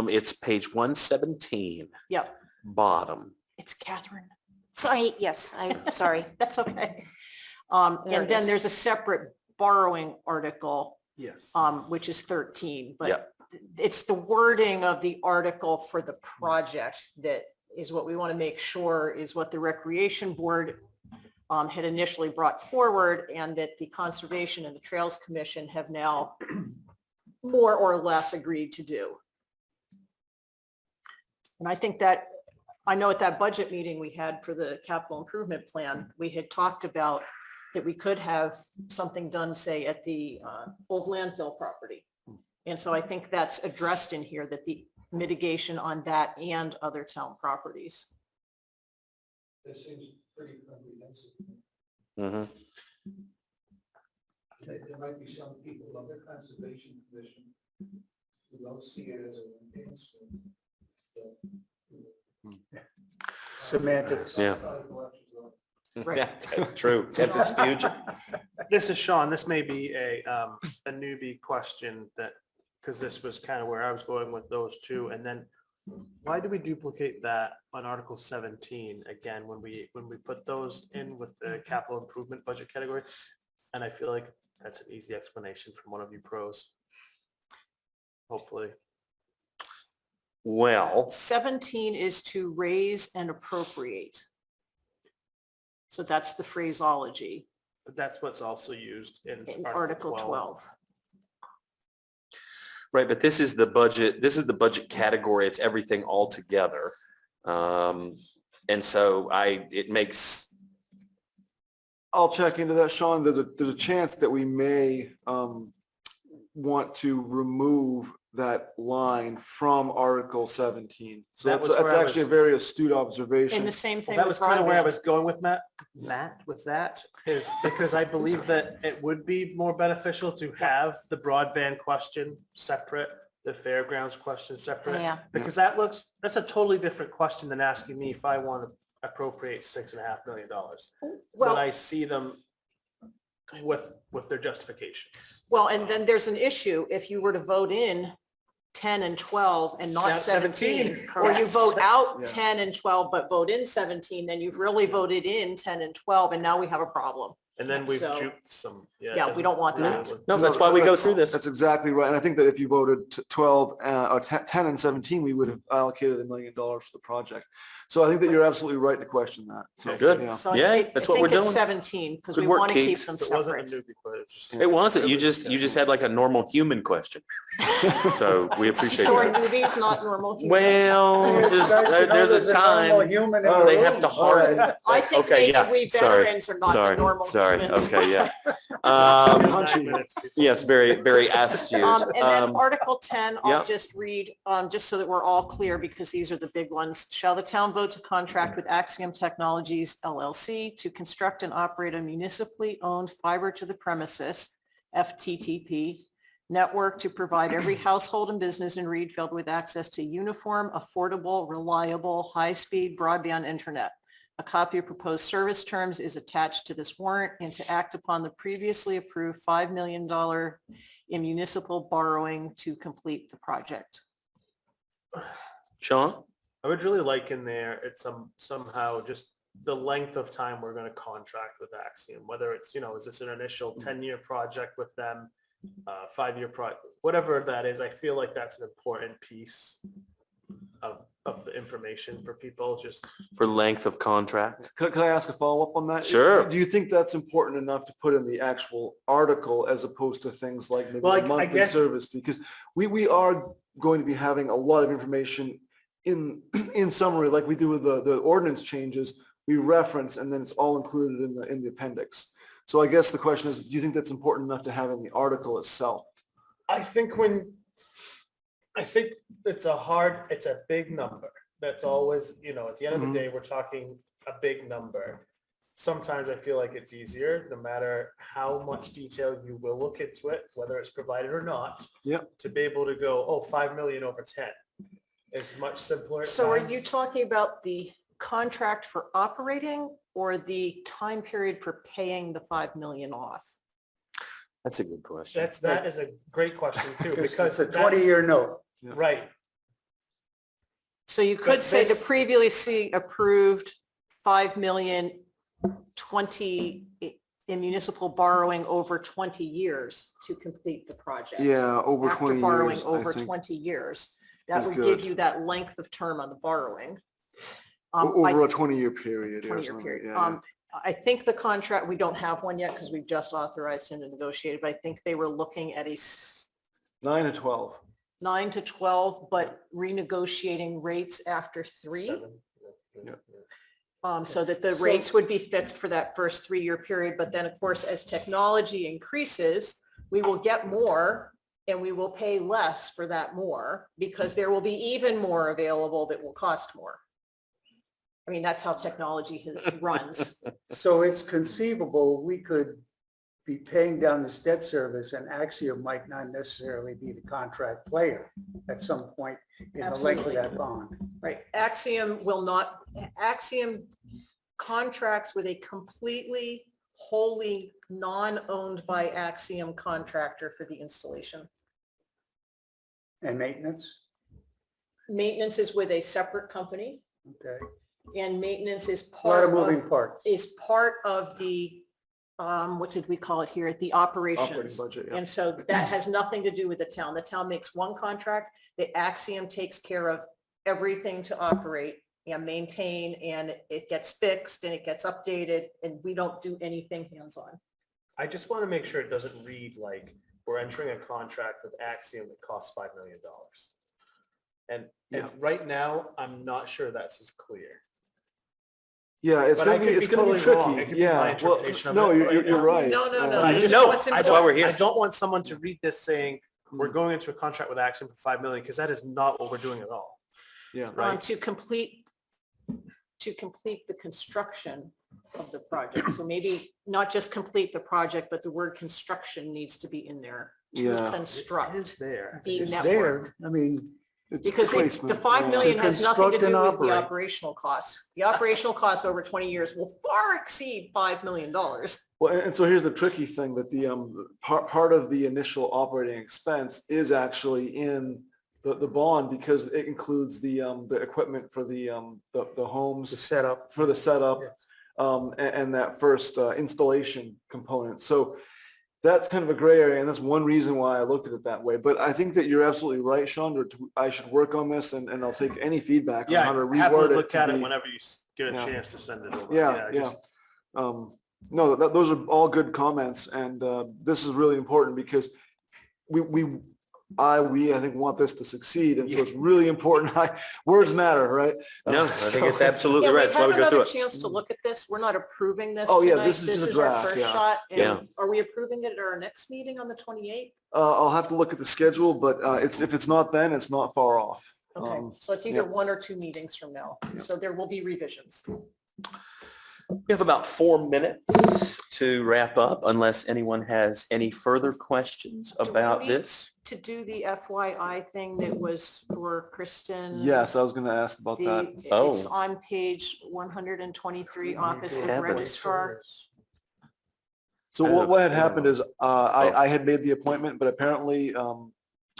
It's page 117, Yep, bottom. it's Catherine. Sorry, yes, I'm sorry. That's okay. There And it then is. there's a separate borrowing article, Yes. which is 13, but Yep. it's the wording of the article for the project that is what we want to make sure is what the Recreation Board had initially brought forward, and that the Conservation and the Trails Commission have now more or less agreed to do. And I think that, I know at that budget meeting we had for the capital improvement plan, we had talked about that we could have something done, say, at the old landfill property. And so I think that's addressed in here, that the mitigation on that and other town properties. This seems pretty comprehensive. Mhm. There might be some people on the Conservation Commission who don't see it as an enhancement. Semantics. Yeah. Right. Yeah, true. Tempest fusion. This is Sean. This may be a newbie question that, because this was kind of where I was going with those two. And then why do we duplicate that on Article 17 again when we put those in with the capital improvement budget category? And I feel like that's an easy explanation from one of you pros. Hopefully. Well, 17 is to raise and appropriate. So that's the phraseology But that's what's also used in in Article 12. right, but this is the budget category. It's everything all together. And so it makes, I'll check into that, Sean. There's a chance that we may want to remove that line from Article 17. So That was that's where I actually a was- very astute And observation. the same Well, thing that with was kind of where I broadband. was going with Matt, with that, is because I believe that it would be more beneficial to have the broadband question separate, the fairgrounds question separate. Yeah. Because that's a totally different question than asking me if I want to appropriate $6.5 million. When Well, I see them with their justifications. well, and then there's an issue if you were to vote in 10 and 12 and not Not 17, 17, or you correct. vote out Yeah. 10 and 12, but vote in 17, then you've really voted in 10 and 12, and now we have a problem. And then we've So- juked some. Yeah, we don't want that. no, that's why we go through this. That's exactly right. And I think that if you voted 12, or 10 and 17, we would have allocated $1 million for the project. So I think that you're absolutely right to question that. So, Good. yeah. So Yeah, I that's what we're think it's doing. 17, because Good we work, want to keep Keeks. them So it wasn't a separate. newbie, but it was just. It wasn't. You was- just had like a normal human question. So we appreciate So are that. newbies not normal? humans? Well, there's a time Human in the they room. have to harden. I think Okay, maybe yeah, we sorry, veterans are not the normal Sorry, humans. okay, yeah. 9 minutes before. Yes, very, very astute. And then Article 10, I'll yep. just read, just so that we're all clear, because these are the big ones. Shall the town vote to contract with Axiom Technologies LLC to construct and operate a municipally owned fiber to the premises, FTTP, network to provide every household and business in Readfield with access to uniform, affordable, reliable, high-speed broadband internet. A copy of proposed service terms is attached to this warrant, and to act upon the previously approved $5 million in municipal borrowing to complete the project. Sean? I would really like in there, it's somehow just the length of time we're going to contract with Axiom, whether it's, is this an initial 10-year project with them, 5-year project, whatever that is. I feel like that's an important piece of the information for people, just. For length of contract? Could I ask a follow-up on that? Sure. Do you think that's important enough to put in the actual article as opposed to things like maybe Well, the I monthly guess- service? Because we are going to be having a lot of information in summary, like we do with the ordinance changes, we reference, and then it's all included in the appendix. So I guess the question is, do you think that's important enough to have in the article itself? I think it's a big number. That's always, at the end of the day, we're talking a big number. Sometimes I feel like it's easier, no matter how much detail you will look into it, whether it's provided or not. Yep. To be able to go, 5 million over 10 is much simpler. at So are you times. talking about the contract for operating or the time period for paying the 5 million off? That's a good question. That is a great question too, Because because it's a 20-year note. Right. So you could But say the this- previously approved 5 million 20 in municipal borrowing over 20 years to complete the project. Yeah, over After 20 borrowing years, I over think. 20 years, that is would good. give you that length of term on the borrowing. I- Over a 20-year period. or 20-year something, period. yeah. I think the contract, we don't have one yet because we've just authorized him to negotiate, it, but I think they were looking at a 9 to 12. 9 to 12, but renegotiating rates after 3. 7. Yeah. So that the rates would be fixed for that first 3-year period. But then, of course, as technology increases, we will get more and we will pay less for that more because there will be even more available that will cost more. I mean, that's how technology runs. So it's conceivable we could be paying down this debt service and Axiom might not necessarily be the contract player at some point in the length of that bond. Right. Axiom will not, Axiom contracts with a completely, wholly non-owned by Axiom contractor for the installation. And maintenance, Maintenance is with a separate company, okay. and maintenance is A lot of part moving of, parts. the, what did we call it here? The Operating operations. budget, yeah. And so that has nothing to do with the town. The town makes one contract, the Axiom takes care of everything to operate and maintain, and it gets fixed and it gets updated, and we don't do anything hands-on. I just want to make sure it doesn't read like we're entering a contract with Axiom that costs $5 million. And Yeah. right now, I'm not sure that's as clear. Yeah, it's But I gonna be, could it's be gonna be totally wrong. It tricky. could be my Yeah, well, interpretation of no, it you're, right you're now. right. No, no, no, I this just is know. what's That's why we're here. I don't want someone to read this saying we're going into a contract with Axiom for $5 million because that is not what we're doing at all. Yeah. Right. To complete the construction of the project. So maybe not just complete the project, but the word construction needs to be in there. To Yeah. construct It is there. the It's network. there. I mean, It's Because the placement, 5 yeah. million has nothing to construct and do with the operate. operational costs. The operational costs over 20 years will far exceed $5 million. Well, and so here's the tricky thing that the part of the initial operating expense is actually in the bond because it includes the equipment for the homes, the setup. for the setup, Yes. and that first installation component. So that's kind of a gray area, and that's one reason why I looked at it that way. But I think that you're absolutely right, Sean. I should work on this, and I'll take any feedback on how to Yeah, happily reword it. look to at it be- whenever you get a Yeah. chance to send it over. Yeah, yeah. just- No, those are all good comments, and this is really important because I think want this to succeed, and so it's really important. Words matter, right? No, I think it's absolutely Yeah, right. we've That's why had we go through another it. chance to look at this. We're not approving this Oh, yeah, tonight. this is just a our draft, first yeah. shot. Yeah. And are we approving it at our next meeting on the 28th? I'll have to look at the schedule, but if it's not then, it's not far off. Okay, so it's either yeah. 1 or 2 meetings from now. So there will be revisions. We have about 4 minutes to wrap up unless anyone has any further questions about this. To do the FYI thing that was for Kristen. Yes, I was going to ask about that. It's on page 123, Office of Yeah, but- Registrar. So what had happened is I had made the appointment, but apparently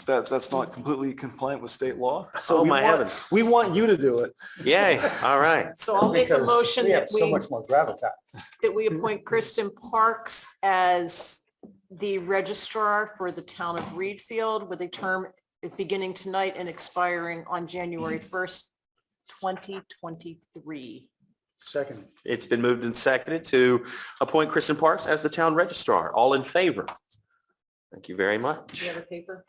that's not completely compliant with state law. So Oh, we my want- heavens. We want you to do it. Yay, all right. So I'll make a Because motion we that have so much more gravitas. we appoint Kristen Parks as the registrar for the town of Readfield with a term beginning tonight and expiring on January 1st, 2023. Second. It's been moved and seconded to appoint Kristen Parks as the town registrar. All in favor? Thank you very Do much. you have a paper?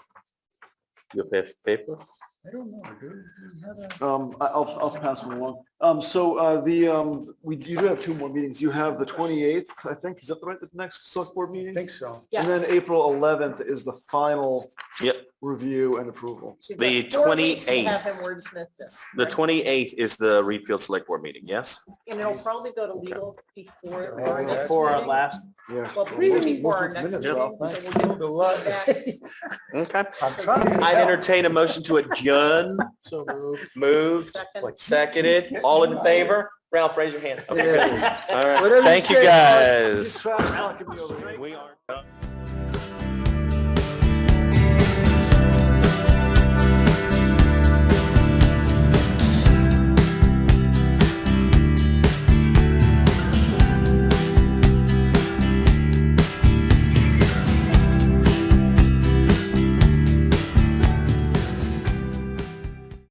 You have paper? I don't know, do you have a? I'll pass them along. You do have 2 more meetings. You have the 28th, I think. Is that the next select board I meeting? think so. Yes. And then April 11th is the final Yep. review and approval. So you've The got 4 weeks to 28th. Have him wordsmith this. The right? 28th is the Readfield Select Board meeting, yes? And it'll probably go to legal before Yeah, our next Before our meeting. last, Yeah. Well, before our next Minutes, meeting, Ralph, so thanks. we'll give him Okay. I'm trying to. I'd entertain a motion to adjourn. so moved. Moved, second. seconded, all in favor? Ralph, raise your hand. Okay, good. Yeah. All right. Whatever you Thank you, say, guys. Keep track. Alec can be over here. We are done.